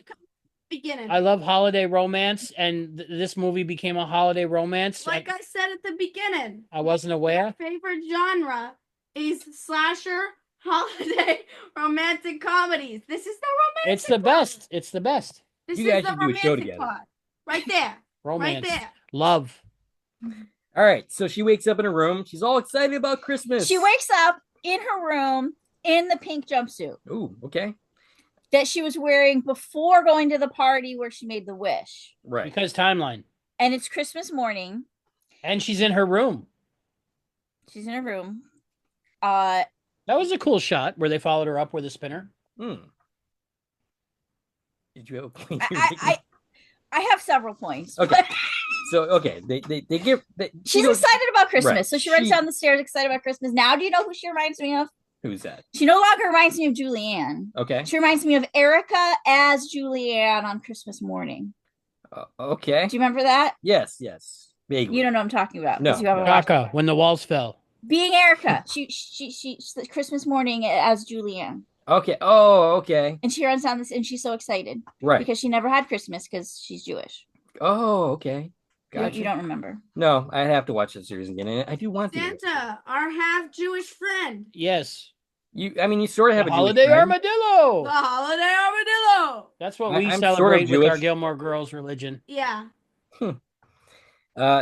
Beginning. I love holiday romance, and this movie became a holiday romance. Like I said at the beginning, I wasn't aware. favorite genre is slasher, holiday, romantic comedies. This is the romantic. It's the best. It's the best. This You is guys the should do a show romantic together. part. Right there. Romance. Right there. Love. All right. So she wakes up in her room. She's all excited about Christmas. She wakes up in her room in the pink jumpsuit Ooh, okay. that she was wearing before going to the party where she made the wish. Right. Because timeline. And it's Christmas morning. And she's in her room. She's in her room. That was a cool shot where they followed her up with a spinner. Hmm. Did you have a point? I have several points. Okay. So okay, they give. She's excited about Christmas, right. so she runs down the stairs excited about Christmas. Now, do you know who she reminds me of? Who's that? She no longer reminds me of Julianne. Okay. She reminds me of Erica as Julianne on Christmas morning. Okay. Do you remember that? Yes. Vaguely. You don't know what I'm talking about. No. You haven't watched Chaka, when the walls fell. Being Erica, she Christmas morning as Julianne. Okay. Oh, okay. And she runs down this, and she's so excited, right? Because she never had Christmas because she's Jewish. Oh, okay. Gotcha. You don't remember? No, I have to watch the series again, and I do want to. Santa, our half Jewish friend. Yes. You sort of have the a holiday armadillo. The holiday armadillo. That's what we I'm celebrate sort of with our Gilmore Girls religion. Yeah.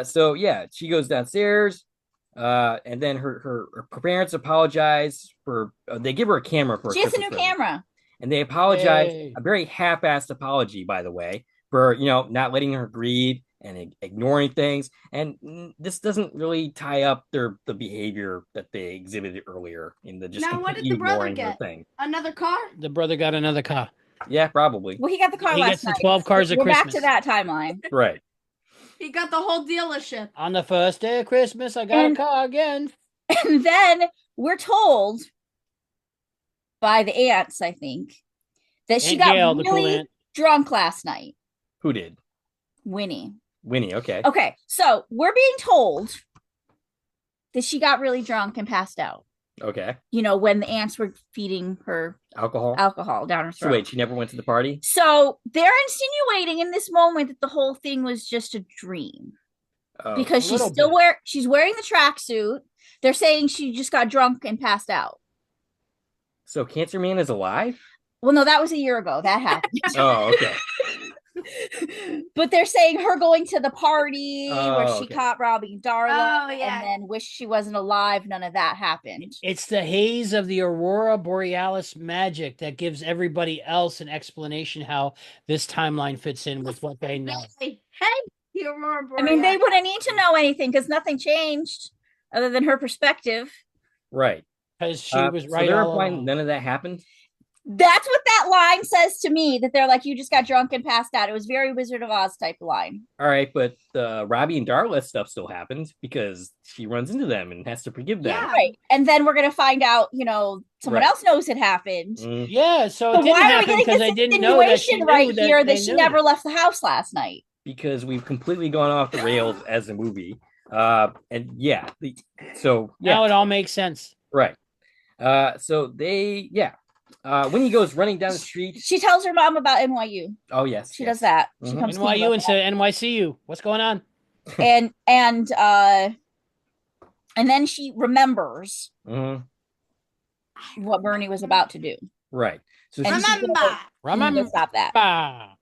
So yeah, she goes downstairs, and then her parents apologize for. They give her a camera for. She has a new camera, and they apologize. A very half-assed apology, by the way, for not letting her grieve and ignoring things. And this doesn't really tie up the behavior that they exhibited earlier in the just now. What did the brother get? Another car? The brother got another car. Yeah, probably. Well, he got the car last night. He gets the 12 cars of Christmas. We're back to that timeline. Right. He got the whole dealership. On the first day of Christmas, I got a car again. And then we're told by the aunts, I think, that she got really drunk last night. Who did? Winnie, okay. Okay, so we're being told that she got really drunk and passed out. Okay. When the aunts were feeding her alcohol down her throat. So wait, she never went to the party? So they're insinuating in this moment that the whole thing was just a dream. Because she's wearing the tracksuit. They're saying she just got drunk and passed out. So Cancer Man is alive? Well, no, that was a year ago. That happened. Oh, okay. But they're saying her going to the party where she caught Robbie and Darla and then wished she wasn't alive. None of that happened. It's the haze of the Aurora Borealis magic that gives everybody else an explanation how this timeline fits in with what they know. Hey, the Aurora Borealis. I mean, they wouldn't need to know anything because nothing changed other than her perspective. Right. Because she was right. So they're implying none of that happened? That's what that line says to me, that they're like, you just got drunk and passed out. It was very Wizard of Oz type line. All right, but the Robbie and Darla stuff still happens because she runs into them and has to forgive them. Yeah, right. And then we're going to find out, someone else knows it happened. Yeah, so it didn't happen because I didn't know that she knew that she never left the house last night. Because we've completely gone off the rails as a movie. Now it all makes sense. Right. So Winnie goes running down the street. She tells her mom about NYU. Oh yes, she does that. Mm-hmm. She comes NYU and said NYCU. What's going on? and then she remembers what Bernie was about to do. Right. So remember. Stop that.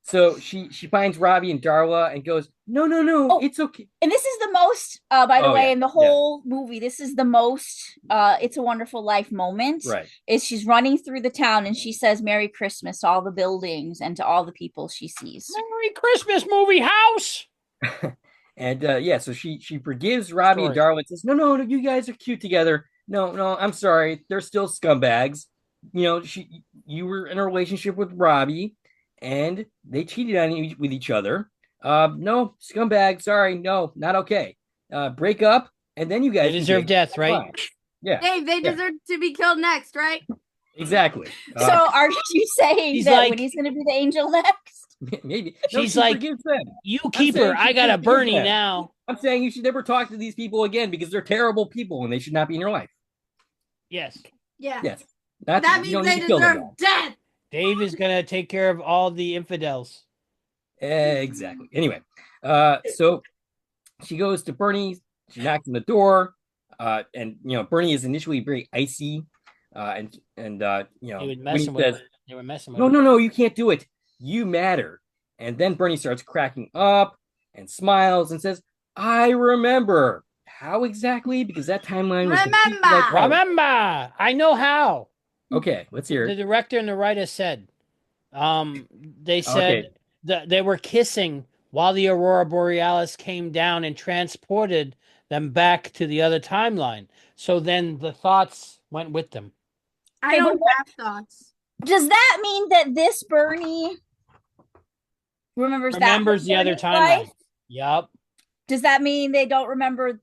So she finds Robbie and Darla and goes, no, it's okay. And this is the most, by the way, in the whole movie, this is the most It's a Wonderful Life moment. Right. Is she's running through the town and she says Merry Christmas to all the buildings and to all the people she sees. Merry Christmas, movie house! And so she forgives Robbie and Darla and says, no, you guys are cute together. No, I'm sorry. They're still scumbags. You were in a relationship with Robbie. And they cheated on you with each other. No, scumbag. Sorry, no, not okay. Break up, and then you guys deserve death, right? Fine. Yeah, Dave, they deserve to be killed next, right? Exactly. So, are you saying that Winnie's going to be the angel next? Maybe. She's like, you keep her. I got a Bernie now. I'm saying you should never talk to these people again because they're terrible people and they should not be in your life. Yes. Yeah. Yes. That means they deserve death. Dave is going to take care of all the infidels. Exactly. Anyway, so she goes to Bernie. She knocks on the door. And, Bernie is initially very icy. They were messing with No, you can't do it. You matter. And then Bernie starts cracking up and smiles and says, I remember. How exactly? Because that timeline was... Remember! I know how. Okay, let's hear it. The director and the writer said, they said that they were kissing while the Aurora Borealis came down and transported them back to the other timeline. So then the thoughts went with them. I don't have thoughts. Does that mean that this Bernie remembers the other timeline. Yep. Does that mean they don't remember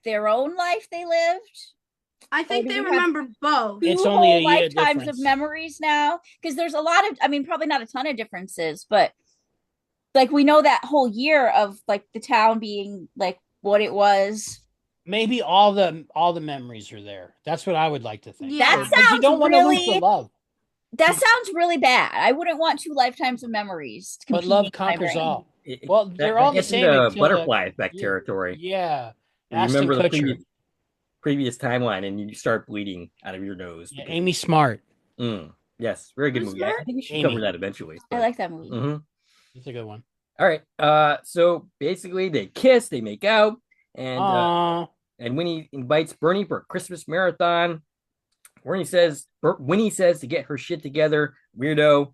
their own life they lived? I think they remember both. It's only a year lifetimes difference. of memories now, because there's a lot of, I mean, probably not a ton of differences, but like we know that whole year of like the town being like what it was. Maybe all the memories are there. That's what I would like to think. Yeah. That sounds you don't want to lose the love. That sounds really bad. I wouldn't want 2 lifetimes of memories. But love conquers all. Well, they're all the same. The butterfly effect territory. Yeah. You remember the previous timeline, and you start bleeding out of your nose. Yeah, Amy Smart. Yes, very good movie. I think we should cover that eventually. I like that movie. Mm-hmm. It's a good one. All right. So basically, they kiss, they make out, and Winnie invites Bernie for a Christmas marathon. Winnie says to get her shit together, weirdo.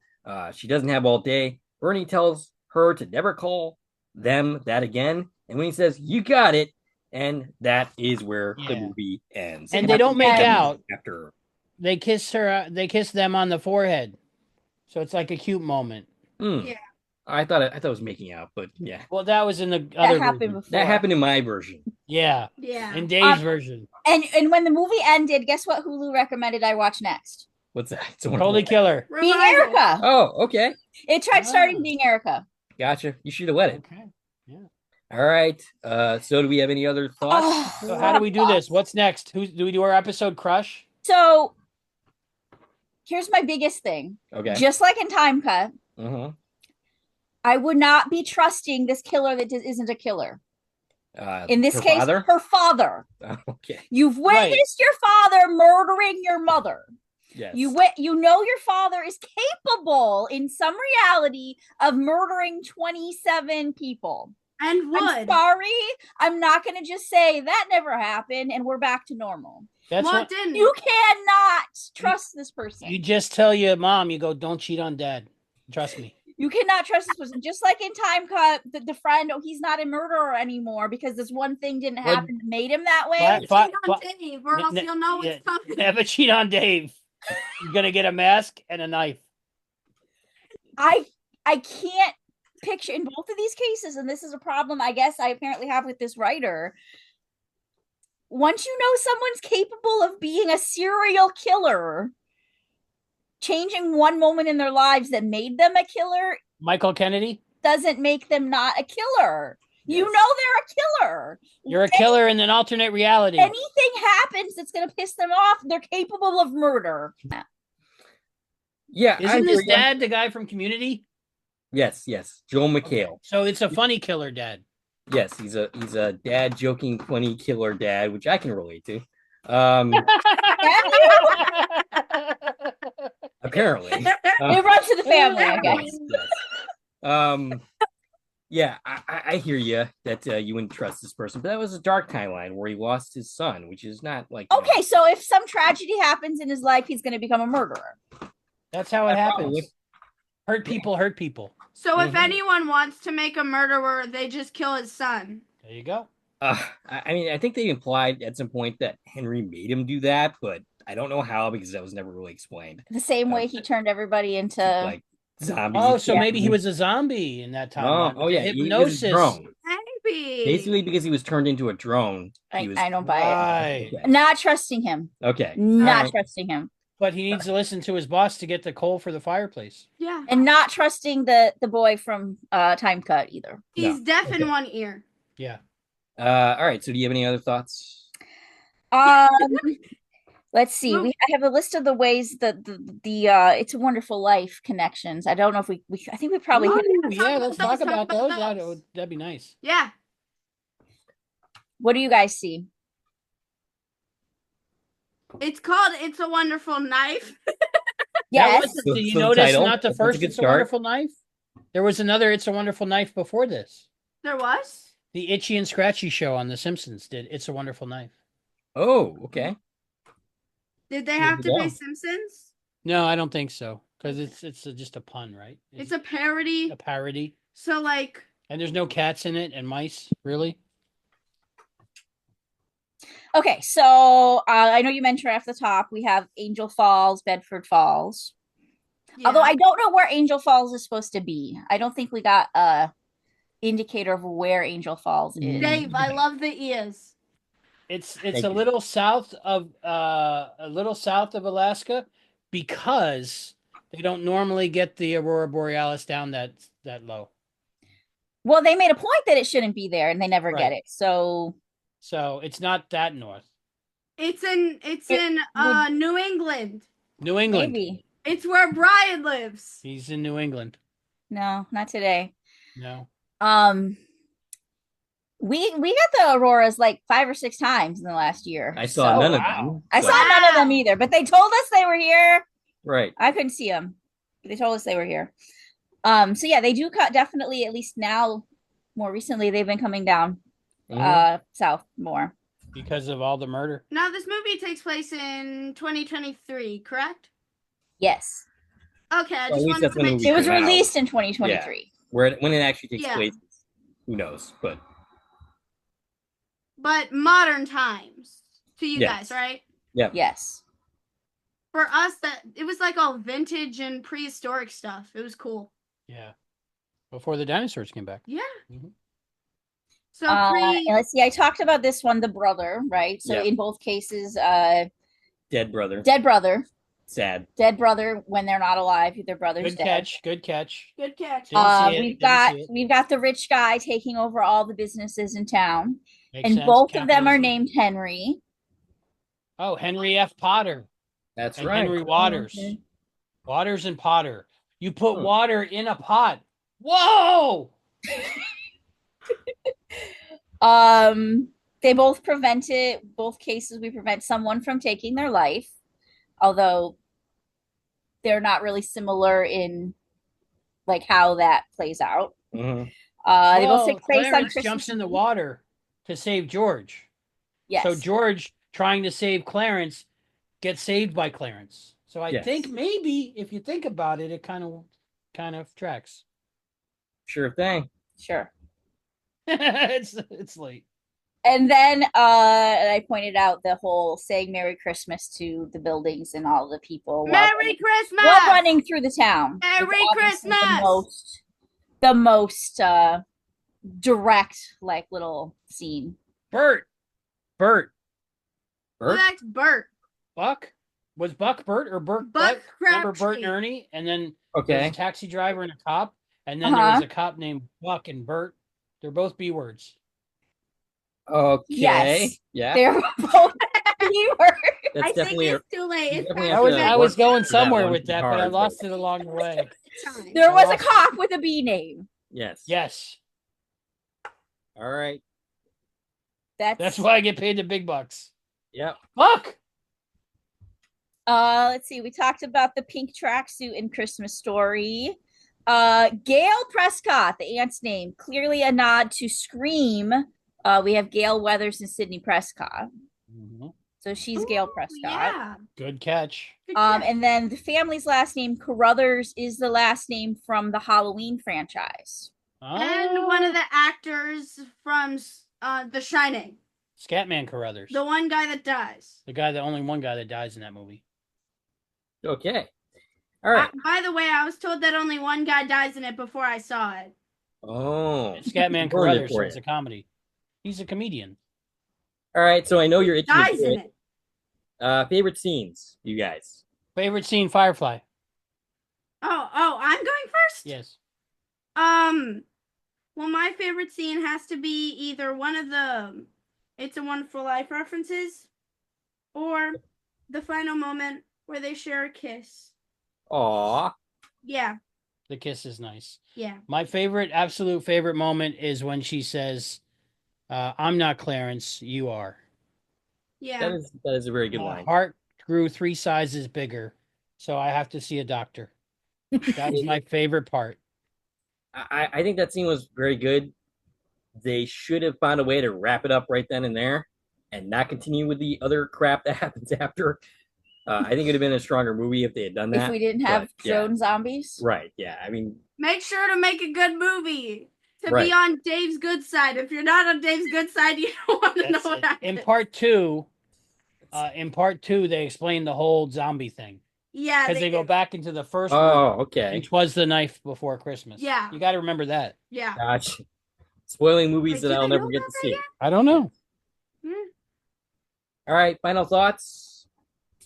She doesn't have all day. Bernie tells her to never call them that again, and Winnie says, "You got it." And that is where the movie ends. And they don't make out after they kiss her. They kiss them on the forehead, so it's like a cute moment. Yeah. I thought it was making out, but yeah. Well, that was in the other version. That happened in my version. Yeah. Yeah. In Dave's version. And when the movie ended, guess what Hulu recommended I watch next? What's that? Totally Killer. Being Erica. Oh, okay. It tried starting Being Erica. Gotcha. You should have let it. Okay. Yeah. All right. So do we have any other thoughts? So how do we do this? What's next? Do we do our episode Crush? So here's my biggest thing. Okay. Just like in Time Cut, I would not be trusting this killer that isn't a killer. In this case, her father. Okay. You've witnessed your father murdering your mother. Yes. You know your father is capable in some reality of murdering 27 people. And would. I'm sorry. I'm not going to just say that never happened and we're back to normal. Didn't. You cannot trust this person. You just tell your mom, you go, don't cheat on dad. Trust me. You cannot trust this person. Just like in Time Cut, the friend, he's not a murderer anymore because this one thing didn't happen that made him that way. Cheat on Dave, or else you'll know what's coming. Never cheat on Dave. You're going to get a mask and a knife. I can't picture in both of these cases, and this is a problem I guess I apparently have with this writer. Once you know someone's capable of being a serial killer, changing one moment in their lives that made them a killer, Michael Kennedy, doesn't make them not a killer. Yes. You know they're a killer. You're a killer in an alternate reality. Anything happens that's going to piss them off, they're capable of murder. Yeah. Isn't his dad the guy from Community? Yes. Joel McHale. Okay. So it's a funny killer dad. Yes, he's a dad joking funny killer dad, which I can relate to. Apparently. It runs to the family, I guess. Yes. Yeah, I hear you that you wouldn't trust this person, but that was a dark timeline where he lost his son, which is not like... Okay, so if some tragedy happens in his life, he's going to become a murderer. That's how it happens. Hurt people. So if anyone wants to make a murderer, they just kill his son. There you go. I mean, I think they implied at some point that Henry made him do that, but I don't know how because that was never really explained. The same way he turned everybody into like zombies. Oh, so maybe he was a zombie in that time. Oh yeah, hypnosis. He was a drone. Maybe. Basically, because he was turned into a drone. I don't buy it. Okay. Not trusting him. Okay. Not trusting him. But he needs to listen to his boss to get the coal for the fireplace. Yeah. And not trusting the boy from Time Cut either. He's deaf in one ear. Yeah. All right. So do you have any other thoughts? Let's see. I have a list of the ways that the It's a Wonderful Life connections. I don't know if we I think we probably let's talk about those. That'd be nice. Yeah. What do you guys see? It's called It's a Wonderful Knife. Yes. Did you notice not the first It's a Wonderful Knife? There was another It's a Wonderful Knife before this. There was? The Itchy and Scratchy show on The Simpsons did It's a Wonderful Knife. Oh, okay. Did they have to pay Simpsons? No, I don't think so. Because it's just a pun, right? It's a parody. A parody. So like... And there's no cats in it and mice, really? Okay, so I know you mentioned right off the top, we have Angel Falls, Bedford Falls. Although I don't know where Angel Falls is supposed to be. I don't think we got a indicator of where Angel Falls is. Dave, I love the ears. It's a little south of Alaska because they don't normally get the aurora borealis down that low. Well, they made a point that it shouldn't be there, and they never Right. get it. So it's not that north. It's in New England. New England. maybe. It's where Brian lives. He's in New England. No, not today. No. We got the auroras like 5 or 6 times in the last year. I saw none of wow. them. I saw none of them either, but they told us they were here. Right. I couldn't see them, but they told us they were here. So yeah, they do definitely, at least now, more recently, they've been coming down south more. Because of all the murder. Now, this movie takes place in 2023, correct? Yes. Okay, I Well, at just least wanted that's to when the make movie It sure. was came out. released in 2023. When it actually takes Yeah. place, who knows? But Modern times to you Yes. guys, right? yeah. Yes. For us, that it was like all vintage and prehistoric stuff. It was cool. Yeah. Before the dinosaurs came back. Yeah. Mhm. So And let's see, I talked about this one, the brother, right? So Yeah. in both cases, Dead brother. dead brother when they're not alive, their brother's Good dead. catch. Good catch. good catch. Didn't see it. We've got the rich guy taking over all the businesses in town, Makes and sense. both of them are Capitalism. named Henry. Oh, Henry F. Potter. That's And right. Henry Waters. Okay. Waters and Potter. You put Hmm. water in a pot. Whoa! They both both cases we prevent someone from taking their life, although they're not really similar in like how that plays out. Mhm. They both Well, take place on Clarence Christmas jumps in the Eve. water to save George. Yes. So George, trying to save Clarence, gets saved by Clarence. So I Yes. think maybe if you think about it, it kind of tracks. Sure thing. Sure. It's late. And then I pointed out the whole saying Merry Christmas to the buildings and all the people Merry Christmas! while running through the town. Merry It's obviously Christmas! The most direct, like, little scene. Bert. Bert? That's Bert. Buck? Was Buck Bert or Bert Buck Remember Bert Crabtree. and Ernie? And then there's Okay. a taxi driver and a cop. And then there was a cop named Buck and Bert. They're both B words. Okay. Yes. Yeah. They're both B-words. That's I think definitely it's too late. It's definitely past have to that I was work going for that somewhere one with that, but I hard, lost it along the way. time. There was a lost it. cop with a B name. Yes. Yes. All right. That's why I get paid the big bucks. Yep. Buck! Let's see. We talked about the pink tracksuit in Christmas Story. Gail Prescott, the aunt's name, clearly a nod to Scream. We have Gail Weathers and Sidney Prescott. Mhm. So she's Gail Prescott. Yeah. Good catch. Good catch. And then the family's last name, Carruthers, is the last name from the Halloween franchise. And one of the actors from The Shining. Scatman Carruthers. The one guy that dies. The only one guy that dies in that movie. Okay. All right. By the way, I was told that only one guy dies in it before I saw it. Oh. It's Scatman Ruined it Carruthers, for so you. it's a comedy. He's a comedian. All right. So I know you're itching to Dies do in it. it. Favorite scenes, you guys. Favorite scene, Firefly. Oh, I'm going first? Yes. Well, my favorite scene has to be either one of the It's a Wonderful Life references or the final moment where they share a kiss. Aw. Yeah, The kiss is nice. yeah. My absolute favorite moment is when she says, I'm not Clarence, you are. Yeah. That is a very good My line. heart grew 3 sizes bigger, so I have to see a doctor. That was my favorite part. I think that scene was very good. They should have found a way to wrap it up right then and there and not continue with the other crap that happens after. I think it would have been a stronger movie if they had done that. If we didn't have but, yeah. drone zombies. Right. Yeah. I mean, Make sure to make a good movie. To Right. be on Dave's good side. If you're not on Dave's good side, you don't want to know That's what it. happens. In part two, they explain the whole zombie thing. Yeah, because they go do. back into the first one. Oh, okay. And 'twas the night before Christmas. Yeah. You got to remember that. Yeah. Gotcha. Spoiling movies Wait, that do I'll they never know get to about see. that I don't know. All right, final thoughts,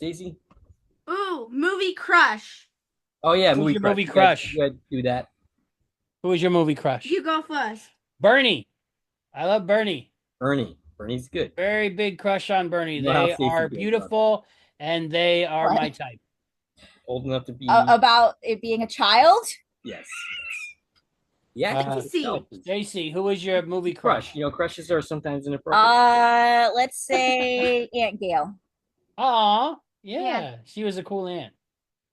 Stacie. Ooh, movie crush. Oh yeah, Who's movie your crush. movie crush? You gotta do that. Who is your movie crush? You go first. Bernie. I love Bernie. Bernie. Bernie's good. Very big crush on Bernie. Wow, They Stacey are feels about beautiful and they are What? my type. Old enough to be. About it being a child. Yes. Yeah. Stacie, who is your movie crush? You know, crushes are sometimes inappropriate. Let's say Aunt Gail. Aw, yeah. She was a cool aunt.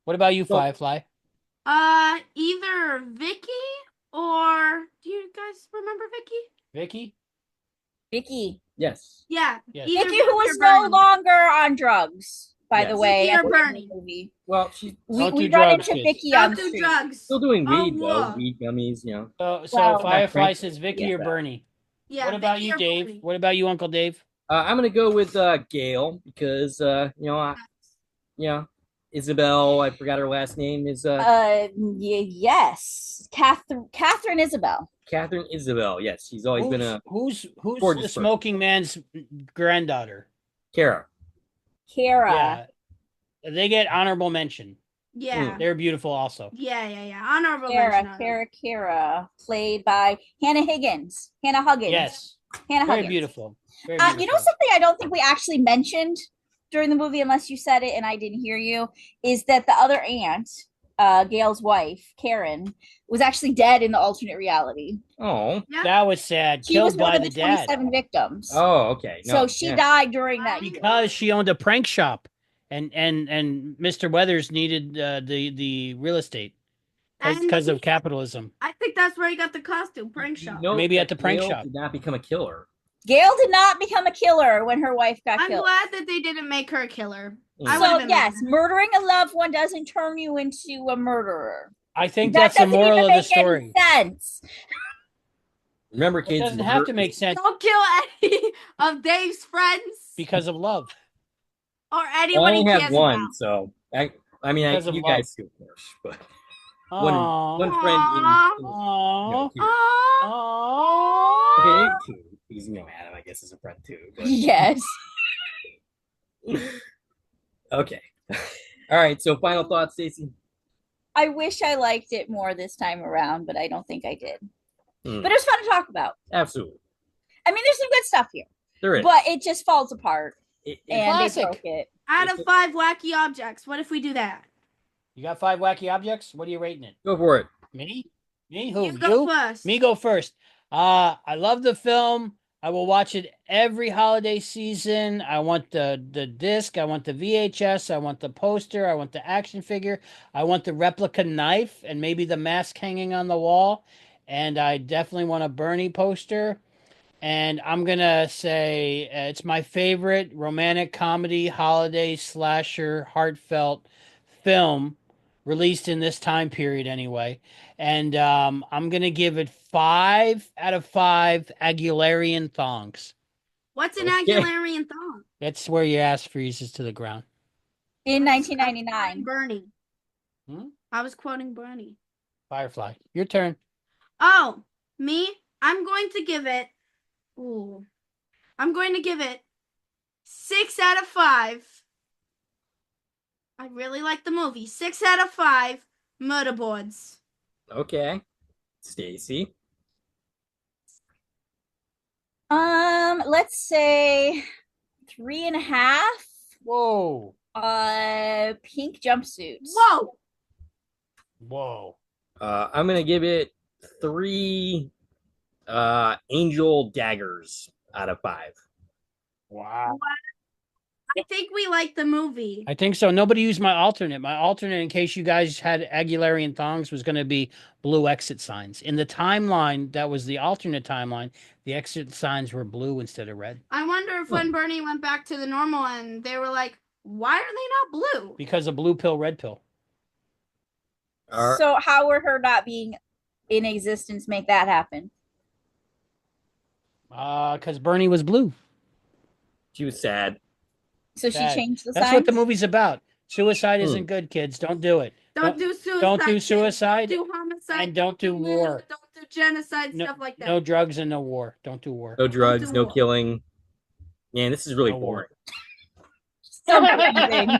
What about you, Firefly? Either Vicky or do you guys remember Vicky? Vicky? Yes. Yeah. Yes. Vicky, who was no longer on drugs, by the Yes. way. Vicky at or the end of Bernie? the movie. Well, she's Don't We do run drugs, into kids. Vicky on Don't the do street. drugs. still doing weed though. whoa. Weed gummies, you know. So Well, Firefly Frank- says Vicky yeah, or that. Bernie? Yeah. What about Vicky you, or Dave? Bernie. What about you, Uncle Dave? I'm gonna go with Gail because Isabel. I forgot her last name is Yes, Catherine Isabel. Catherine Isabel. Yes, she's always been a Who's gorgeous the smoking man's granddaughter? Kara. Kara. Yeah, they get honorable mention. Yeah. They're beautiful also. Yeah. Honorable mention. on it. Kara, played by Hannah Huggins. Yes, Hannah very Huggins. beautiful. Very You know beautiful. something I don't think we actually mentioned during the movie, unless you said it and I didn't hear you, is that the other aunt, Gail's wife, Karen, was actually dead in the alternate reality. Oh. Yeah. That was sad. She Killed was one by of the the dad 27 victims. Oh, okay. So she died during that. because she owned a prank shop, and Mr. Weathers needed the real estate because of capitalism. I think that's where he got the costume, prank shop. Maybe at the prank Gail shop. did not become a killer. Gail did not become a killer when her wife got I'm killed. glad that they didn't make her a killer. Mm. I So would've been yes, mad. murdering a loved one doesn't turn you into a murderer. I think That that's the doesn't moral even of the make any story. sense. Remember, It kids. doesn't have to make sense Don't kill any of Dave's friends because of love. or Well, I anyone he only have cares one, about. so you Because of love. guys do first, but one friend in Aww. two. Aww. Okay, maybe two, because Adam, I guess, is a friend too. But... Yes. Okay. All right. So, final thoughts, Stacie. I wish I liked it more this time around, but I don't think I did. Hmm. But it was fun to talk about. Absolutely, I mean, there's some good stuff here, there is. but it just falls apart, and Classic. they broke it. Out of 5 wacky objects, what if we do that? You got 5 wacky objects? What are you rating it? Go for it. Me? Who? You go first. Me go first. I love the film. I will watch it every holiday season. I want the disc. I want the VHS. I want the poster. I want the action figure. I want the replica knife and maybe the mask hanging on the wall. And I definitely want a Bernie poster. And I'm going to say it's my favorite romantic comedy, holiday, slasher, heartfelt film released in this time period anyway. And I'm going to give it 5 out of 5 Aguilarian thongs. What's an Okay. Aguilarian thong? That's where your ass freezes to the ground. In I was quoting 1999. Bernie. Hmm? I was quoting Bernie. Firefly, your turn. Oh, me? I'm going to give it. Ooh. I'm going to give it 6 out of 5. I really like the movie. 6 out of 5 murderboards. Okay, Stacie. Let's say 3.5. Whoa. Pink jumpsuits. Whoa! Whoa. I'm gonna give it 3 angel daggers out of 5. Wow. I think we like the movie. I think so. Nobody used my alternate. My alternate, in case you guys had Aguilarian thongs, was going to be blue exit signs. In the timeline, that was the alternate timeline. The exit signs were blue instead of red. I wonder if when Bernie went back to the normal end, they were like, why are they not blue? Because of blue pill, red pill. So how would her not being in existence make that happen? Because Bernie was blue. She was sad. So she Sad. changed the That's signs? what the movie's about. Suicide isn't good, kids. Don't do it. Don't do suicide. Don't do kids. suicide. Don't do homicide. And don't do war. Don't do genocide, No, stuff like that. no drugs and no war. Don't do war. No drugs, do no war. killing. Man, this is really No war. boring. So confusing.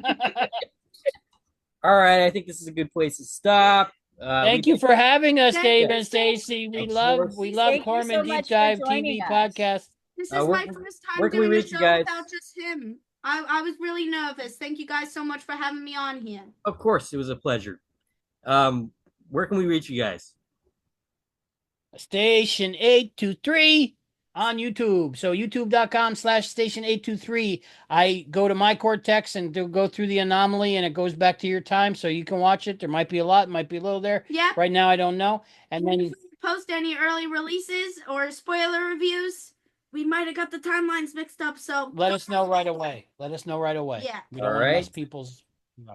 All right, I think this is a good place to stop. Thank you for having us, Thank Dave you. and Stacie. We Of love course. Thank you Corman so Deep much for Dive joining TV us. podcast. This is where- my first where time can we doing a reach you show guys? without just him. I was really nervous. Thank you guys so much for having me on here. Of course, it was a pleasure. Where can we reach you guys? Station 823 on YouTube. So youtube.com/station823. I go to my cortex and go through the anomaly and it goes back to your time. So you can watch it. There might be a lot, might be a little there. Yeah. Right now, I don't know. And then If we post any early releases or spoiler reviews, we might have got the timelines mixed up. So let us know right away. Let us know right away. Yeah. We don't All want to mess right. people's.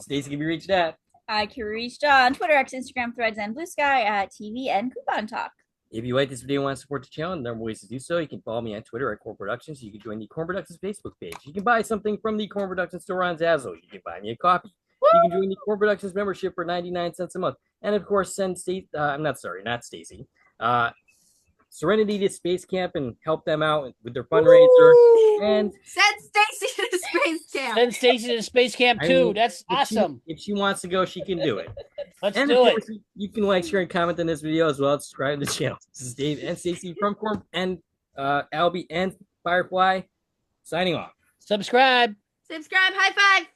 Stacie can be reached at. I can reach on Twitter, X, Instagram, Threads, and Blue Sky at TV and Coupon Talk. If you like this video and want to support the channel, there are ways to do so. You can follow me on Twitter at Corn Productions. You can join the Corn Productions Facebook page. You can buy something from the Corn Productions store on Zazzle. You can buy me a coffee. You can join the Corn Productions membership for 99 cents a month. And of course, send not Stacie. Serenity to Space Camp and help them out with their fundraiser. And send Stacie to the space camp. Send Stacie to Space Camp I too. mean, That's awesome. if she wants to go, she can do it. Let's And do of it. course, you can like, share, and comment on this video as well. Subscribe to the channel. This is Dave and Stacie from Corn and Albie and Firefly signing off. Subscribe. Subscribe. High five.